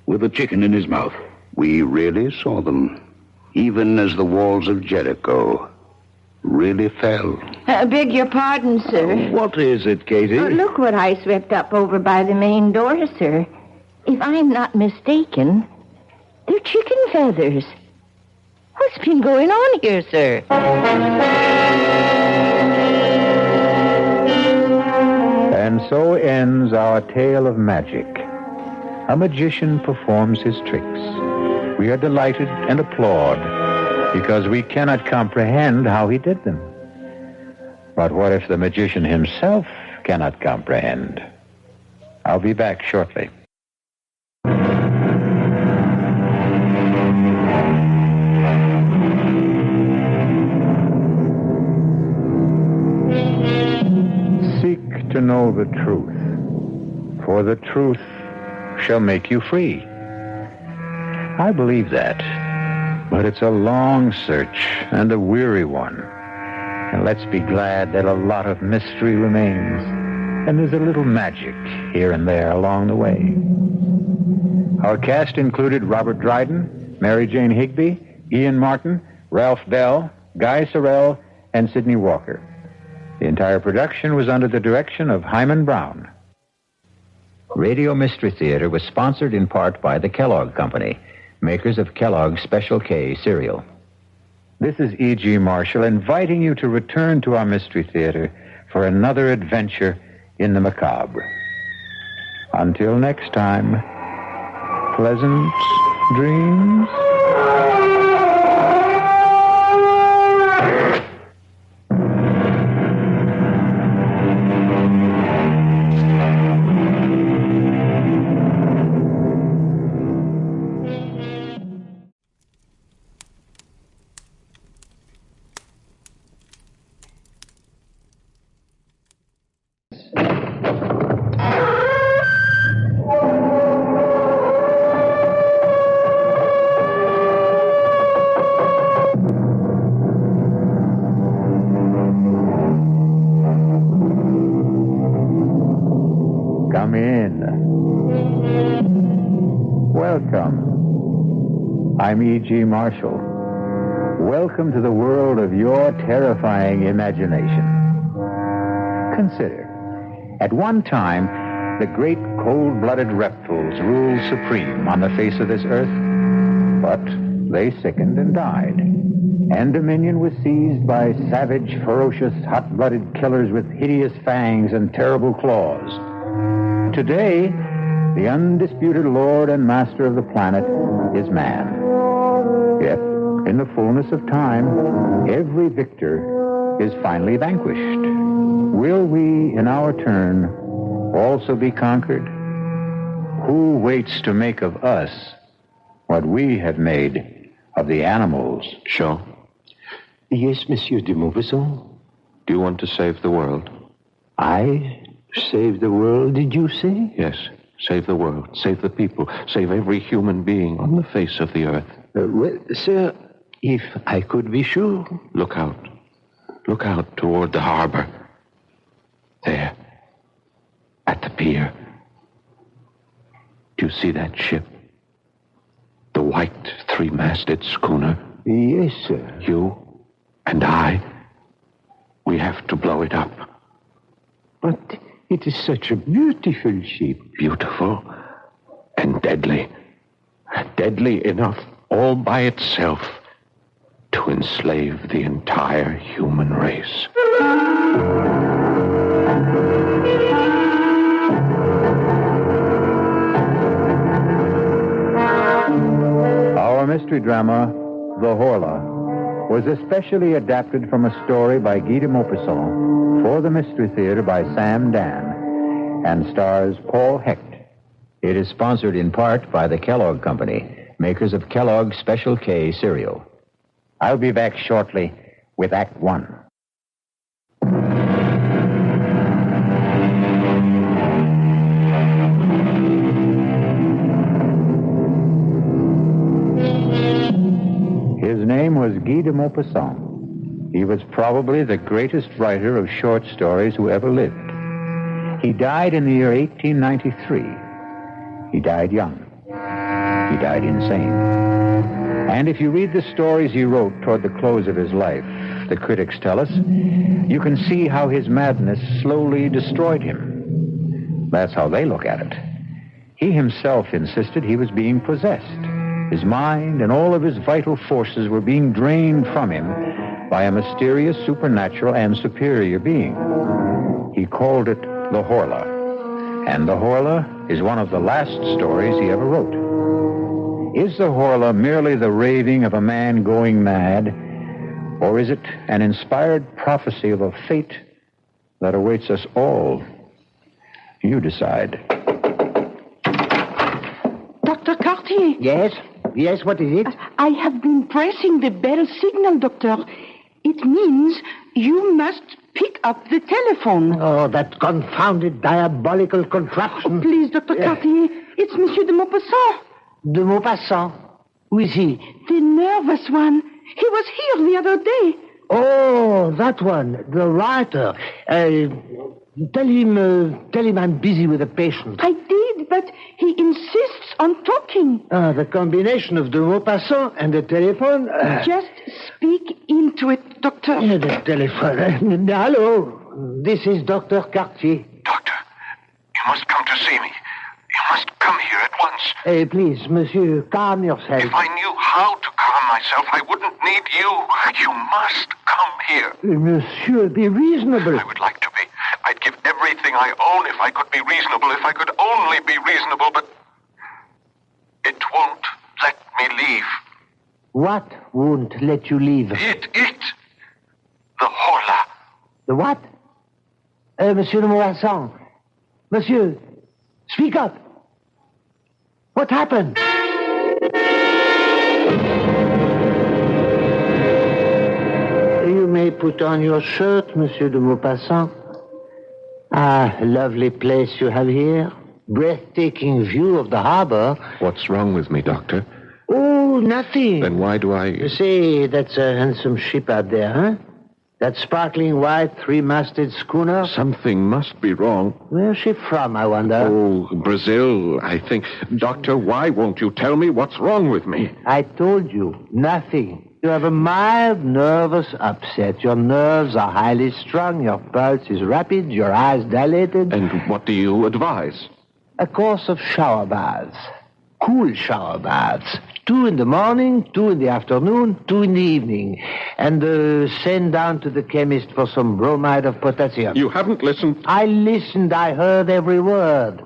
with a chicken in his mouth. We really saw them, even as the walls of Jericho really fell. Beg your pardon, sir. What is it, Katie? Oh, look what I swept up over by the main door, sir. If I'm not mistaken, they're chicken feathers. What's been going on here, sir? And so ends our tale of magic. A magician performs his tricks. We are delighted and applaud because we cannot comprehend how he did them. But what if the magician himself cannot comprehend? I'll be back shortly. Seek to know the truth, for the truth shall make you free. I believe that, but it's a long search and a weary one. And let's be glad that a lot of mystery remains, and there's a little magic here and there along the way. Our cast included Robert Dryden, Mary Jane Higby, Ian Martin, Ralph Bell, Guy Sorel, and Sidney Walker. The entire production was under the direction of Hyman Brown. Radio Mystery Theater was sponsored in part by the Kellogg Company, makers of Kellogg's Special K cereal. This is E.G. Marshall inviting you to return to our Mystery Theater for another adventure in the macabre. Until next time, pleasant dreams. Welcome. I'm E.G. Marshall. Welcome to the world of your terrifying imagination. Consider, at one time, the great cold-blooded reptiles ruled supreme on the face of this earth, but they sickened and died, and dominion was seized by savage, ferocious, hot-blooded killers with hideous fangs and terrible claws. Today, the undisputed lord and master of the planet is man. Yet, in the fullness of time, every victor is finally vanquished. Will we, in our turn, also be conquered? Who waits to make of us what we have made of the animals? Jean? Yes, Monsieur de Maupassant. Do you want to save the world? I save the world, did you say? Yes. Save the world. Save the people. Save every human being on the face of the earth. Well, sir, if I could be sure. Look out. Look out toward the harbor. There. At the pier. Do you see that ship? The white three-masted schooner? Yes, sir. You and I, we have to blow it up. But it is such a beautiful ship. Beautiful and deadly. Deadly enough all by itself to enslave the entire human race. Our mystery drama, The Horla, was especially adapted from a story by Guy de Maupassant for the Mystery Theater by Sam Dann and stars Paul Hecht. It is sponsored in part by the Kellogg Company, makers of Kellogg's Special K cereal. I'll be back shortly with Act One. His name was Guy de Maupassant. He was probably the greatest writer of short stories who ever lived. He died in the year 1893. He died young. He died insane. And if you read the stories he wrote toward the close of his life, the critics tell us, you can see how his madness slowly destroyed him. That's how they look at it. He himself insisted he was being possessed. His mind and all of his vital forces were being drained from him by a mysterious, supernatural, and superior being. He called it the Horla. And the Horla is one of the last stories he ever wrote. Is the Horla merely the raving of a man going mad, or is it an inspired prophecy of a fate that awaits us all? You decide. Dr. Cartier. Yes? Yes, what is it? I have been pressing the bell signal, Doctor. It means you must pick up the telephone. Oh, that confounded diabolical contraption. Oh, please, Dr. Cartier. It's Monsieur de Maupassant. De Maupassant? Who is he? The nervous one. He was here the other day. Oh, that one, the writer. Tell him I'm busy with a patient. I did, but he insists on talking. The combination of de Maupassant and the telephone. Just speak into it, Doctor. The telephone. Hello, this is Dr. Cartier. Doctor, you must come to see me. You must come here at once. Please, monsieur, calm yourself. If I knew how to calm myself, I wouldn't need you. You must come here. Monsieur, be reasonable. I would like to be. I'd give everything I own if I could be reasonable, if I could only be reasonable, but it won't let me leave. What won't let you leave? It. The Horla. The what? Monsieur de Morrison. Monsieur, speak up. What happened? You may put on your shirt, Monsieur de Maupassant. Ah, lovely place you have here. Breathtaking view of the harbor. What's wrong with me, Doctor? Oh, nothing. Then why do I... You see, that's a handsome ship out there, huh? That sparkling white three-masted schooner? Something must be wrong. Where's she from, I wonder? Oh, Brazil, I think. Doctor, why won't you tell me what's wrong with me? I told you, nothing. You have a mild nervous upset. Your nerves are highly strung, your pulse is rapid, your eyes dilated. And what do you advise? A course of shower baths. Cool shower baths. 2 in the morning, 2 in the afternoon, 2 in the evening. And send down to the chemist for some bromide of potassium. You haven't listened? I listened. I heard every word.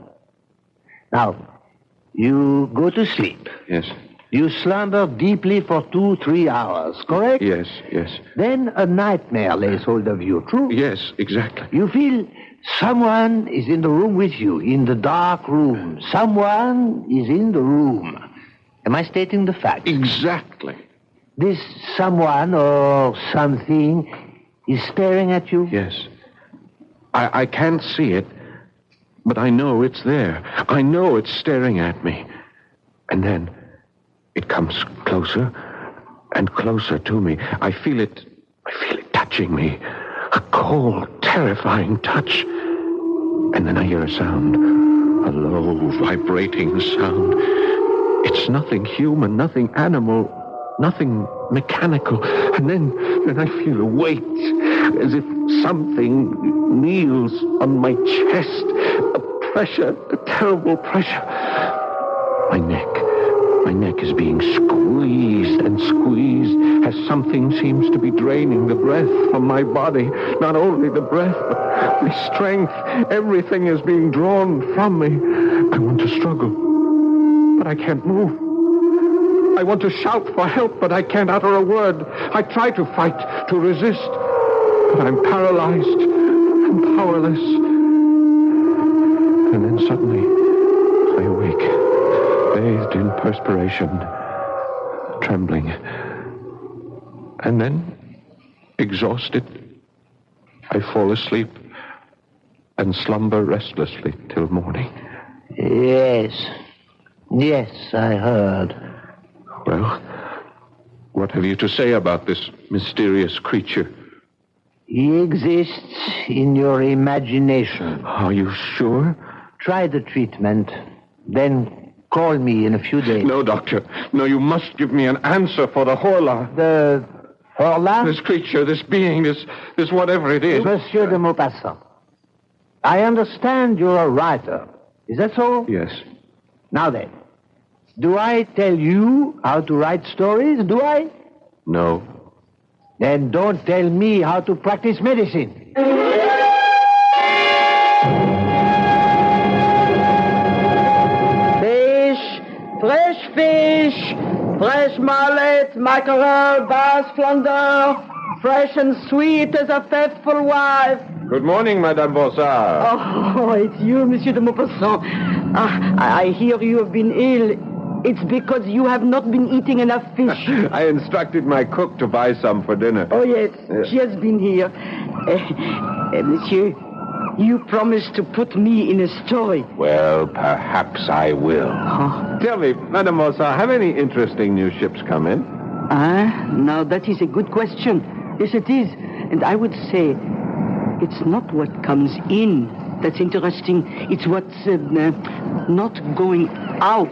Now, you go to sleep. Yes. You slumber deeply for 2-3 hours, correct? Yes. Then a nightmare lays hold of you, true? Yes, exactly. You feel someone is in the room with you, in the dark room. Someone is in the room. Am I stating the fact? Exactly. This someone or something is staring at you? Yes. I can't see it, but I know it's there. I know it's staring at me. And then it comes closer and closer to me. I feel it touching me. A cold, terrifying touch. And then I hear a sound. A low, vibrating sound. It's nothing human, nothing animal, nothing mechanical. And then I feel a weight, as if something kneels on my chest. A pressure, a terrible pressure. My neck is being squeezed and squeezed as something seems to be draining the breath from my body. Not only the breath, but my strength. Everything is being drawn from me. I want to struggle, but I can't move. I want to shout for help, but I can't utter a word. I try to fight, to resist, but I'm paralyzed and powerless. And then suddenly, I awake. Bathed in perspiration, trembling. And then, exhausted, I fall asleep and slumber restlessly till morning. Yes, I heard. Well, what have you to say about this mysterious creature? He exists in your imagination. Are you sure? Try the treatment, then call me in a few days. No, Doctor. No, you must give me an answer for the Horla. The Horla? This creature, this being, this whatever it is. Monsieur de Maupassant, I understand you're a writer. Is that so? Yes. Now then, do I tell you how to write stories? Do I? No. Then don't tell me how to practice medicine. Fresh fish, fresh mullet, mackerel, bass, flounder, fresh and sweet as a faithful wife. Good morning, Madame Bossard. Oh, it's you, Monsieur de Maupassant. I hear you have been ill. It's because you have not been eating enough fish. I instructed my cook to buy some for dinner. Oh, yes, she has been here. Monsieur, you promised to put me in a story. Well, perhaps I will. Oh. Tell me, Madame Bossard, have any interesting new ships come in? Now that is a good question. Yes, it is. And I would say it's not what comes in that's interesting. It's what's not going out.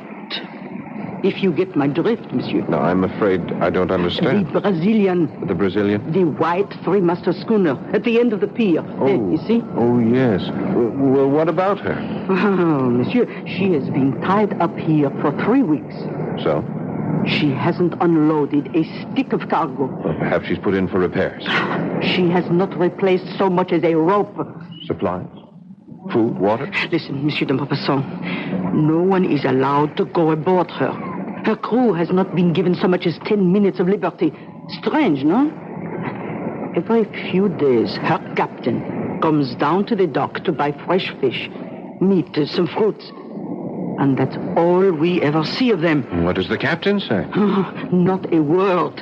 If you get my drift, monsieur. No, I'm afraid I don't understand. The Brazilian. The Brazilian? The white three-master schooner at the end of the pier. Oh, you see? Oh, yes. Well, what about her? Oh, monsieur, she has been tied up here for 3 weeks. So? She hasn't unloaded a stick of cargo. Well, perhaps she's put in for repairs. She has not replaced so much as a rope. Supplies? Food, water? Listen, Monsieur de Maupassant, no one is allowed to go aboard her. Her crew has not been given so much as 10 minutes of liberty. Strange, no? Every few days, her captain comes down to the dock to buy fresh fish, meat, some fruits. And that's all we ever see of them. What does the captain say? Not a word.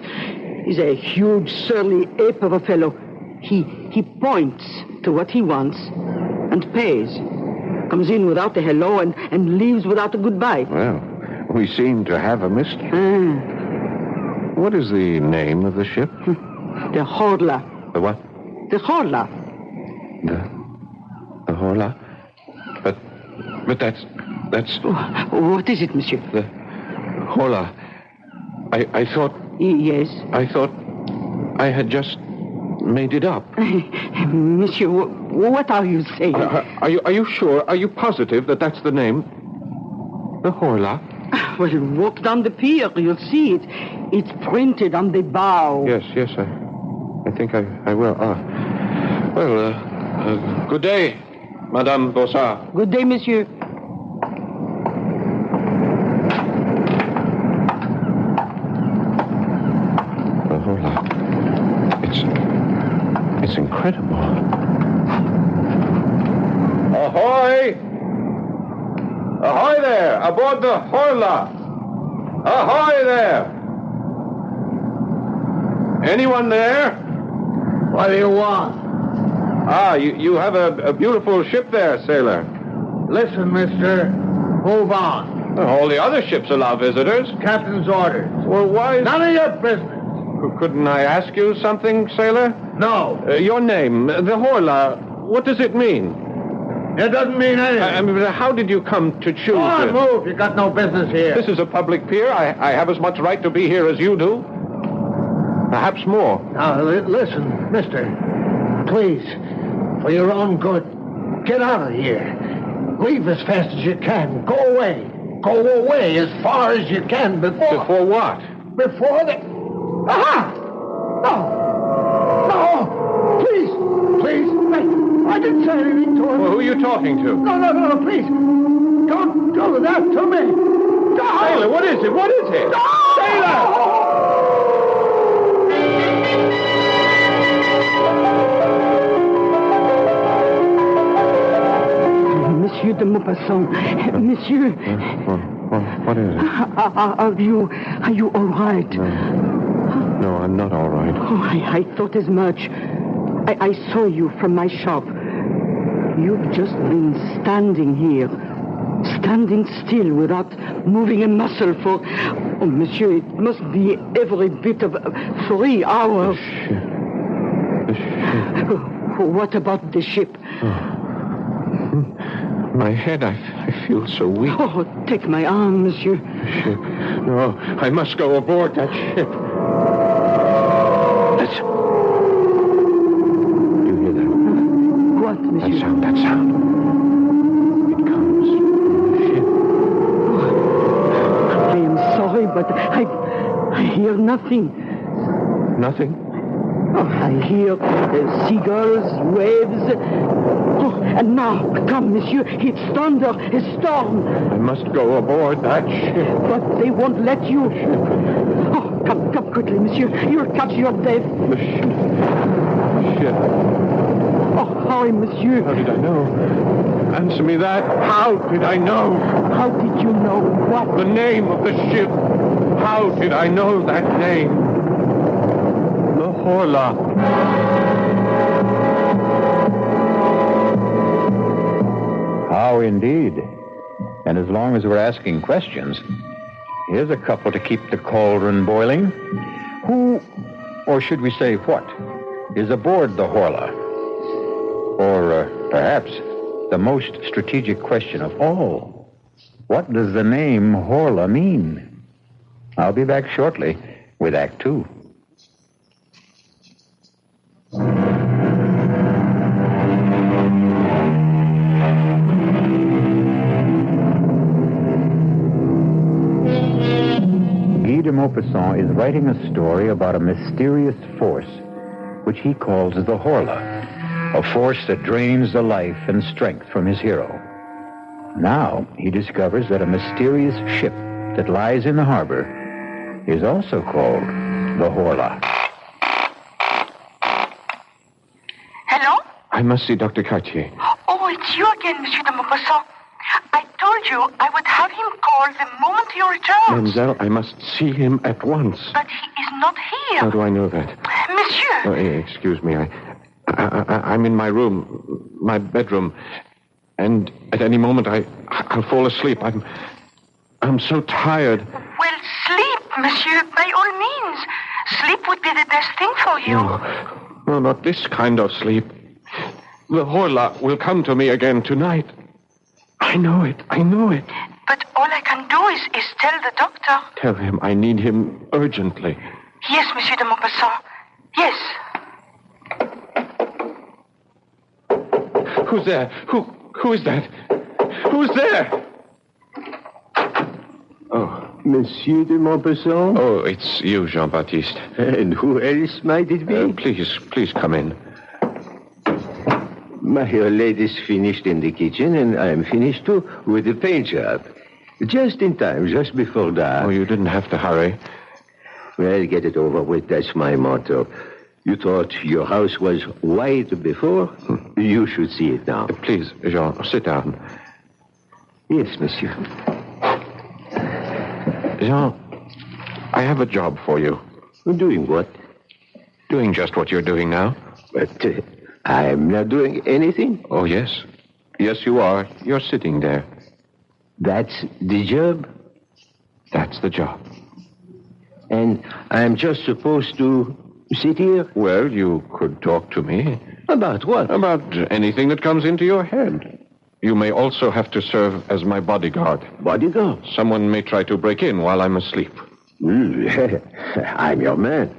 He's a huge, surly ape of a fellow. He points to what he wants and pays. Comes in without a hello and leaves without a goodbye. Well, we seem to have a mystery. What is the name of the ship? The Horla. The what? The Horla. The Horla? But that's... What is it, monsieur? The Horla. I thought... Yes? I thought I had just made it up. Monsieur, what are you saying? Are you sure? Are you positive that that's the name? The Horla? Well, walk down the pier. You'll see it. It's printed on the bow. Yes. I think I will. Good day, Madame Bossard. Good day, monsieur. The Horla. It's incredible. Ahoy! Ahoy there! Aboard the Horla! Ahoy there! Anyone there? What do you want? You have a beautiful ship there, sailor. Listen, mister. Move on. All the other ships allow visitors. Captain's orders. Well, why is... None of your business. Couldn't I ask you something, sailor? No. Your name, the Horla, what does it mean? It doesn't mean anything. I mean, how did you come to choose Go on, it? move. You got no business here. This is a public pier. I have as much right to be here as you do. Perhaps more. Now, listen, mister. Please, for your own good, get out of here. Leave as fast as you can. Go away. Go away as far as you can before... Before what? Before the... Aha! No! Please! I didn't say anything to him. Well, who are you talking to? No, please. Don't do that to me. No! Sailor, what is it? What is it? No! Sailor! Monsieur de Maupassant. Monsieur. What is it? Are you all right? No, I'm not all right. Oh, I thought as much. I saw you from my shop. You've just been standing here. Standing still without moving a muscle for... Oh, monsieur, it must be every bit of 3 hours. The ship. What about the ship? My head, I feel so weak. Oh, take my arm, monsieur. Ship. No, I must go aboard that ship. Listen. Do you hear that? What, monsieur? That sound. It comes from the ship. I am sorry, but I hear nothing. Nothing? Oh, I hear seagulls, waves. Oh, and now, come, monsieur, it's thunder, a storm. I must go aboard that ship. But they won't let you. Oh, come quickly, monsieur. You'll catch your death. The ship. Oh, hurry, monsieur. How did I know? Answer me that. How did I know? How did you know what? The name of the ship. How did I know that name? The Horla. How indeed. And as long as we're asking questions, here's a couple to keep the cauldron boiling. Who, or should we say what, is aboard the Horla? Or perhaps the most strategic question of all, what does the name Horla mean? I'll be back shortly with Act 2. Guy de Maupassant is writing a story about a mysterious force which he calls the Horla, a force that drains the life and strength from his hero. Now he discovers that a mysterious ship that lies in the harbor is also called the Horla. Hello? I must see Dr. Cartier. Oh, it's you again, Monsieur de Maupassant. I told you I would have him call the moment he returns. Mademoiselle, I must see him at once. But he is not here. How do I know that? Monsieur! Excuse me, I'm in my room, my bedroom, and at any moment I'll fall asleep. I'm so tired. Well, sleep, monsieur, by all means. Sleep would be the best thing for you. No, not this kind of sleep. The Horla will come to me again tonight. I know it. But all I can do is tell the doctor. Tell him I need him urgently. Yes, Monsieur de Maupassant. Yes. Who's there? Who is that? Who's there? Oh. Monsieur de Maupassant? Oh, it's you, Jean-Baptiste. And who else might it be? Please come in. My lady's finished in the kitchen, and I'm finished, too, with the paint job. Just in time, just before dark. Oh, you didn't have to hurry. Well, get it over with. That's my motto. You thought your house was white before? You should see it now. Please, Jean, sit down. Yes, monsieur. Jean, I have a job for you. Doing what? Doing just what you're doing now. But I'm not doing anything. Oh, yes. Yes, you are. You're sitting there. That's the job? That's the job. And I'm just supposed to sit here? Well, you could talk to me. About what? About anything that comes into your head. You may also have to serve as my bodyguard. Bodyguard? Someone may try to break in while I'm asleep. I'm your man.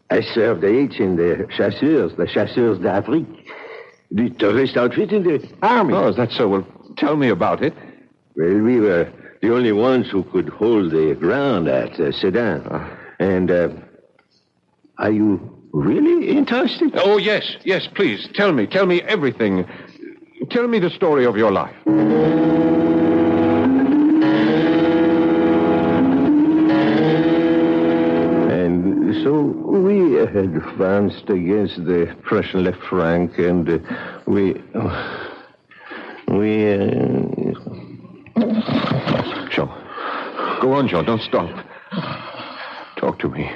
I served age in the Chasseurs d'Afrique. The tourist outfit in the army. Oh, is that so? Well, tell me about it. Well, we were the only ones who could hold the ground at Sedan. And are you really interested? Oh, yes, please. Tell me everything. Tell me the story of your life. And so we advanced against the Prussian left flank, and Jean. Go on, Jean. Don't stop. Talk to me.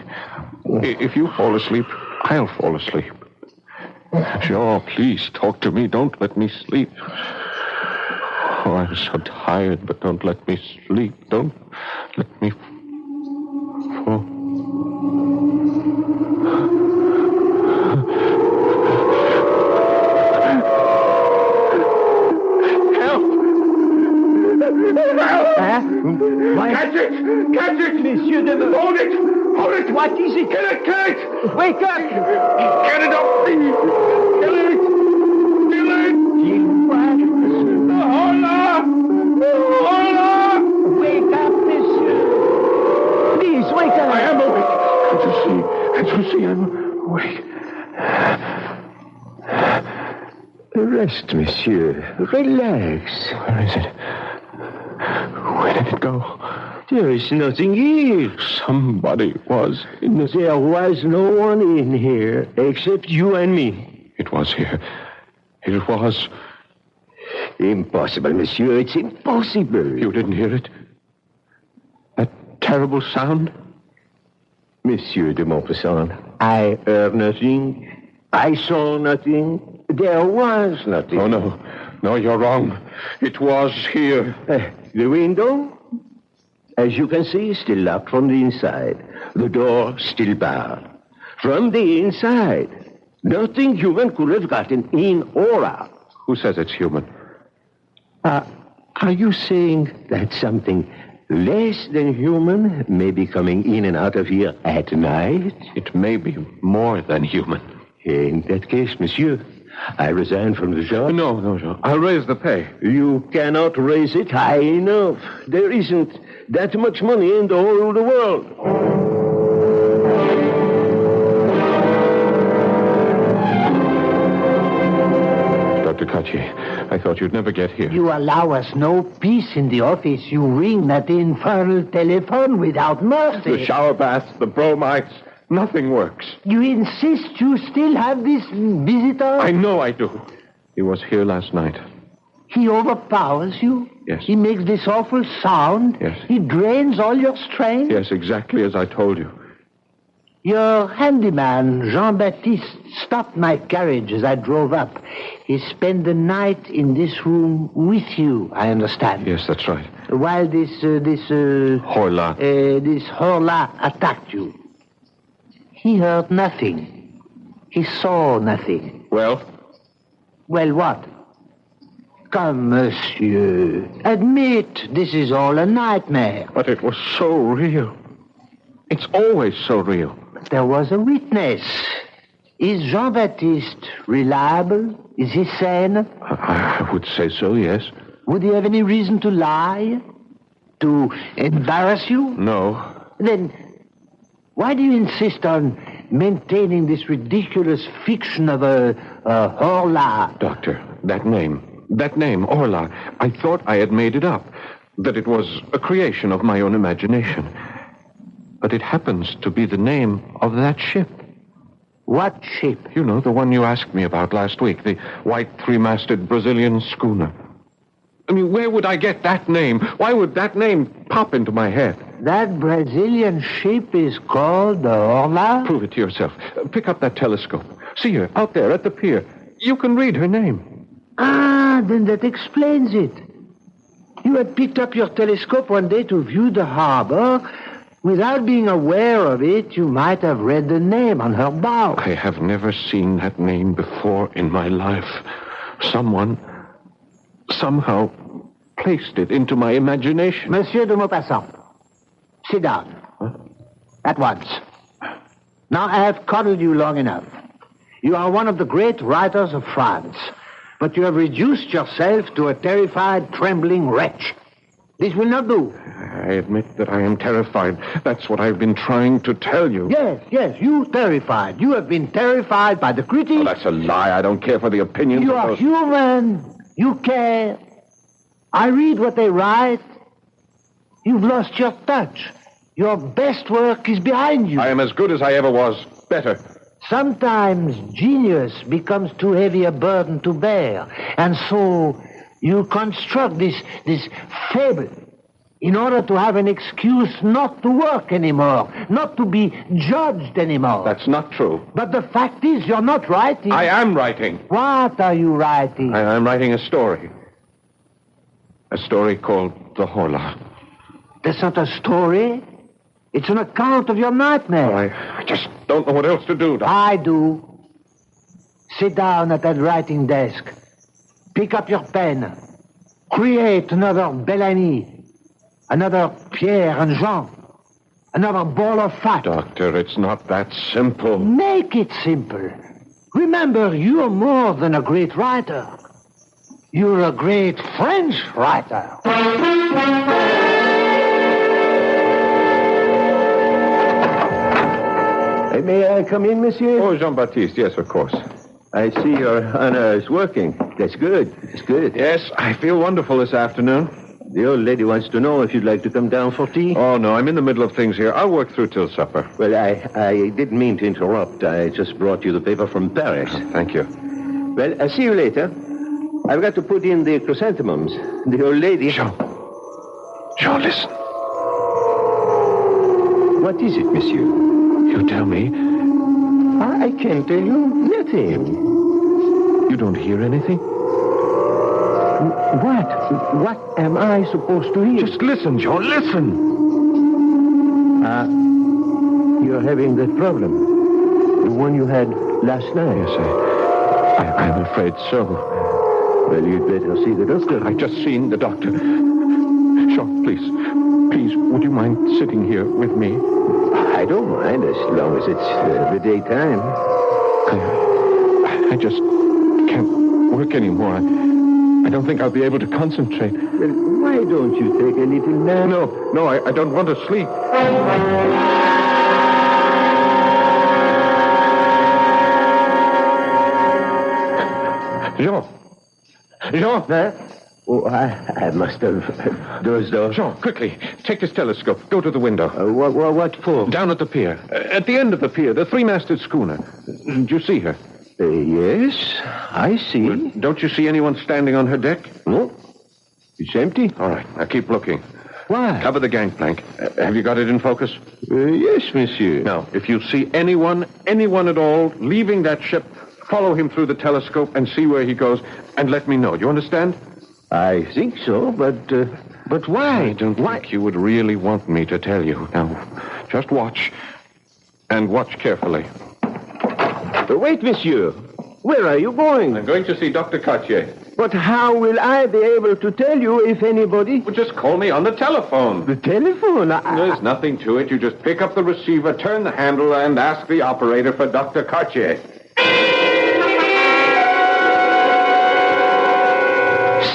If you fall asleep, I'll fall asleep. Jean, please talk to me. Don't let me sleep. Oh, I'm so tired, but don't let me sleep. Don't let me fall. Catch it! Monsieur de... Hold it! What is it? Kill it! Wake up! Get it up, please! Kill it! Kill what? Horla! Wake up, monsieur! Please, wake up! I am awake. Can't you see I'm awake? Rest, monsieur. Relax. Where is it? Where did it go? There is nothing here. Somebody was in this... There was no one in here except you and me. It was here. It was... Impossible, monsieur. It's impossible. You didn't hear it? That terrible sound? Monsieur de Maupassant, I heard nothing. I saw nothing. There was nothing. Oh, no. No, you're wrong. It was here. The window? As you can see, still locked from the inside. The door still barred. From the inside. Nothing human could have gotten in or out. Who says it's human? Are you saying that something less than human may be coming in and out of here at night? It may be more than human. In that case, monsieur, I resign from the job. No, Jean. I'll raise the pay. You cannot raise it high enough. There isn't that much money in the whole of the world. Dr. Kachi, I thought you'd never get here. You allow us no peace in the office. You ring that infernal telephone without mercy. The shower baths, the bromides, nothing works. You insist you still have this visitor? I know I do. He was here last night. He overpowers you? Yes. He makes this awful sound? Yes. He drains all your strength? Yes, exactly as I told you. Your handyman, Jean-Baptiste, stopped my carriage as I drove up. He spent the night in this room with you, I understand. Yes, that's right. While this Horla. This Horla attacked you. He heard nothing. He saw nothing. Well? Well, what? Come, monsieur. Admit this is all a nightmare. But it was so real. It's always so real. There was a witness. Is Jean-Baptiste reliable? Is he sane? I would say so, yes. Would he have any reason to lie? To embarrass you? No. Then why do you insist on maintaining this ridiculous fiction of a Horla? Doctor, that name, Horla, I thought I had made it up, that it was a creation of my own imagination. But it happens to be the name of that ship. What ship? You know, the one you asked me about last week, the white three-masted Brazilian schooner. I mean, where would I get that name? Why would that name pop into my head? That Brazilian ship is called the Horla? Prove it to yourself. Pick up that telescope. See her out there at the pier. You can read her name. Ah, then that explains it. You had picked up your telescope one day to view the harbor. Without being aware of it, you might have read the name on her bow. I have never seen that name before in my life. Someone, somehow, placed it into my imagination. Monsieur de Maupassant, sit down. Huh? At once. Now, I have coddled you long enough. You are one of the great writers of France, but you have reduced yourself to a terrified, trembling wretch. This will not do. I admit that I am terrified. That's what I've been trying to tell you. Yes, you terrified. You have been terrified by the critics. Oh, that's a lie. I don't care for the opinions You of are those... human. You care. I read what they write. You've lost your touch. Your best work is behind you. I am as good as I ever was. Better. Sometimes genius becomes too heavy a burden to bear. And so you construct this fable in order to have an excuse not to work anymore, not to be judged anymore. That's not true. But the fact is, you're not writing. I am writing. What are you writing? I'm writing a story. A story called The Horla. That's not a story. It's an account of your nightmare. I just don't know what else to do, Doctor. I do. Sit down at that writing desk. Pick up your pen. Create another Bellamy. Another Pierre and Jean. Another ball of fat. Doctor, it's not that simple. Make it simple. Remember, you're more than a great writer. You're a great French writer. May I come in, monsieur? Oh, Jean-Baptiste, yes, of course. I see your honor is working. That's good. That's good. Yes, I feel wonderful this afternoon. The old lady wants to know if you'd like to come down for tea. Oh, no, I'm in the middle of things here. I'll work through till supper. Well, I didn't mean to interrupt. I just brought you the paper from Paris. Thank you. Well, I'll see you later. I've got to put in the chrysanthemums. The old lady... Jean, listen. What is it, monsieur? You tell me. I can't tell you nothing. You don't hear anything? What? What am I supposed to hear? Just listen, Jean, listen. You're having that problem. The one you had last night. Yes, I'm afraid so. Well, you'd better see the doctor. I've just seen the doctor. Jean, please, would you mind sitting here with me? I don't mind as long as it's the daytime. I just can't work anymore. I don't think I'll be able to concentrate. Well, why don't you take a little nap? No, I don't want to sleep. Jean! Huh? Oh, I must have dozed off. Jean, quickly, take this telescope. Go to the window. What for? Down at the pier. At the end of the pier, the three-masted schooner. Did you see her? Yes, I see. Well, don't you see anyone standing on her deck? No. It's empty. All right, now keep looking. Why? Cover the gangplank. Have you got it in focus? Yes, monsieur. Now, if you see anyone at all, leaving that ship, follow him through the telescope and see where he goes, and let me know. Do you understand? I think so, but why? I don't think you would really want me to tell you. Now, just watch. And watch carefully. Wait, monsieur. Where are you going? I'm going to see Dr. Cartier. But how will I be able to tell you if anybody... Well, just call me on the telephone. The telephone? There's nothing to it. You just pick up the receiver, turn the handle, and ask the operator for Dr. Cartier.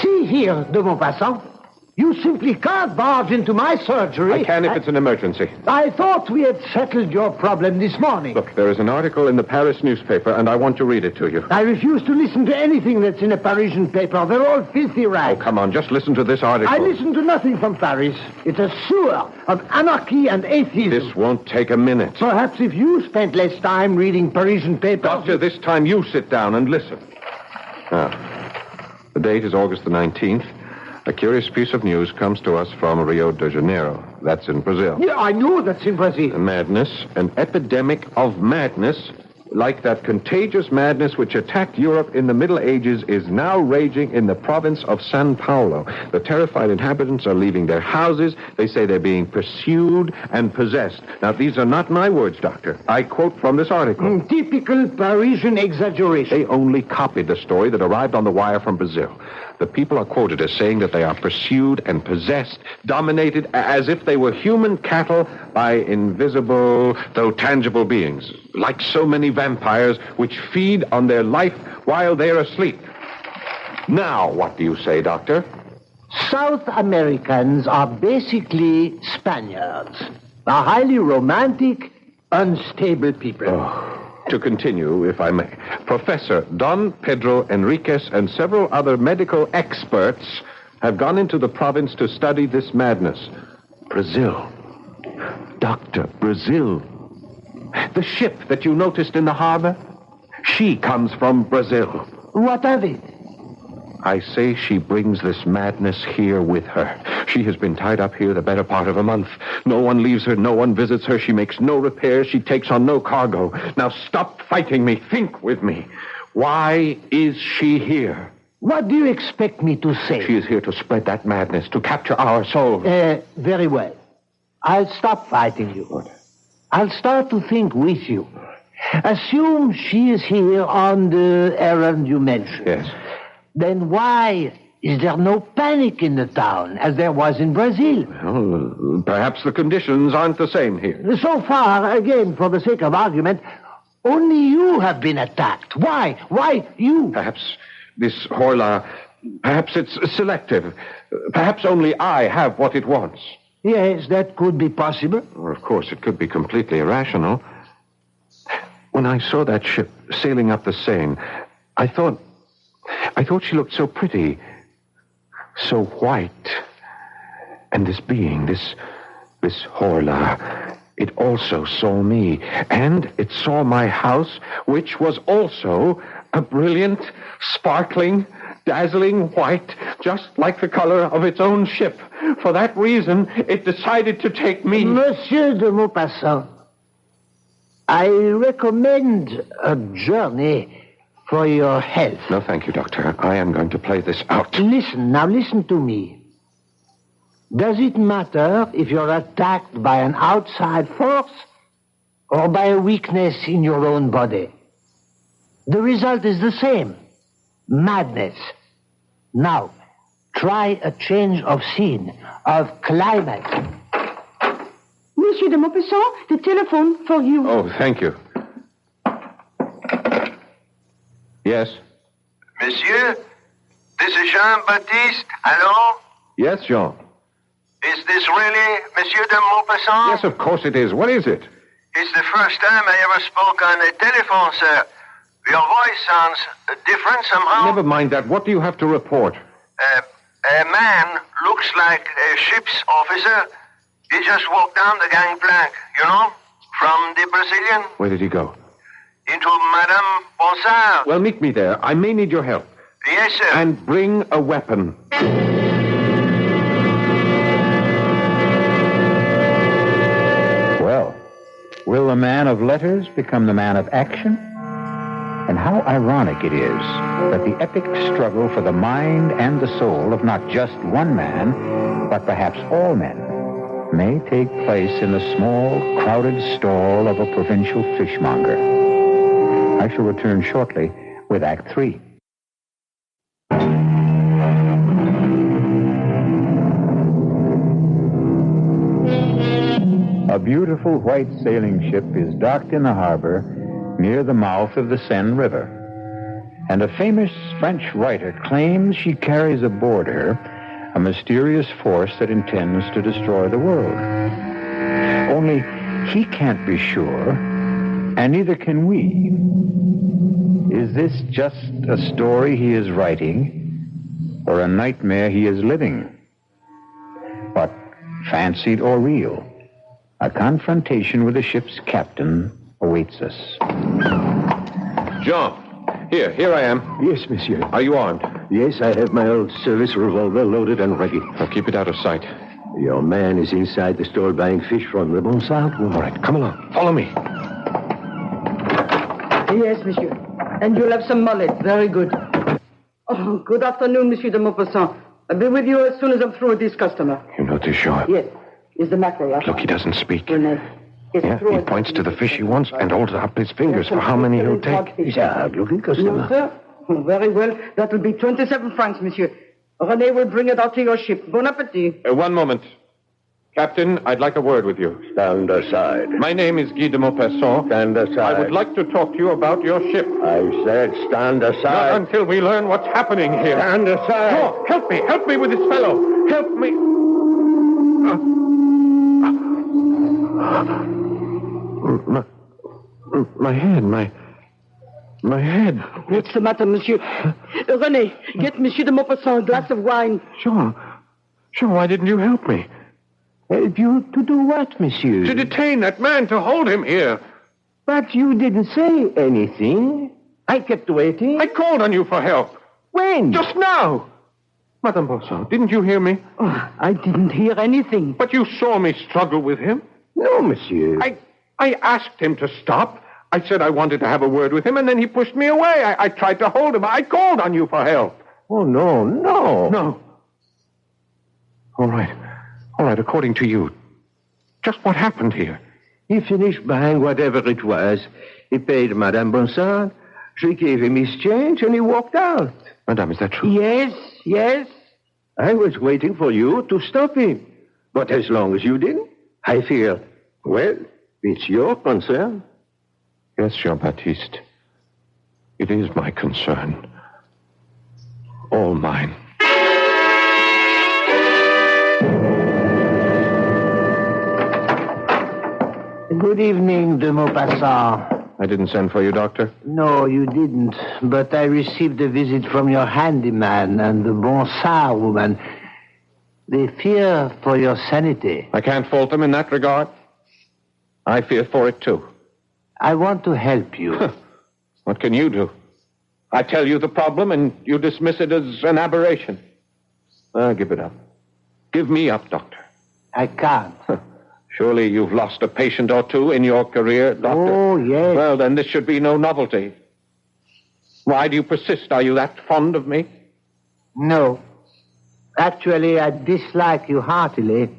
See here, de Maupassant. You simply can't barge into my surgery. I can if it's an emergency. I thought we had settled your problem this morning. Look, there is an article in the Paris newspaper, and I want to read it to you. I refuse to listen to anything that's in a Parisian paper. They're all filthy rags. Oh, come on, just listen to this article. I listen to nothing from Paris. It's a sewer of anarchy and atheism. This won't take a minute. Perhaps if you spent less time reading Parisian papers... Doctor, this time you sit down and listen. Now, the date is August the 19th. A curious piece of news comes to us from Rio de Janeiro. That's in Brazil. Yeah, I know that's in Brazil. Madness, an epidemic of madness, like that contagious madness which attacked Europe in the Middle Ages, is now raging in the province of São Paulo. The terrified inhabitants are leaving their houses. They say they're being pursued and possessed. Now, these are not my words, Doctor. I quote from this article. Typical Parisian exaggeration. They only copied the story that arrived on the wire from Brazil. The people are quoted as saying that they are pursued and possessed, dominated as if they were human cattle by invisible, though tangible beings, like so many vampires which feed on their life while they're asleep. Now, what do you say, Doctor? South Americans are basically Spaniards. A highly romantic, unstable people. To continue, if I may, Professor Don Pedro Enriquez and several other medical experts have gone into the province to study this madness. Brazil. Doctor, Brazil. The ship that you noticed in the harbor, she comes from Brazil. What of it? I say she brings this madness here with her. She has been tied up here the better part of a month. No one leaves her, no one visits her. She makes no repairs. She takes on no cargo. Now stop fighting me. Think with me. Why is she here? What do you expect me to say? She is here to spread that madness, to capture our souls. Very well. I'll stop fighting you. I'll start to think with you. Assume she is here on the errand you mentioned. Yes. Then why is there no panic in the town, as there was in Brazil? Well, perhaps the conditions aren't the same here. So far, again, for the sake of argument, only you have been attacked. Why? Why you? Perhaps this Horla, perhaps it's selective. Perhaps only I have what it wants. Yes, that could be possible. Or, of course, it could be completely irrational. When I saw that ship sailing up the Seine, I thought she looked so pretty, so white. And this being, this Horla, it also saw me. And it saw my house, which was also a brilliant, sparkling, dazzling white, just like the color of its own ship. For that reason, it decided to take me. Monsieur de Maupassant, I recommend a journey for your health. No, thank you, Doctor. I am going to play this out. Listen to me. Does it matter if you're attacked by an outside force or by a weakness in your own body? The result is the same. Madness. Now, try a change of scene, of climate. Monsieur de Maupassant, the telephone for you. Oh, thank you. Yes? Monsieur, this is Jean-Baptiste. Hello? Yes, Jean. Is this really Monsieur de Maupassant? Yes, of course it is. What is it? It's the first time I ever spoke on the telephone, sir. Your voice sounds different somehow. Never mind that. What do you have to report? A man looks like a ship's officer. He just walked down the gangplank, from the Brazilian. Where did he go? Into Madame Bonsard. Well, meet me there. I may need your help. Yes, sir. And bring a weapon. Well, will the man of letters become the man of action? And how ironic it is that the epic struggle for the mind and the soul of not just one man, but perhaps all men, may take place in the small, crowded stall of a provincial fishmonger. I shall return shortly with Act 3. A beautiful white sailing ship is docked in the harbor near the mouth of the Seine River. And a famous French writer claims she carries aboard her a mysterious force that intends to destroy the world. Only he can't be sure, and neither can we. Is this just a story he is writing, or a nightmare he is living? But fancied or real, a confrontation with the ship's captain awaits us. Jean, here I am. Yes, monsieur. Are you armed? Yes, I have my old service revolver loaded and ready. I'll keep it out of sight. Your man is inside the store buying fish from the Maupassant woman. All right, come along. Follow me. Yes, monsieur. And you'll have some mullet. Very good. Oh, good afternoon, Monsieur de Maupassant. I'll be with you as soon as I'm through with this customer. You know this, Jean? Yes. Is the mackerel up? Look, he doesn't speak. Yes, Yeah, he points to the fish he wants and holds up his fingers for how many he'll take. He's a hard-looking customer. No, sir. Oh, very well. That will be 27 francs, monsieur. René will bring it out to your ship. Bon appetit. One moment. Captain, I'd like a word with you. Stand aside. My name is Guy de Maupassant. Stand aside. I would like to talk to you about your ship. I said stand aside. Not until we learn what's happening here. Stand aside. Oh, help me with this fellow. Help me. My head. What's the matter, monsieur? René, get Monsieur de Maupassant a glass of wine. Sure, why didn't you help me? Help you to do what, monsieur? To detain that man, to hold him here. But you didn't say anything. I kept waiting. I called on you for help. When? Just now. Madame Maupassant, didn't you hear me? Oh, I didn't hear anything. But you saw me struggle with him. No, monsieur. I asked him to stop. I said I wanted to have a word with him, and then he pushed me away. I tried to hold him. I called on you for help. Oh, no. No. All right, according to you, just what happened here? He finished buying whatever it was. He paid Madame Maupassant. She gave him his change, and he walked out. Madame, is that true? Yes. I was waiting for you to stop him. But as long as you didn't, I fear, well, it's your concern. Yes, Jean-Baptiste. It is my concern. All mine. Good evening, de Maupassant. I didn't send for you, Doctor. No, you didn't. But I received a visit from your handyman and the Maupassant woman. They fear for your sanity. I can't fault them in that regard. I fear for it, too. I want to help you. What can you do? I tell you the problem, and you dismiss it as an aberration. Give it up. Give me up, Doctor. I can't. Surely you've lost a patient or two in your career, Doctor. Oh, yes. Well, then this should be no novelty. Why do you persist? Are you that fond of me? No. Actually, I dislike you heartily.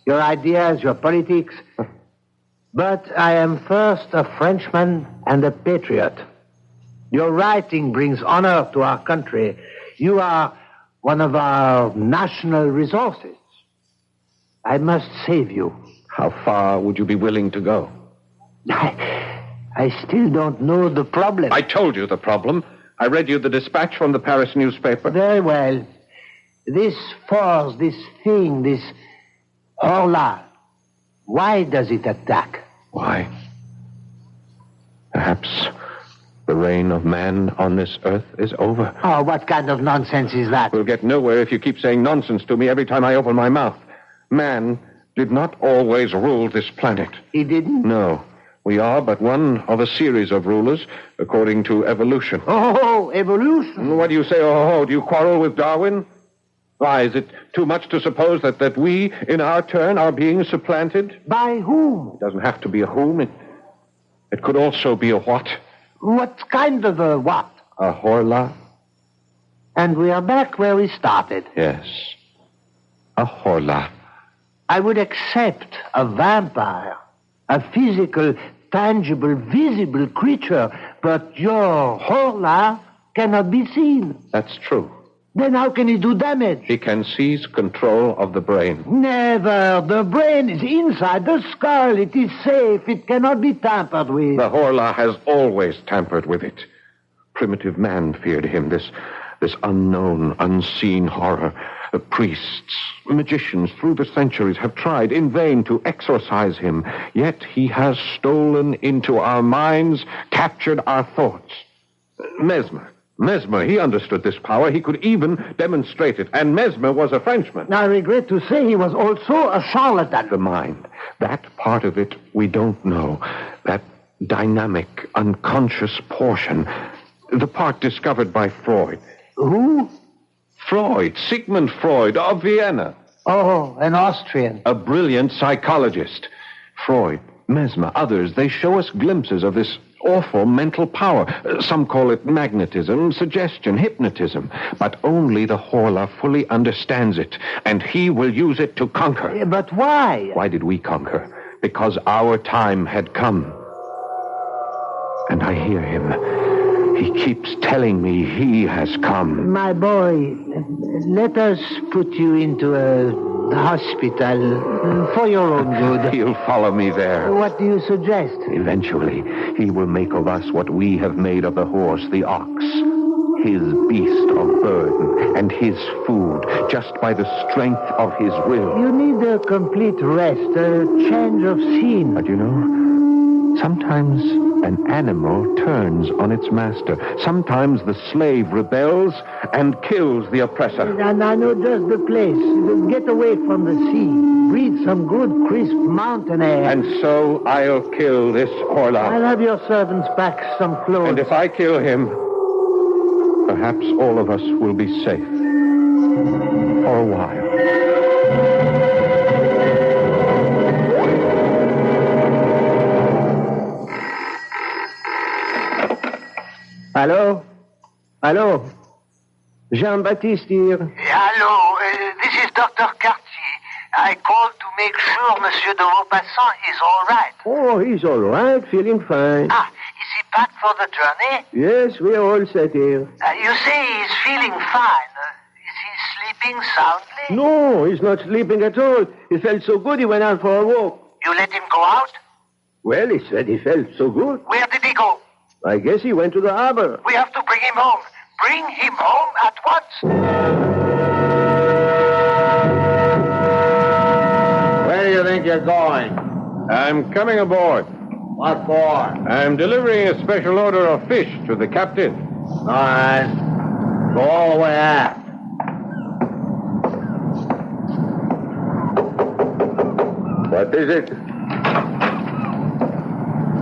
Your ideas, your politics. But I am first a Frenchman and a patriot. Your writing brings honor to our country. You are one of our national resources. I must save you. How far would you be willing to go? I still don't know the problem. I told you the problem. I read you the dispatch from the Paris newspaper. Very well. This force, this thing, this Horla, why does it attack? Why? Perhaps the reign of man on this earth is over. Oh, what kind of nonsense is that? We'll get nowhere if you keep saying nonsense to me every time I open my mouth. Man did not always rule this planet. He didn't? No. We are but one of a series of rulers, according to evolution. Oh, evolution? What do you say, do you quarrel with Darwin? Why, is it too much to suppose that we, in our turn, are being supplanted? By whom? It doesn't have to be a whom. It could also be a what. What kind of a what? A Horla. And we are back where we started. Yes. A Horla. I would accept a vampire, a physical, tangible, visible creature, But your Horla cannot be seen. That's true. Then how can he do damage? He can seize control of the brain. Never. The brain is inside the skull. It is safe. It cannot be tampered with. The Horla has always tampered with it. Primitive man feared him, this unknown, unseen horror. The priests, magicians through the centuries have tried in vain to exorcise him. Yet he has stolen into our minds, captured our thoughts. Mesmer, he understood this power. He could even demonstrate it. And Mesmer was a Frenchman. I regret to say he was also a charlatan. The mind, that part of it we don't know. That dynamic, unconscious portion. The part discovered by Freud. Who? Freud, Sigmund Freud of Vienna. Oh, an Austrian. A brilliant psychologist. Freud, Mesmer, others, they show us glimpses of this awful mental power. Some call it magnetism, suggestion, hypnotism. But only the Horla fully understands it, and he will use it to conquer. But why? Why did we conquer? Because our time had come. And I hear him. He keeps telling me he has come. My boy, let us put you into a hospital for your own good. He'll follow me there. What do you suggest? Eventually, he will make of us what we have made of the horse, the ox. His beast of burden and his food, just by the strength of his will. You need a complete rest, a change of scene. But you know, sometimes an animal turns on its master. Sometimes the slave rebels and kills the oppressor. And I know just the place. Get away from the sea. Breathe some good, crisp mountain air. And so I'll kill this Horla. I'll have your servants pack some clothes. And if I kill him, perhaps all of us will be safe. For a while. Hello? Jean-Baptiste here. Hello, this is Dr. Cartier. I called to make sure Monsieur de Maupassant is all right. Oh, he's all right, feeling fine. Is he back for the journey? Yes, we're all set here. You say he's feeling fine. Is he sleeping soundly? No, he's not sleeping at all. He felt so good he went out for a walk. You let him go out? Well, he said he felt so good. Where did he go? I guess he went to the harbor. We have to bring him home. Bring him home at once. Where do you think you're going? I'm coming aboard. What for? I'm delivering a special order of fish to the captain. All right. Go all the way aft. What is it?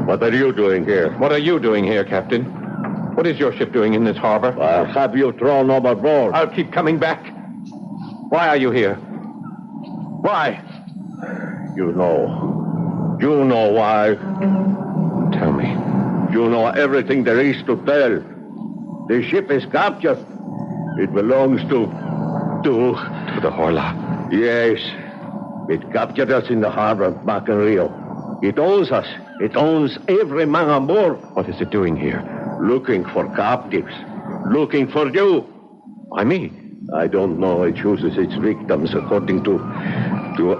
What are you doing here? What are you doing here, Captain? What is your ship doing in this harbor? I'll have you thrown overboard. I'll keep coming back. Why are you here? Why? You know why. Tell me. You know everything there is to tell. The ship is captured. It belongs to the Horla. Yes. It captured us in the harbor back in Rio. It owns us. It owns every man on board. What is it doing here? Looking for captives. Looking for you. Why me? I don't know. It chooses its victims according to...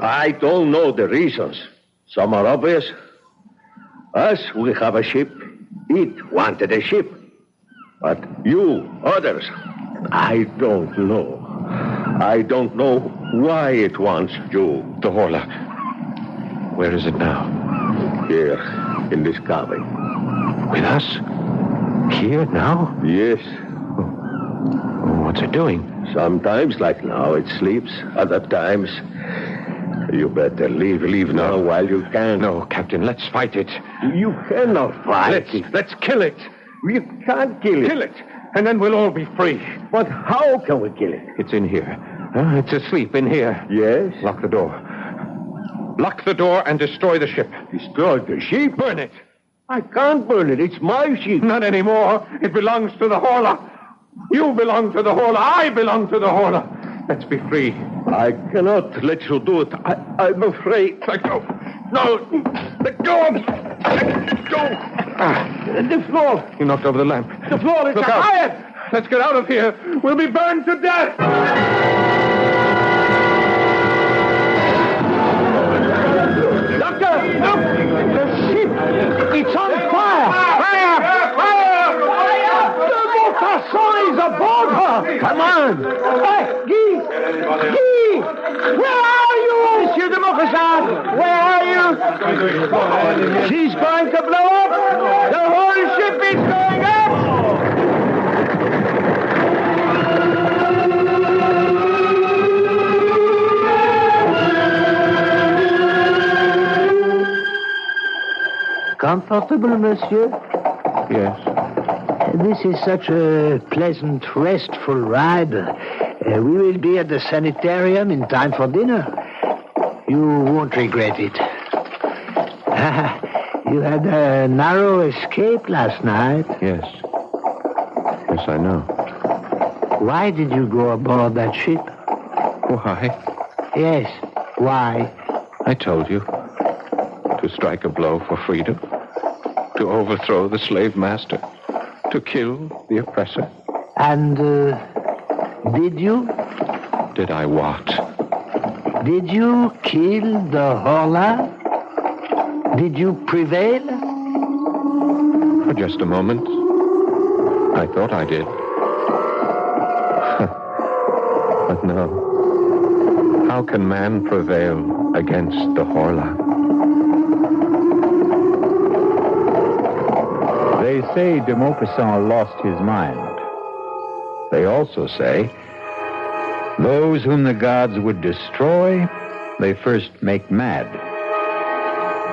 I don't know the reasons. Some are obvious. Us, we have a ship. It wanted a ship. But you, others, I don't know. I don't know why it wants you. The Horla. Where is it now? Here, in this cabin. With us? Here, now? Yes. What's it doing? Sometimes, like now, it sleeps. Other times... You better leave now while you can. No, Captain, let's fight it. You cannot fight Let's kill it. You can't kill it. Kill it, and then we'll all be free. But how can we kill it? It's in here. It's asleep in here. Yes? Lock the door. Lock the door and destroy the ship. Destroy the ship? Burn it. I can't burn it. It's my ship. Not anymore. It belongs to the Horla. You belong to the Horla. I belong to the Horla. Let's be free. I cannot let you do it. I'm afraid. Let go. No. Let go. Let go. The floor. You knocked over the lamp. The floor is Look out. fire. Let's get out of here. We'll be burned to death. Doctor, look! The ship! It's on fire! Fire! The Maupassant is aboard her! Come on! Guy! Where are you? Monsieur de Maupassant! Where are you? She's going to blow up! The whole ship is going up! Comfortable, monsieur? Yes. This is such a pleasant, restful ride. We will be at the sanitarium in time for dinner. You won't regret it. You had a narrow escape last night. Yes. Yes, I know. Why did you go aboard that ship? Why? Yes, why? I told you. To strike a blow for freedom. To overthrow the slave master. To kill the oppressor. And, did you? Did I what? Did you kill the Horla? Did you prevail? For just a moment. I thought I did. But no. How can man prevail against the Horla? They say de Maupassant lost his mind. They also say those whom the gods would destroy, they first make mad.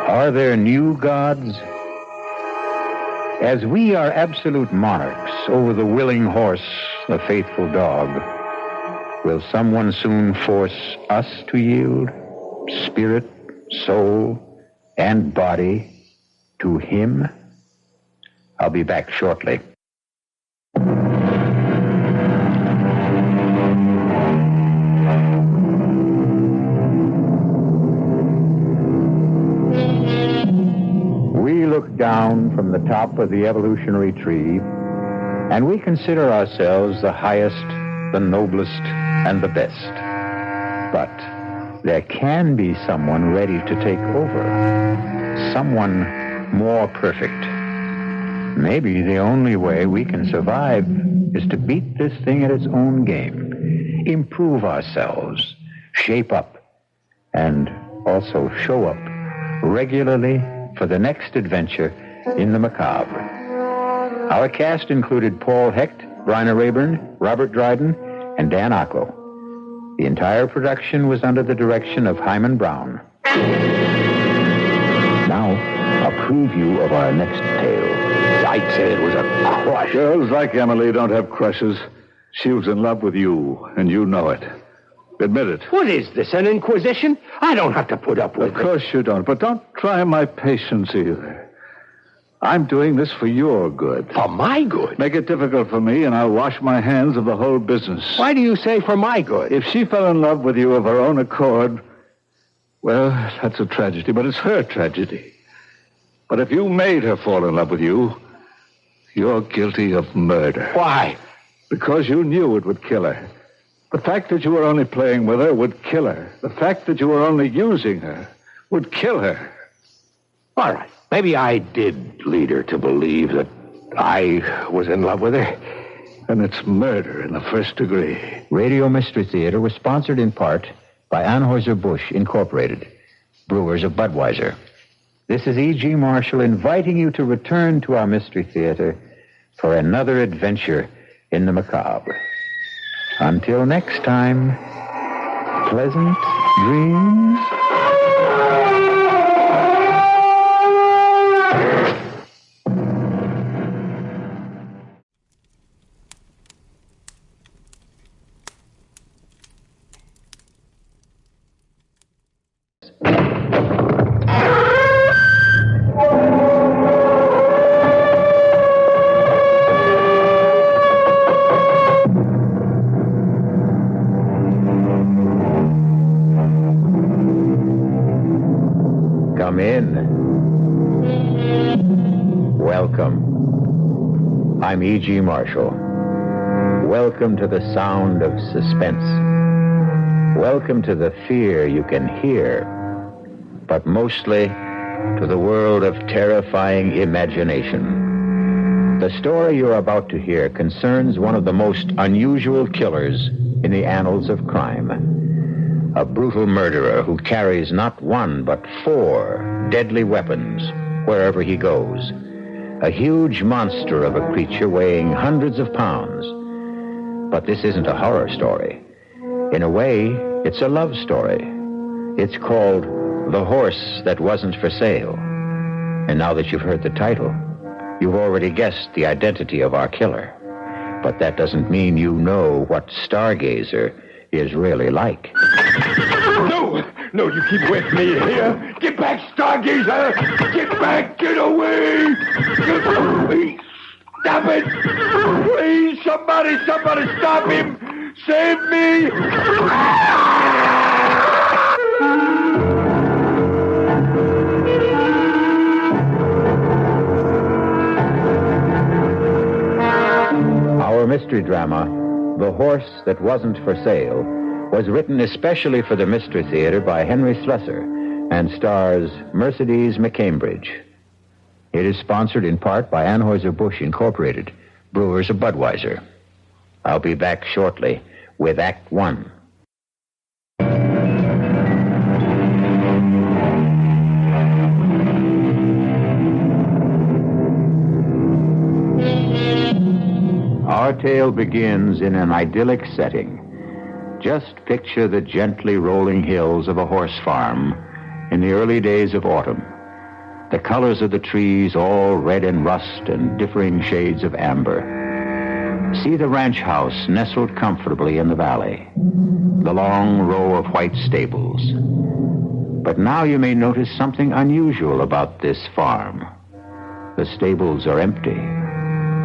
Are there new gods? As we are absolute monarchs over the willing horse, the faithful dog, will someone soon force us to yield spirit, soul, and body to him? I'll be back shortly. We look down from the top of the evolutionary tree, and we consider ourselves the highest, the noblest, and the best. But there can be someone ready to take over, someone more perfect. Maybe the only way we can survive is to beat this thing at its own game, improve ourselves, shape up, and also show up regularly for the next adventure in the macabre. Our cast included Paul Hecht, Bryna Raeburn, Robert Dryden, and Dann Ocko. The entire production was under the direction of Hyman Brown. Now, a preview of our next tale. I'd say it was a crush. Girls like Emily don't have crushes. She was in love with you, and you know it. Admit it. What is this, an inquisition? I don't have to put up with it. Of course you don't, but don't try my patience either. I'm doing this for your good. For my good? Make it difficult for me, and I'll wash my hands of the whole business. Why do you say for my good? If she fell in love with you of her own accord, well, that's a tragedy, but it's her tragedy. But if you made her fall in love with you, you're guilty of murder. Why? Because you knew it would kill her. The fact that you were only playing with her would kill her. The fact that you were only using her would kill her. All right. Maybe I did lead her to believe that I was in love with her. And it's murder in the first degree. Radio Mystery Theater was sponsored in part by Anheuser-Busch Incorporated, brewers of Budweiser. This is E.G. Marshall inviting you to return to our Mystery Theater for another adventure in the macabre. Until next time, pleasant dreams. Come in. Welcome. I'm E.G. Marshall. Welcome to the sound of suspense. Welcome to the fear you can hear, but mostly to the world of terrifying imagination. The story you're about to hear concerns one of the most unusual killers in the annals of crime. A brutal murderer who carries not one but 4 deadly weapons wherever he goes. A huge monster of a creature weighing hundreds of pounds. But this isn't a horror story. In a way, it's a love story. It's called The Horse That Wasn't for Sale. And now that you've heard the title, you've already guessed the identity of our killer. But that doesn't mean you know what Stargazer is really like. No, you keep away from me here. Get back, Stargazer! Get back, get away! Please, stop it! Please, somebody stop him! Save me! Our mystery drama, The Horse That Wasn't for Sale, was written especially for the Mystery Theater by Henry Slesar and stars Mercedes McCambridge. It is sponsored in part by Anheuser-Busch Incorporated, brewers of Budweiser. I'll be back shortly with Act 1. Our tale begins in an idyllic setting. Just picture the gently rolling hills of a horse farm in the early days of autumn. The colors of the trees all red and rust and differing shades of amber. See the ranch house nestled comfortably in the valley. The long row of white stables. But now you may notice something unusual about this farm. The stables are empty.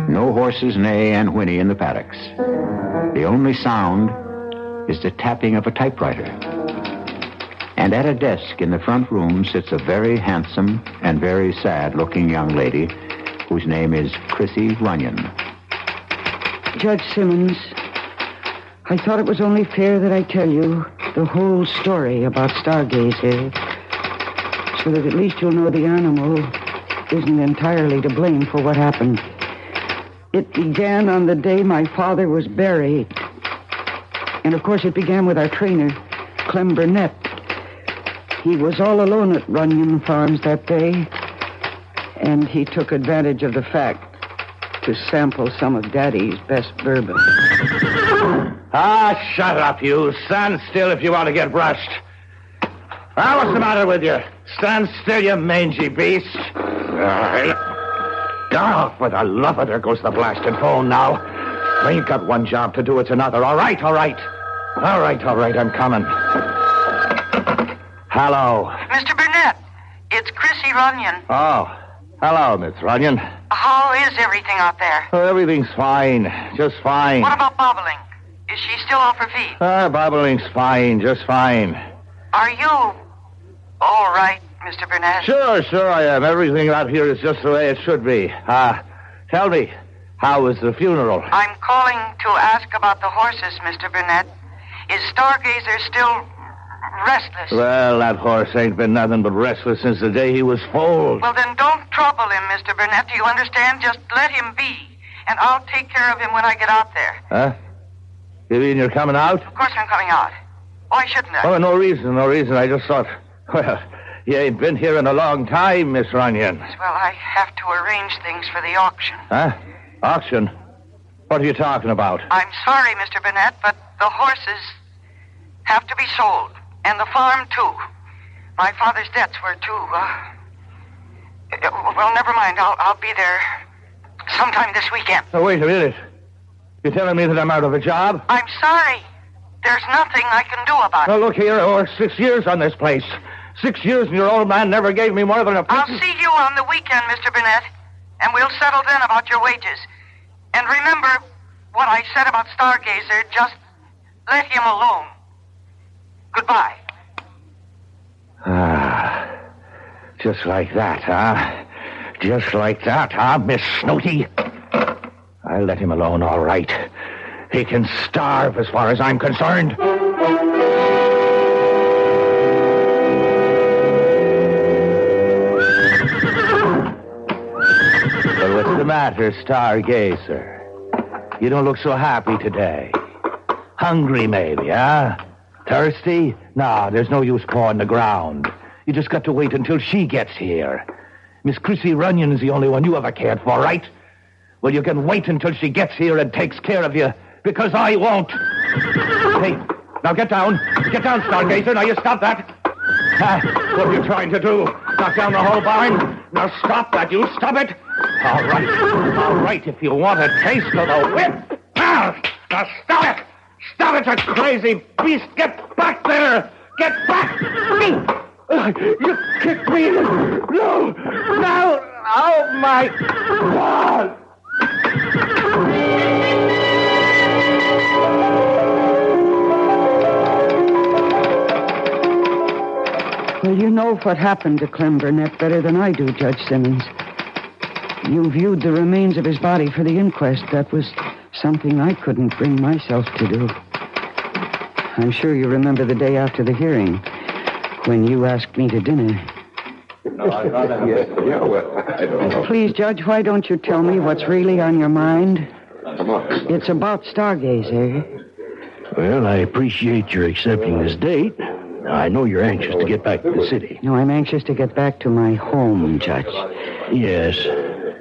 No horses neigh and whinny in the paddocks. The only sound is the tapping of a typewriter. And at a desk in the front room sits a very handsome and very sad-looking young lady whose name is Chrissy Runyon. Judge Simmons, I thought it was only fair that I tell you the whole story about Stargazer, so that at least you'll know the animal isn't entirely to blame for what happened. It began on the day my father was buried. And, of course, it began with our trainer, Clem Burnett. He was all alone at Runyon Farms that day, and he took advantage of the fact to sample some of Daddy's best bourbon. Ah, shut up, you. Stand still if you want to get brushed. Ah, what's the matter with you? Stand still, you mangy beast. Oh, for the love of... There goes the blasted phone now. I ain't got one job to do, it's another. All right. All right, I'm coming. Hello. Mr. Burnett, it's Chrissy Runyon. Oh, hello, Miss Runyon. How is everything out there? Oh, everything's fine. Just fine. What about Bobolink? Is she still off her feet? Bobblink's fine. Just fine. Are you all right, Mr. Burnett? Sure I am. Everything out here is just the way it should be. Tell me, how was the funeral? I'm calling to ask about the horses, Mr. Burnett. Is Stargazer still restless? Well, that horse ain't been nothing but restless since the day he was foaled. Well, then don't trouble him, Mr. Burnett. Do you understand? Just let him be. And I'll take care of him when I get out there. Huh? You mean you're coming out? Of course I'm coming out. Why shouldn't I? Oh, no reason. I just thought, well, you ain't been here in a long time, Miss Runyon. Well, I have to arrange things for the auction. Huh? Auction? What are you talking about? I'm sorry, Mr. Burnett, but the horses have to be sold. And the farm, too. My father's debts were, too. Well, never mind. I'll be there sometime this weekend. Oh, wait a minute. You're telling me that I'm out of a job? I'm sorry. There's nothing I can do about it. Well, look here. I worked 6 years on this place. 6 years, and your old man never gave me more than a... I'll see you on the weekend, Mr. Burnett, and we'll settle then about your wages. And remember what I said about Stargazer. Just let him alone. Goodbye. Just like that, huh? Just like that, huh, Miss Snooty? I'll let him alone, all right. He can starve as far as I'm concerned. Well, what's the matter, Stargazer? You don't look so happy today. Hungry, maybe, huh? Thirsty? No, there's no use pawing the ground. You just got to wait until she gets here. Miss Chrissy Runyon's the only one you ever cared for, right? Well, you can wait until she gets here and takes care of you, because I won't. Hey, now get down. Get down, Stargazer. Now you stop that. What are you trying to do? Knock down the whole barn? Now stop that. You stop it. All right, if you want a taste of the whip. Now stop it. Stop it, you crazy beast. Get back there. Get back. You kicked me. No. Oh, my God. Well, you know what happened to Clem Burnett better than I do, Judge Simmons. You viewed the remains of his body for the inquest. That was something I couldn't bring myself to do. I'm sure you remember the day after the hearing, when you asked me to dinner. Please, Judge, why don't you tell me what's really on your mind? It's about Stargazer. Well, I appreciate your accepting this date. I know you're anxious to get back to the city. No, I'm anxious to get back to my home, Judge. Yes.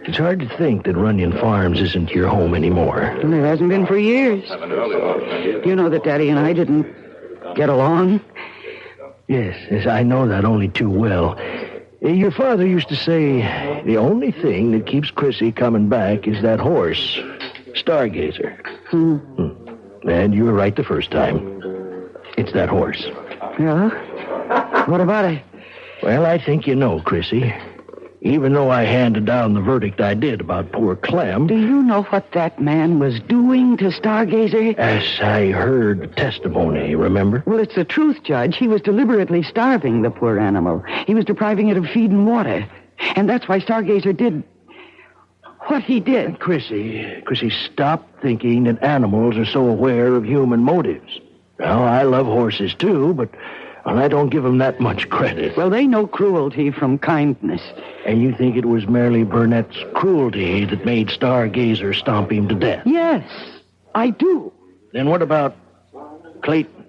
It's hard to think that Runyon Farms isn't your home anymore. Well, it hasn't been for years. You know that Daddy and I didn't get along? Yes, I know that only too well. Your father used to say, the only thing that keeps Chrissy coming back is that horse, Stargazer. And you were right the first time. It's that horse. Yeah? What about it? Well, I think you know, Chrissy. Even though I handed down the verdict I did about poor Clem... Do you know what that man was doing to Stargazer? As I heard the testimony, remember? Well, it's the truth, Judge. He was deliberately starving the poor animal. He was depriving it of feed and water. And that's why Stargazer did what he did. Chrissy, stop thinking that animals are so aware of human motives. Now, I love horses, too, but... Well, I don't give them that much credit. Well, they know cruelty from kindness. And you think it was merely Burnett's cruelty that made Stargazer stomp him to death? Yes, I do. Then what about Clayton?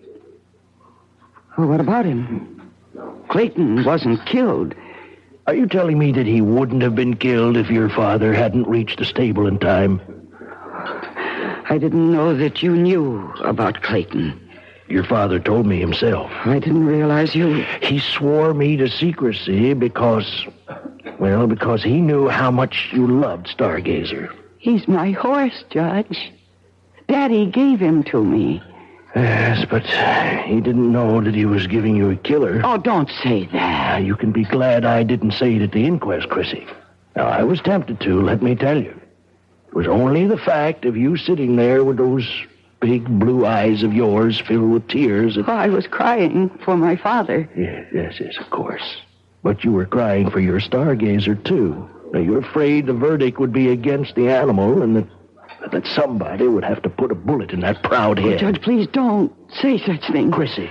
Well, what about him? Clayton wasn't killed. Are you telling me that he wouldn't have been killed if your father hadn't reached the stable in time? I didn't know that you knew about Clayton. Your father told me himself. I didn't realize you... He swore me to secrecy because he knew how much you loved Stargazer. He's my horse, Judge. Daddy gave him to me. Yes, but he didn't know that he was giving you a killer. Oh, don't say that. You can be glad I didn't say it at the inquest, Chrissy. Now, I was tempted to, let me tell you. It was only the fact of you sitting there with those... big blue eyes of yours filled with tears. I was crying for my father. Yes, of course. But you were crying for your Stargazer, too. Now, you're afraid the verdict would be against the animal and that somebody would have to put a bullet in that proud head. Oh, Judge, please don't say such things. Chrissy,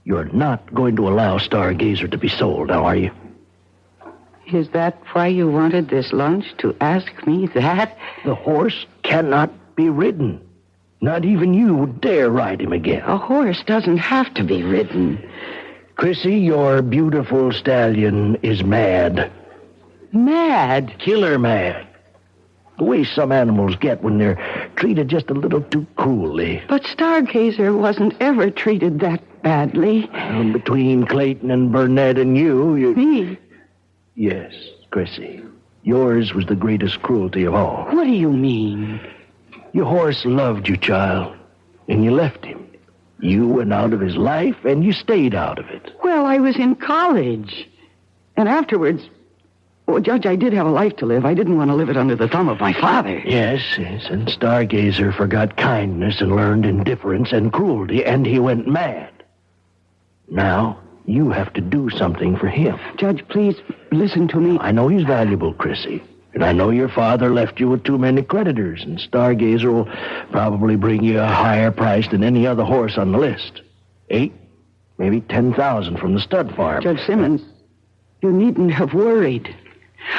you're not going to allow Stargazer to be sold, now, are you? Is that why you wanted this lunch, to ask me that? The horse cannot be ridden. Not even you dare ride him again. A horse doesn't have to be ridden. Chrissy, your beautiful stallion is mad. Mad? Killer mad. The way some animals get when they're treated just a little too cruelly. But Stargazer wasn't ever treated that badly. Between Clayton and Burnett and you... Me? Yes, Chrissy. Yours was the greatest cruelty of all. What do you mean? Your horse loved you, child, and you left him. You went out of his life, and you stayed out of it. Well, I was in college. And afterwards... Well, Judge, I did have a life to live. I didn't want to live it under the thumb of my father. Yes, and Stargazer forgot kindness and learned indifference and cruelty, and he went mad. Now, You have to do something for him. Judge, please listen to me. I know he's valuable, Chrissy. And I know your father left you with too many creditors, and Stargazer will probably bring you a higher price than any other horse on the list. 8, maybe 10,000 from the stud farm. Judge Simmons, you needn't have worried.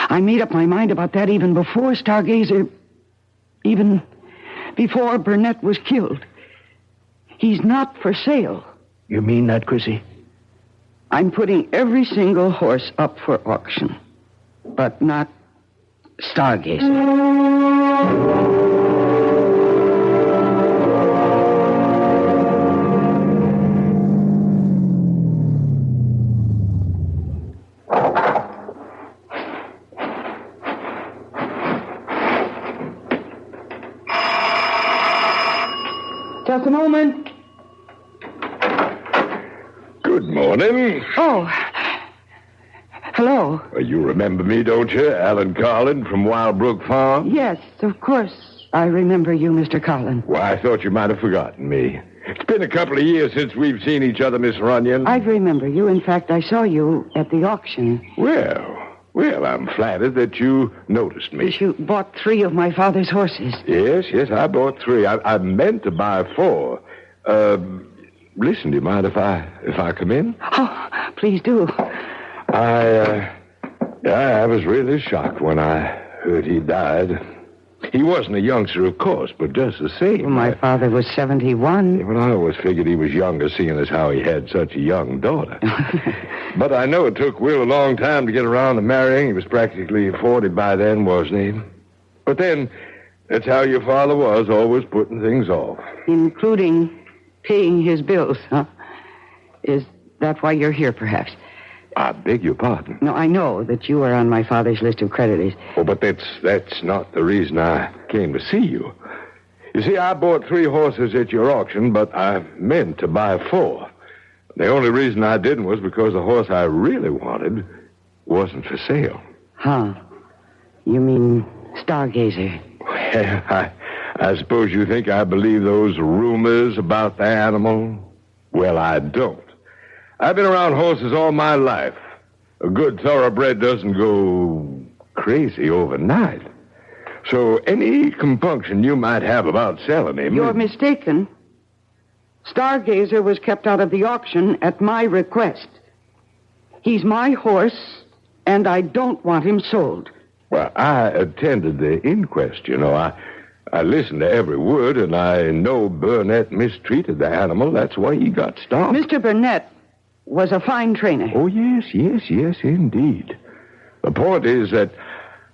I made up my mind about that even before Stargazer, even before Burnett was killed. He's not for sale. You mean that, Chrissy? I'm putting every single horse up for auction, but not Stargazer. Just a moment. Good morning. Oh. Hello. You remember me, don't you? Alan Carlin from Wildbrook Farm? Yes, of course. I remember you, Mr. Carlin. Why, I thought you might have forgotten me. It's been a couple of years since we've seen each other, Miss Runyon. I remember you. In fact, I saw you at the auction. Well, I'm flattered that you noticed me. You bought 3 of my father's horses. Yes, I bought 3. I meant to buy 4. Listen, do you mind if I come in? Oh, please do. I was really shocked when I heard he died. He wasn't a youngster, of course, but just the same. Well, my father was 71. Well, I always figured he was younger, seeing as how he had such a young daughter. But I know it took Will a long time to get around to marrying. He was practically 40 by then, wasn't he? But then, that's how your father was, always putting things off. Including paying his bills, huh? Is that why you're here, perhaps? I beg your pardon. No, I know that you are on my father's list of creditors. Oh, but that's not the reason I came to see you. You see, I bought 3 horses at your auction, but I meant to buy 4. The only reason I didn't was because the horse I really wanted wasn't for sale. Huh. You mean Stargazer? Well, I suppose you think I believe those rumors about the animal? Well, I don't. I've been around horses all my life. A good thoroughbred doesn't go crazy overnight. So any compunction you might have about selling him... You're mistaken. Stargazer was kept out of the auction at my request. He's my horse, and I don't want him sold. Well, I attended the inquest, you know. I listened to every word, and I know Burnett mistreated the animal. That's why he got stopped. Mr. Burnett was a fine trainer. Oh, yes, indeed. The point is that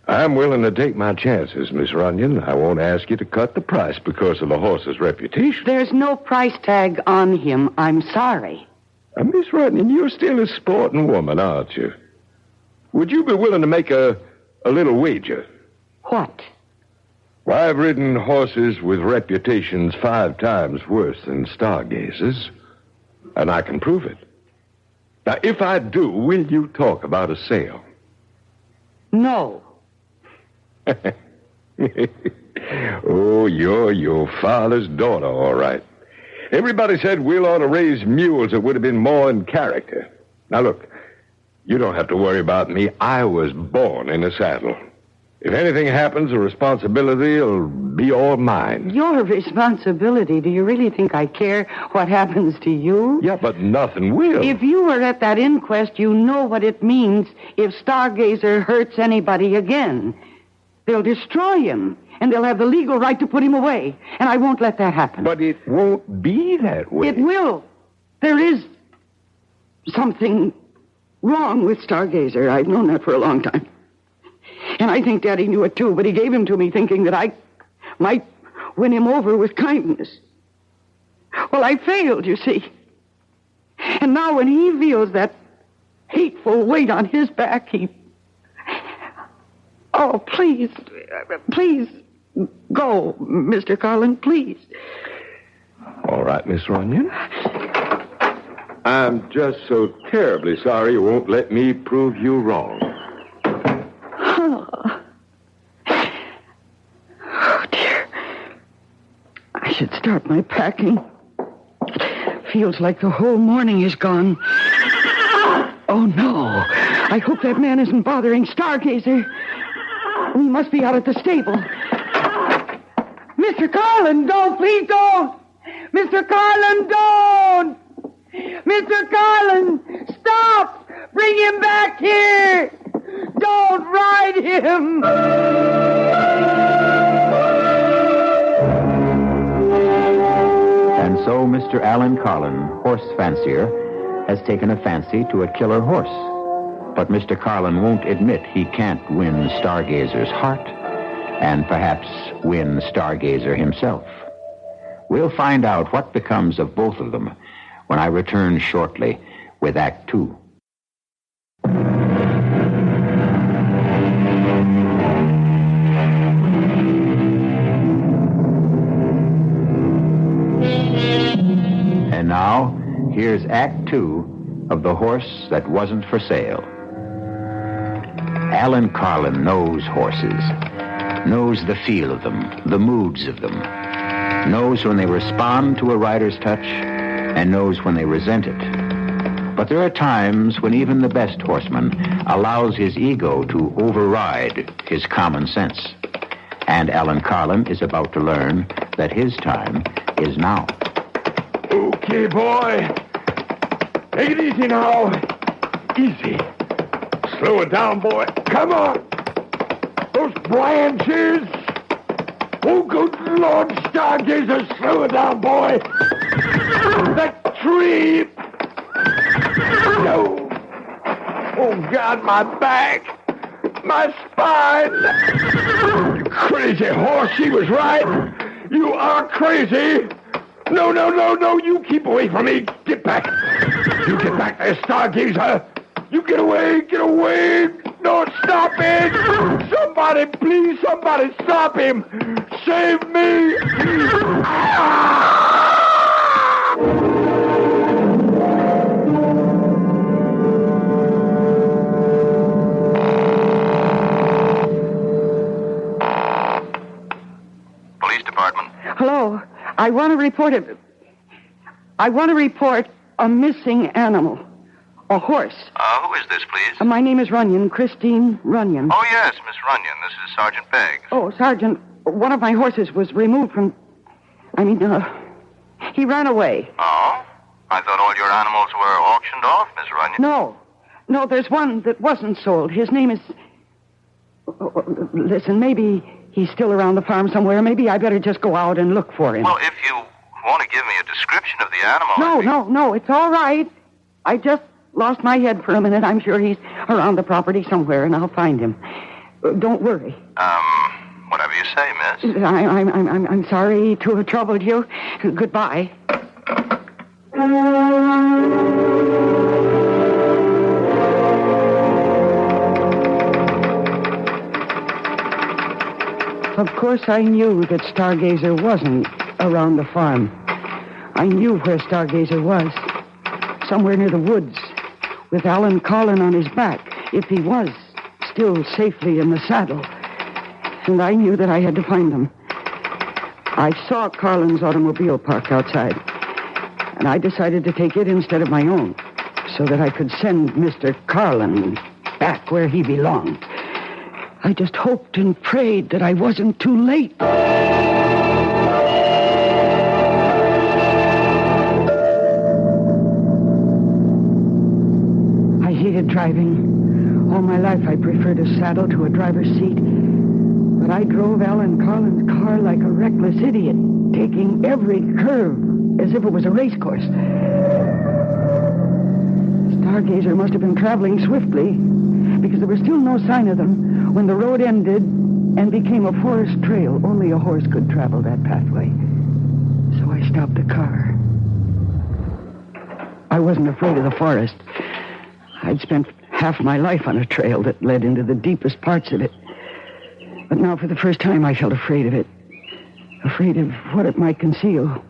I'm willing to take my chances, Miss Runyon. I won't ask you to cut the price because of the horse's reputation. There's no price tag on him. I'm sorry. Miss Runyon, you're still a sporting woman, aren't you? Would you be willing to make a little wager? What? Well, I've ridden horses with reputations 5 times worse than Stargazer's, and I can prove it. Now, if I do, will you talk about a sale? No. Oh, you're your father's daughter, all right. Everybody said Will ought to raise mules that would have been more in character. Now, look, you don't have to worry about me. I was born in a saddle. If anything happens, the responsibility will be all mine. Your responsibility? Do you really think I care what happens to you? Yeah, but nothing will. If you were at that inquest, you know what it means if Stargazer hurts anybody again. They'll destroy him, and they'll have the legal right to put him away. And I won't let that happen. But it won't be that way. It will. There is something wrong with Stargazer. I've known that for a long time. And I think Daddy knew it, too, but he gave him to me thinking that I might win him over with kindness. Well, I failed, you see. And now when he feels that hateful weight on his back, he... Oh, please go, Mr. Carlin, please. All right, Miss Runyon. I'm just so terribly sorry you won't let me prove you wrong. Oh, dear. I should start my packing. Feels like the whole morning is gone. Oh, no. I hope that man isn't bothering Stargazer. We must be out at the stable. Mr. Carlin, don't. Please don't. Mr. Carlin, don't. Mr. Carlin, stop. Bring him back here. Don't ride him. And so Mr. Alan Carlin, horse fancier, has taken a fancy to a killer horse. But Mr. Carlin won't admit he can't win Stargazer's heart and perhaps win Stargazer himself. We'll find out what becomes of both of them when I return shortly with Act 2. And now, here's Act 2 of The Horse That Wasn't for Sale. Alan Carlin knows horses, knows the feel of them, the moods of them, knows when they respond to a rider's touch, and knows when they resent it. But there are times when even the best horseman allows his ego to override his common sense. And Alan Carlin is about to learn that his time is now. Okay, boy. Take it easy now. Easy. Slow it down, boy. Come on. Those branches. Oh, good Lord, Stargazer, slow it down, boy. That tree. No. Oh, God, my back. My spine. You crazy horse, she was right. You are crazy. No. You keep away from me. Get back. You get back there, Stargazer. You get away. No, stop it. Somebody, please, somebody stop him. Save me. Police department. Hello. I want to report a missing animal. A horse. Who is this, please? My name is Runyon, Christine Runyon. Oh, yes, Miss Runyon. This is Sergeant Beggs. Oh, Sergeant, one of my horses was removed from... he ran away. Oh? I thought all your animals were auctioned off, Miss Runyon. No, there's one that wasn't sold. His name is... listen, maybe he's still around the farm somewhere. Maybe I better just go out and look for him. Well, if you want to give me a description of the animal... No, it's all right. I just lost my head for a minute. I'm sure he's around the property somewhere, and I'll find him. Don't worry. Whatever you say, miss. I'm sorry to have troubled you. Goodbye. Of course, I knew that Stargazer wasn't around the farm. I knew where Stargazer was. Somewhere near the woods, with Alan Carlin on his back, if he was still safely in the saddle. And I knew that I had to find him. I saw Carlin's automobile parked outside, and I decided to take it instead of my own, so that I could send Mr. Carlin back where he belonged. I just hoped and prayed that I wasn't too late. I hated driving. All my life I preferred a saddle to a driver's seat. But I drove Alan Carlin's car like a reckless idiot, taking every curve as if it was a race course. Stargazer must have been traveling swiftly, because there was still no sign of them when the road ended and became a forest trail. Only a horse could travel that pathway. So I stopped the car. I wasn't afraid of the forest. I'd spent half my life on a trail that led into the deepest parts of it. But now, for the first time, I felt afraid of it. Afraid of what it might conceal.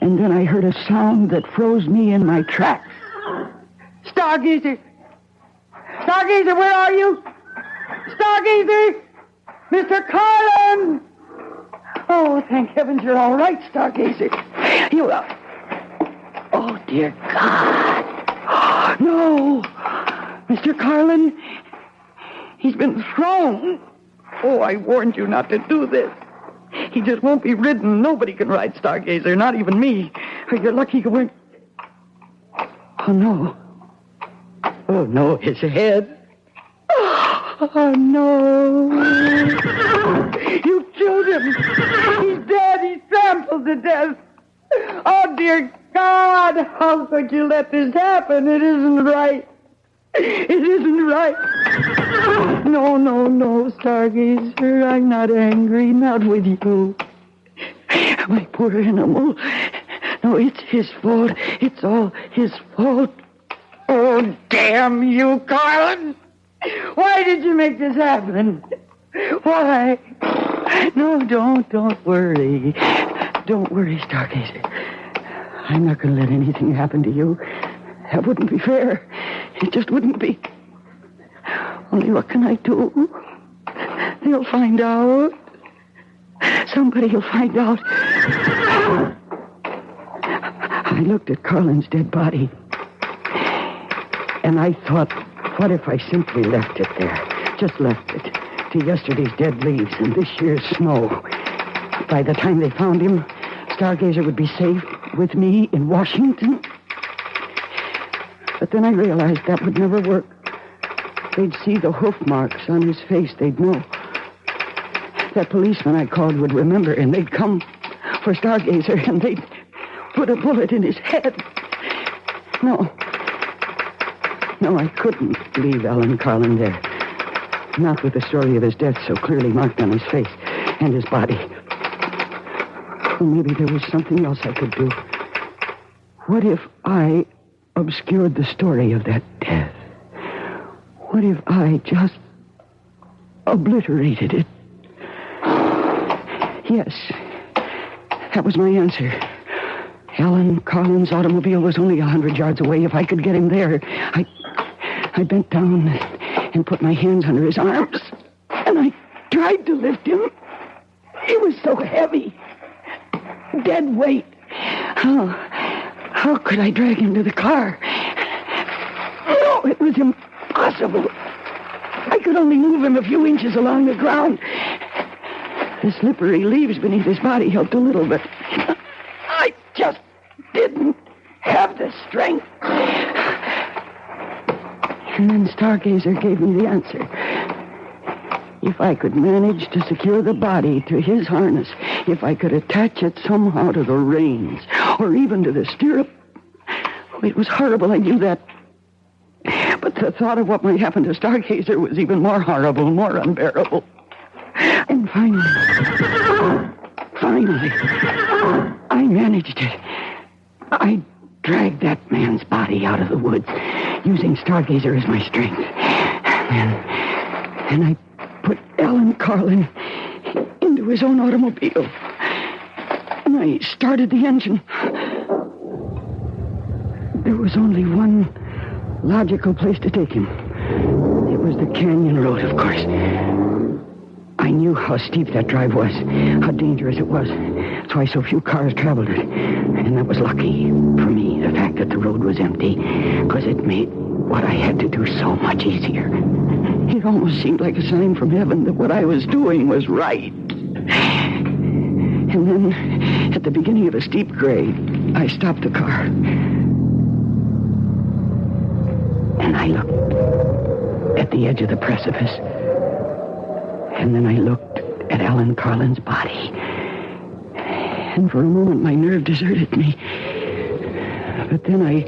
And then I heard a sound that froze me in my tracks. Stargazer! Stargazer, where are you? Stargazer! Mr. Carlin! Oh, thank heavens you're all right, Stargazer. You are. Oh, dear God. No! Mr. Carlin, he's been thrown. Oh, I warned you not to do this. He just won't be ridden. Nobody can ride Stargazer, not even me. You're lucky you weren't... Oh, no. Oh, no, his head. Oh, no. You killed him. He's dead. He's trampled to death. Oh, dear God. How could you let this happen? It isn't right. It isn't right. No, Stargazer. I'm not angry. Not with you. My poor animal. No, it's his fault. It's all his fault. Oh, damn you, Carlin. Why did you make this happen? Why? No, don't worry. Don't worry, Stargazer. I'm not going to let anything happen to you. That wouldn't be fair. It just wouldn't be. Only what can I do? They'll find out. Somebody will find out. I looked at Carlin's dead body, and I thought, what if I simply left it there? Just left it to yesterday's dead leaves and this year's snow. By the time they found him, Stargazer would be safe with me in Washington. But then I realized that would never work. They'd see the hoof marks on his face. They'd know. That policeman I called would remember, and they'd come for Stargazer, and they'd put a bullet in his head. No, I couldn't leave Alan Carlin there. Not with the story of his death so clearly marked on his face and his body. Or maybe there was something else I could do. What if I obscured the story of that death? What if I just obliterated it? Yes, that was my answer. Alan Carlin's automobile was only 100 yards away. If I could get him there, I bent down and put my hands under his arms, and I tried to lift him. He was so heavy. Dead weight. How could I drag him to the car? No, it was impossible. I could only move him a few inches along the ground. The slippery leaves beneath his body helped a little, but I just didn't have the strength. And then Stargazer gave me the answer. If I could manage to secure the body to his harness, if I could attach it somehow to the reins, or even to the stirrup. It was horrible, I knew that. But the thought of what might happen to Stargazer was even more horrible, more unbearable. And finally, I managed it. I dragged that man's body out of the woods, using Stargazer as my strength. And I put Alan Carlin into his own automobile. And I started the engine. There was only one logical place to take him. It was the canyon road, of course. I knew how steep that drive was, how dangerous it was. That's why so few cars traveled it. And that was lucky for me, the fact that the road was empty, because it made what I had to do so much easier. It almost seemed like a sign from heaven that what I was doing was right. And then, at the beginning of a steep grade, I stopped the car. And I looked at the edge of the precipice. And then I looked at Alan Carlin's body. And for a moment, my nerve deserted me. But then I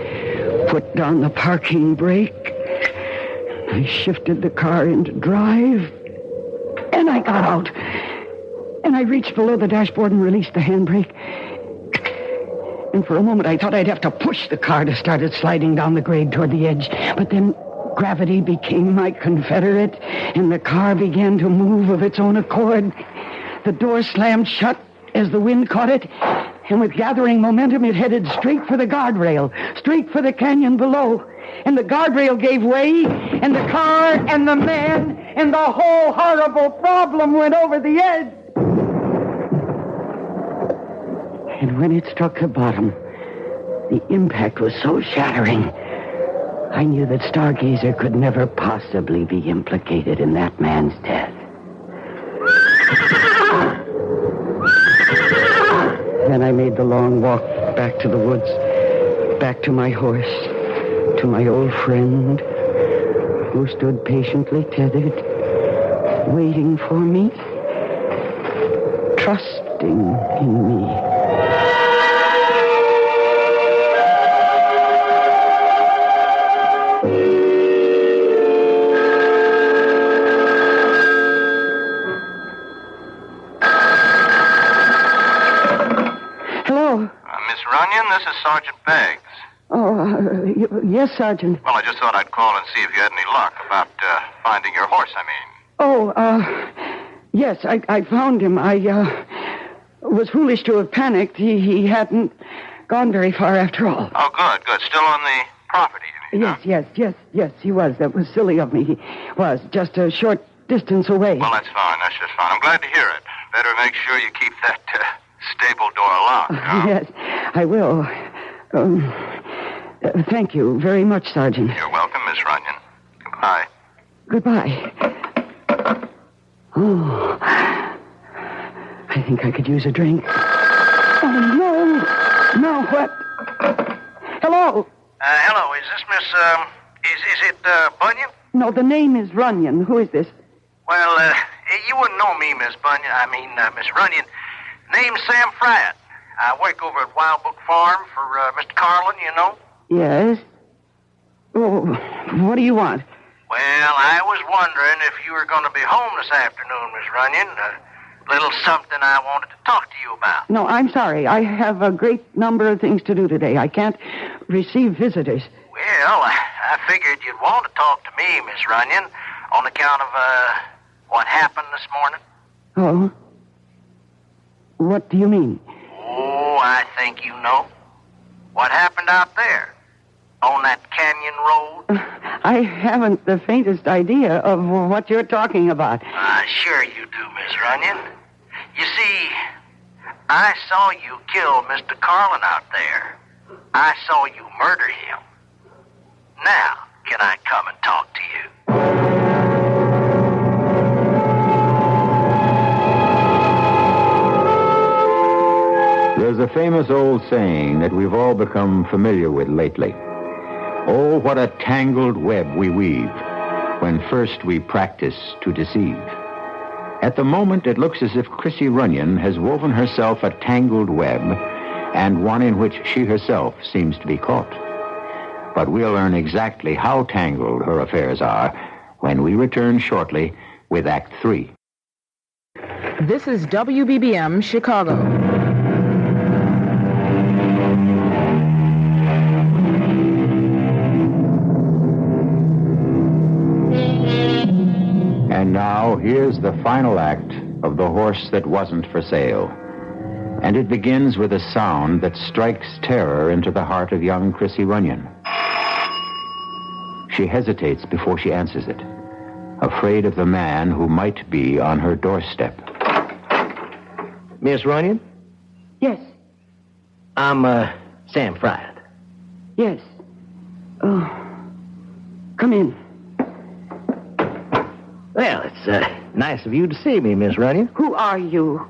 put down the parking brake. I shifted the car into drive. And I got out. And I reached below the dashboard and released the handbrake. And for a moment, I thought I'd have to push the car to start it sliding down the grade toward the edge. But then gravity became my confederate, and the car began to move of its own accord. The door slammed shut as the wind caught it, and with gathering momentum, it headed straight for the guardrail, straight for the canyon below. And the guardrail gave way, and the car and the man and the whole horrible problem went over the edge. And when it struck the bottom, the impact was so shattering, I knew that Stargazer could never possibly be implicated in that man's death. Then I made the long walk back to the woods, back to my horse, to my old friend, who stood patiently tethered, waiting for me, trusting in me. This is Sergeant Beggs. Oh, yes, Sergeant. Well, I just thought I'd call and see if you had any luck about finding your horse, I mean. Oh, yes, I found him. I was foolish to have panicked. He hadn't gone very far after all. Oh, good. Still on the property, you mean? Yes, he was. That was silly of me. He was just a short distance away. Well, that's fine. That's just fine. I'm glad to hear it. Better make sure you keep that stable door locked. Yes, I will. Thank you very much, Sergeant. You're welcome, Miss Runyon. Goodbye. Goodbye. Oh, I think I could use a drink. Oh, no. No, what? Hello? Hello, is this Miss, is it, Bunyan? No, the name is Runyon. Who is this? Well, you wouldn't know me, Miss Bunyan. Miss Runyon. Name's Sam Fryatt. I work over at Wild Book Farm for Mr. Carlin, you know. Yes? Oh, what do you want? Well, I was wondering if you were going to be home this afternoon, Miss Runyon. A little something I wanted to talk to you about. No, I'm sorry. I have a great number of things to do today. I can't receive visitors. Well, I figured you'd want to talk to me, Miss Runyon, on account of what happened this morning. Oh? What do you mean? Oh, I think you know. What happened out there? On that canyon road? I haven't the faintest idea of what you're talking about. Sure you do, Miss Runyon. You see, I saw you kill Mr. Carlin out there. I saw you murder him. Now, can I come and talk to you? There's a famous old saying that we've all become familiar with lately. Oh, what a tangled web we weave when first we practice to deceive. At the moment, it looks as if Chrissy Runyon has woven herself a tangled web, and one in which she herself seems to be caught. But we'll learn exactly how tangled her affairs are when we return shortly with Act 3. This is WBBM Chicago. And now, here's the final act of The Horse That Wasn't for Sale. And it begins with a sound that strikes terror into the heart of young Chrissy Runyon. She hesitates before she answers it, afraid of the man who might be on her doorstep. Miss Runyon? Yes. I'm, Sam Fryatt. Yes. Oh. Come in. Well, it's nice of you to see me, Miss Runyon. Who are you,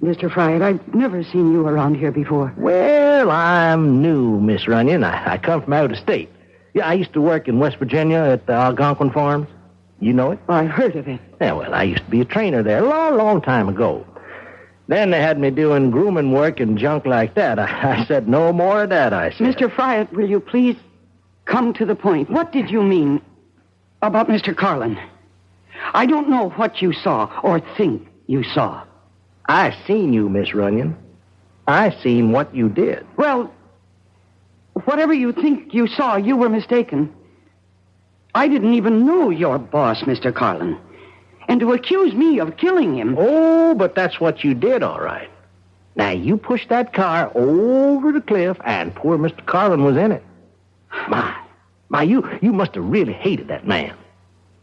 Mr. Fryatt? I've never seen you around here before. Well, I'm new, Miss Runyon. I come from out of state. Yeah, I used to work in West Virginia at the Algonquin Farms. You know it? I heard of it. Yeah, well, I used to be a trainer there a long, long time ago. Then they had me doing grooming work and junk like that. I said, no more of that, I said. Mr. Fryatt, will you please come to the point? What did you mean about Mr. Carlin? I don't know what you saw or think you saw. I seen you, Miss Runyon. I seen what you did. Well, whatever you think you saw, you were mistaken. I didn't even know your boss, Mr. Carlin. And to accuse me of killing him... Oh, but that's what you did, all right. Now, you pushed that car over the cliff, and poor Mr. Carlin was in it. My, you must have really hated that man.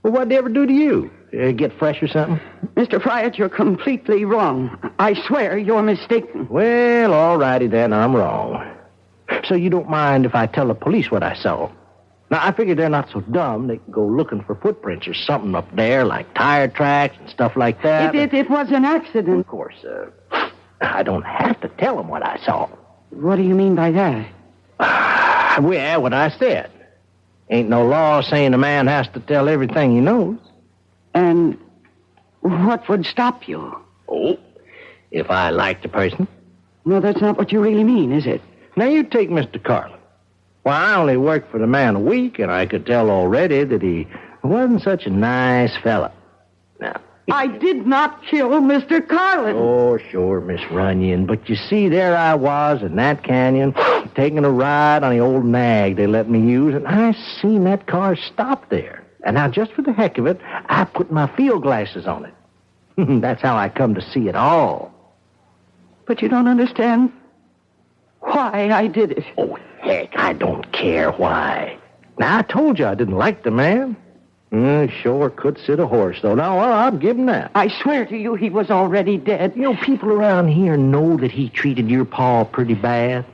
Well, what'd they ever do to you? Get fresh or something? Mr. Fryatt, you're completely wrong. I swear you're mistaken. Well, all righty then, I'm wrong. So you don't mind if I tell the police what I saw? Now, I figure they're not so dumb. They can go looking for footprints or something up there, like tire tracks and stuff like that. It was an accident. Of course, I don't have to tell them what I saw. What do you mean by that? Well, what I said. Ain't no law saying a man has to tell everything he knows. And what would stop you? Oh, if I liked the person. No, that's not what you really mean, is it? Now, you take Mr. Carlin. Well, I only worked for the man a week, and I could tell already that he wasn't such a nice fella. Now, I did not kill Mr. Carlin. Oh, sure, Miss Runyon. But you see, there I was in that canyon, taking a ride on the old nag they let me use, and I seen that car stop there. And now, just for the heck of it, I put my field glasses on it. That's how I come to see it all. But you don't understand why I did it. Oh, heck, I don't care why. Now, I told you I didn't like the man. Sure could sit a horse, though. Now, I'll give him that. I swear to you he was already dead. You know, people around here know that he treated your pa pretty bad.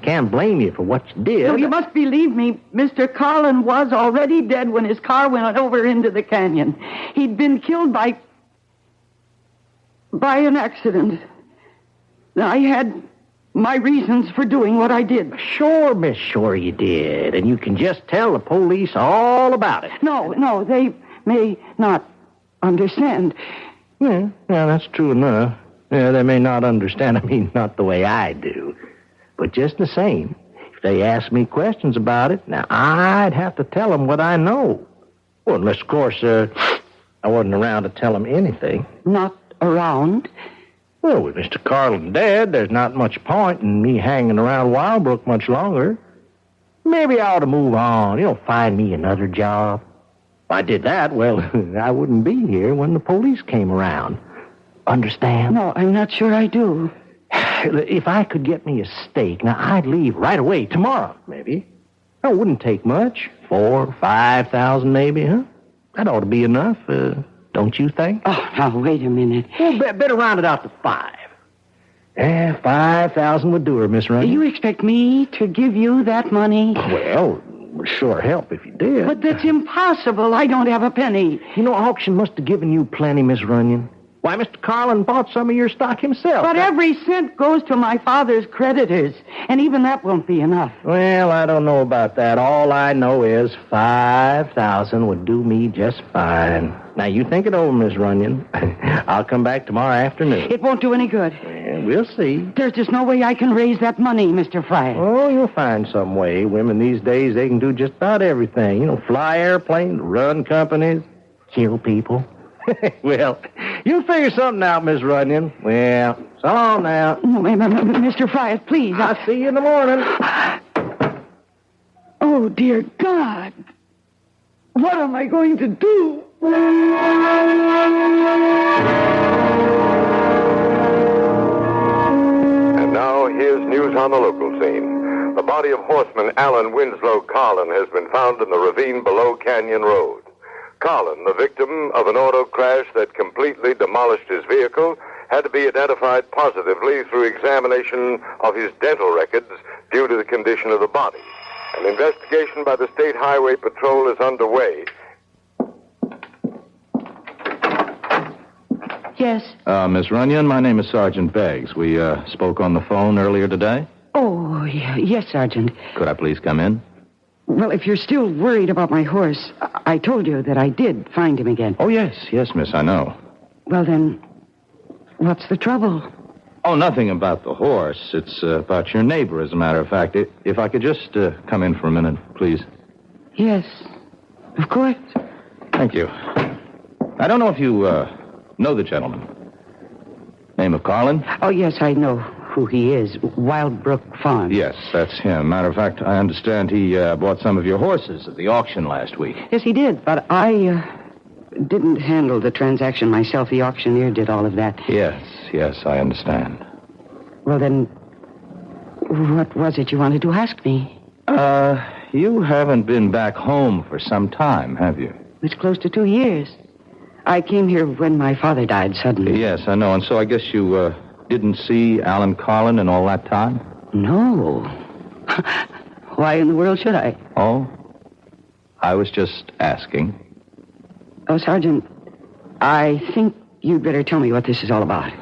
Can't blame you for what you did. No, you must believe me. Mr. Carlin was already dead when his car went over into the canyon. He'd been killed by an accident. I had my reasons for doing what I did. Sure, miss, sure you did. And you can just tell the police all about it. No, they may not understand. Yeah, that's true enough. Yeah, they may not understand. I mean, not the way I do. But just the same, if they ask me questions about it, now I'd have to tell them what I know. Well, unless, of course, I wasn't around to tell them anything. Not around? Well, with Mr. Carlin dead, there's not much point in me hanging around Wildbrook much longer. Maybe I ought to move on, find me another job. If I did that, well, I wouldn't be here when the police came around. Understand? No, I'm not sure I do. If I could get me a stake, now I'd leave right away, tomorrow, maybe. It wouldn't take much. 4,000 or 5,000 maybe, huh? That ought to be enough, don't you think? Oh, now, wait a minute. Well, better round it out to 5. 5,000 would do her, Miss Runyon. You expect me to give you that money? Well, it would sure help if you did. But that's impossible. I don't have a penny. Auction must have given you plenty, Miss Runyon. Why, Mr. Carlin bought some of your stock himself. But every cent goes to my father's creditors, and even that won't be enough. Well, I don't know about that. All I know is 5,000 would do me just fine. Now, you think it over, Miss Runyon. I'll come back tomorrow afternoon. It won't do any good. Yeah, we'll see. There's just no way I can raise that money, Mr. Fryer. Oh, you'll find some way. Women these days, they can do just about everything. Fly airplanes, run companies, kill people. Well, you figure something out, Miss Runyon. Well, so long now. No, Mr. Fryer, please. I'll see you in the morning. Oh, dear God. What am I going to do? And now, here's news on the local scene. The body of horseman Alan Winslow Carlin has been found in the ravine below Canyon Road. Carlin, the victim of an auto crash that completely demolished his vehicle, had to be identified positively through examination of his dental records due to the condition of the body. An investigation by the State Highway Patrol is underway. Yes? Miss Runyon, my name is Sergeant Beggs. We spoke on the phone earlier today. Oh, yes, Sergeant. Could I please come in? Well, if you're still worried about my horse, I told you that I did find him again. Oh, yes, miss, I know. Well, then, what's the trouble? Oh, nothing about the horse. It's about your neighbor, as a matter of fact. If I could just come in for a minute, please. Yes, of course. Thank you. I don't know if you know the gentleman. Name of Carlin? Oh, yes, I know who he is. Wildbrook Farm. Yes, that's him. Matter of fact, I understand he bought some of your horses at the auction last week. Yes, he did, but I didn't handle the transaction myself. The auctioneer did all of that. Yes, I understand. Well, then, what was it you wanted to ask me? You haven't been back home for some time, have you? It's close to 2 years. I came here when my father died suddenly. Yes, I know, and so I guess you didn't see Alan Carlin in all that time? No. Why in the world should I? Oh? I was just asking. Oh, Sergeant, I think you'd better tell me what this is all about.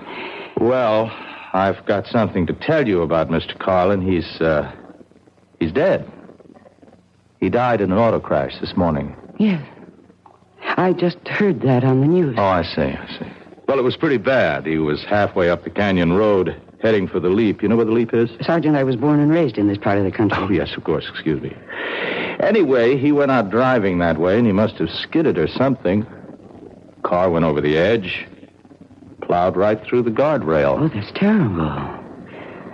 Well, I've got something to tell you about Mr. Carlin. He's dead. He died in an auto crash this morning. Yes. I just heard that on the news. Oh, I see. Well, it was pretty bad. He was halfway up the canyon road, heading for the Leap. You know where the Leap is? Sergeant, I was born and raised in this part of the country. Oh, yes, of course. Excuse me. Anyway, he went out driving that way, and he must have skidded or something. Car went over the edge, plowed right through the guardrail. Oh, that's terrible.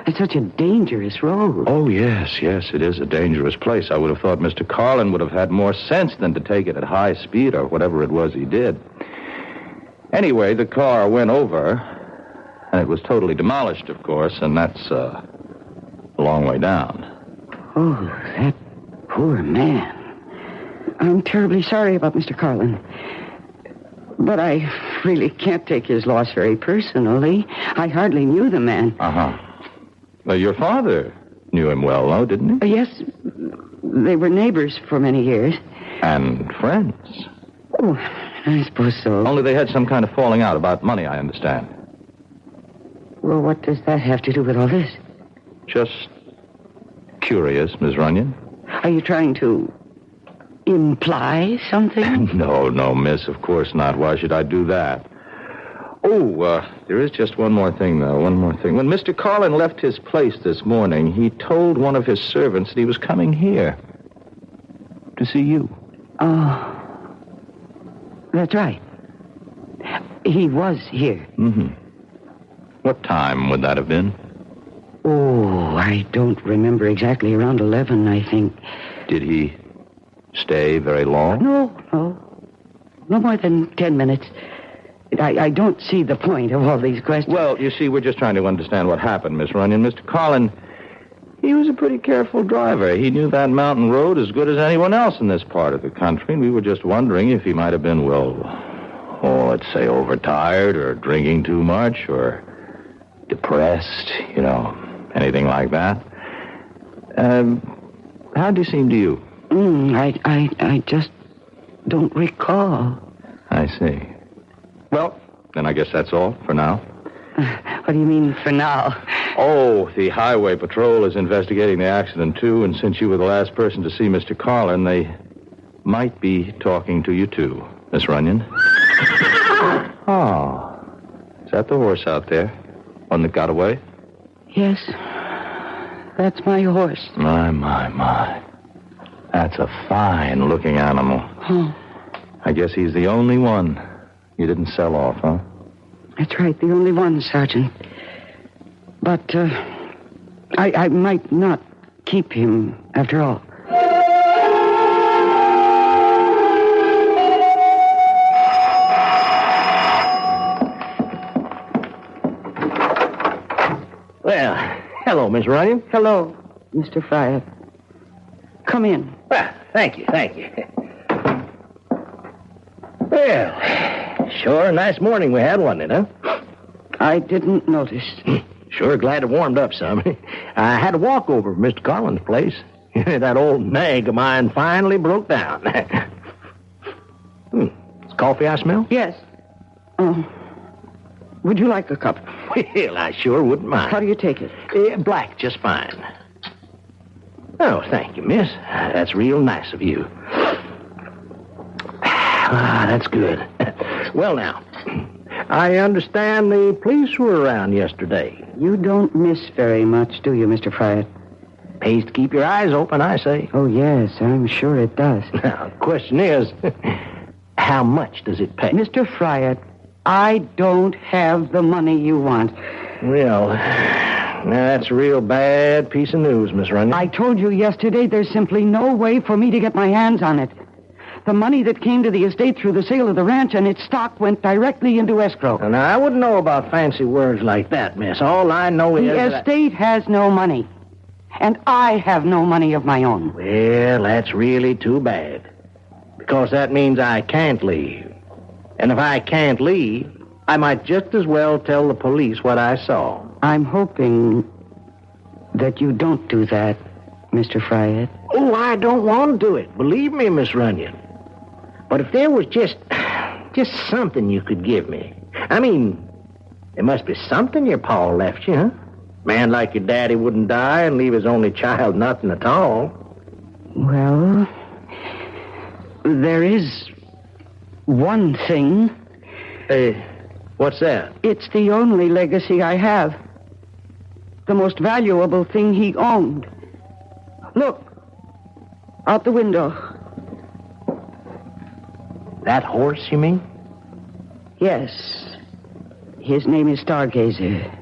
It's such a dangerous road. Oh, yes, it is a dangerous place. I would have thought Mr. Carlin would have had more sense than to take it at high speed or whatever it was he did. Anyway, the car went over, and it was totally demolished, of course, and that's a long way down. Oh, that poor man. I'm terribly sorry about Mr. Carlin. But I really can't take his loss very personally. I hardly knew the man. Uh-huh. Well, your father knew him well, though, didn't he? Yes. They were neighbors for many years. And friends. Oh, I suppose so. Only they had some kind of falling out about money, I understand. Well, what does that have to do with all this? Just curious, Miss Runyon. Are you trying to imply something? No, miss, of course not. Why should I do that? Oh, there is just one more thing, though. One more thing. When Mr. Carlin left his place this morning, he told one of his servants that he was coming here to see you. Oh, that's right. He was here. Mm-hmm. What time would that have been? Oh, I don't remember exactly. Around 11, I think. Did he stay very long? No. No more than 10 minutes. I don't see the point of all these questions. Well, you see, we're just trying to understand what happened, Miss Runyon. Mr. Carlin, he was a pretty careful driver. He knew that mountain road as good as anyone else in this part of the country, and we were just wondering if he might have been, let's say overtired or drinking too much or depressed, anything like that. How'd he seem to you? I just don't recall. I see. Well, then I guess that's all for now. What do you mean, for now? Oh, the Highway Patrol is investigating the accident, too, and since you were the last person to see Mr. Carlin, they might be talking to you, too, Miss Runyon. Oh, is that the horse out there? One that got away? Yes, that's my horse. My. That's a fine-looking animal. Oh. I guess he's the only one you didn't sell off, huh? That's right, the only one, Sergeant. But I might not keep him after all. Well, hello, Miss Ryan. Hello, Mr. Fryer. Come in. Well, thank you. Well, sure a nice morning we had, wasn't it, huh? I didn't notice. Sure glad it warmed up some. I had to walk over to Mr. Carlin's place. That old nag of mine finally broke down. It's coffee I smell? Yes. Would you like a cup? Well, I sure wouldn't mind. How do you take it? Black, just fine. Oh, thank you, miss. That's real nice of you. That's good. Well, now, I understand the police were around yesterday. You don't miss very much, do you, Mr. Fryer? Pays to keep your eyes open, I say. Oh, yes, I'm sure it does. Now, the question is, how much does it pay? Mr. Fryer, I don't have the money you want. Well, that's a real bad piece of news, Miss Runyon. I told you yesterday there's simply no way for me to get my hands on it. The money that came to the estate through the sale of the ranch and its stock went directly into escrow. Now, I wouldn't know about fancy words like that, miss. All I know is the estate has no money. And I have no money of my own. Well, that's really too bad. Because that means I can't leave. And if I can't leave, I might just as well tell the police what I saw. I'm hoping that you don't do that, Mr. Fryer. Oh, I don't want to do it. Believe me, Miss Runyon. But if there was just something you could give me. I mean, there must be something your pa left you, huh? Man like your daddy wouldn't die and leave his only child nothing at all. Well, there is one thing. What's that? It's the only legacy I have. The most valuable thing he owned. Look, out the window. That horse, you mean? Yes. His name is Stargazer.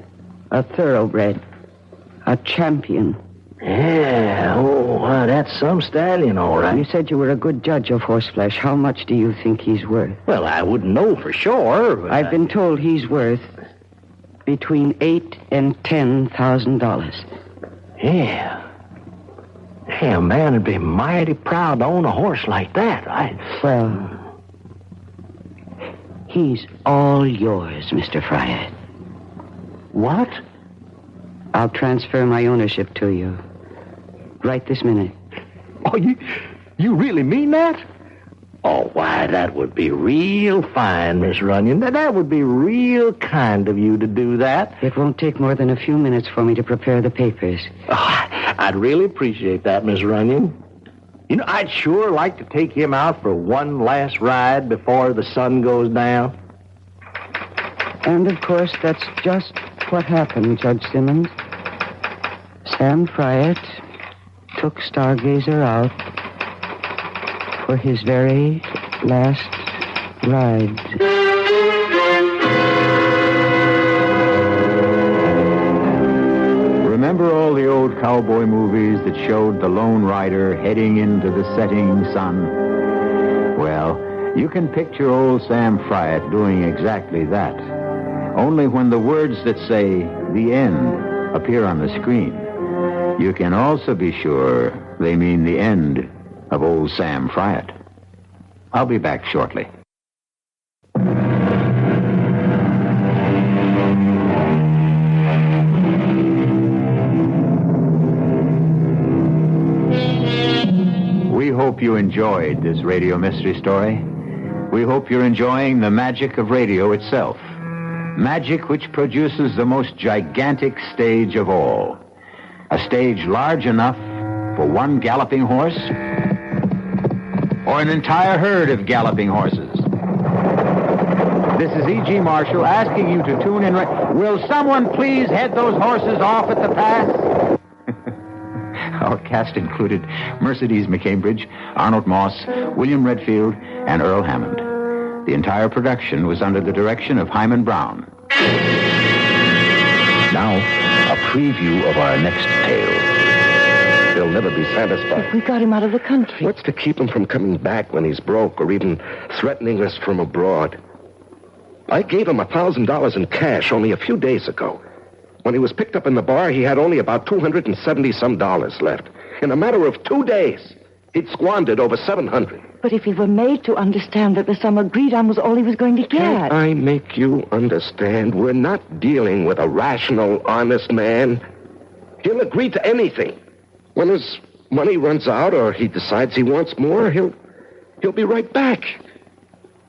A thoroughbred. A champion. Yeah, that's some stallion, all right. You said you were a good judge of horseflesh. How much do you think he's worth? Well, I wouldn't know for sure. But I've been told he's worth between $8,000 and $10,000. Yeah. Hey, a man would be mighty proud to own a horse like that. Well, he's all yours, Mr. Fryer. What? I'll transfer my ownership to you. Right this minute. Oh, you really mean that? Oh, why, that would be real fine, Miss Runyon. That would be real kind of you to do that. It won't take more than a few minutes for me to prepare the papers. Oh, I'd really appreciate that, Miss Runyon. You know, I'd sure like to take him out for one last ride before the sun goes down. And, of course, that's just what happened, Judge Simmons. Sam Fryatt took Stargazer out for his very last ride. Remember all the old cowboy movies that showed the lone rider heading into the setting sun? Well, you can picture old Sam Fryatt doing exactly that. Only when the words that say the end appear on the screen, you can also be sure they mean the end of old Sam Fryatt. I'll be back shortly. We hope you enjoyed this radio mystery story. We hope you're enjoying the magic of radio itself. Magic which produces the most gigantic stage of all. A stage large enough for one galloping horse or an entire herd of galloping horses. This is E.G. Marshall asking you to tune in. Will someone please head those horses off at the pass? Our cast included Mercedes McCambridge, Arnold Moss, William Redfield, and Earl Hammond. The entire production was under the direction of Hyman Brown. Now, a preview of our next tale. He'll never be satisfied. If we got him out of the country. What's to keep him from coming back when he's broke or even threatening us from abroad? I gave him $1,000 in cash only a few days ago. When he was picked up in the bar, he had only about $270-some left. In a matter of 2 days, he'd squandered over $700. But if he were made to understand that the sum agreed on was all he was going to get. Can't I make you understand? We're not dealing with a rational, honest man. He'll agree to anything. When his money runs out or he decides he wants more, he'll be right back.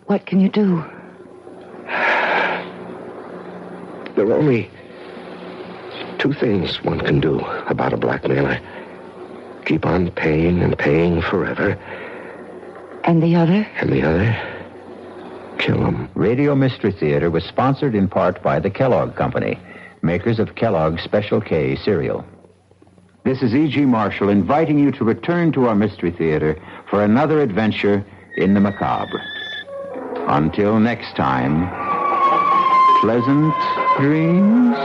What can you do? There are only 2 things one can do about a blackmailer. Keep on paying and paying forever. And the other? And the other, kill him. Radio Mystery Theater was sponsored in part by the Kellogg Company, makers of Kellogg's Special K cereal. This is E.G. Marshall inviting you to return to our Mystery Theater for another adventure in the macabre. Until next time, pleasant dreams.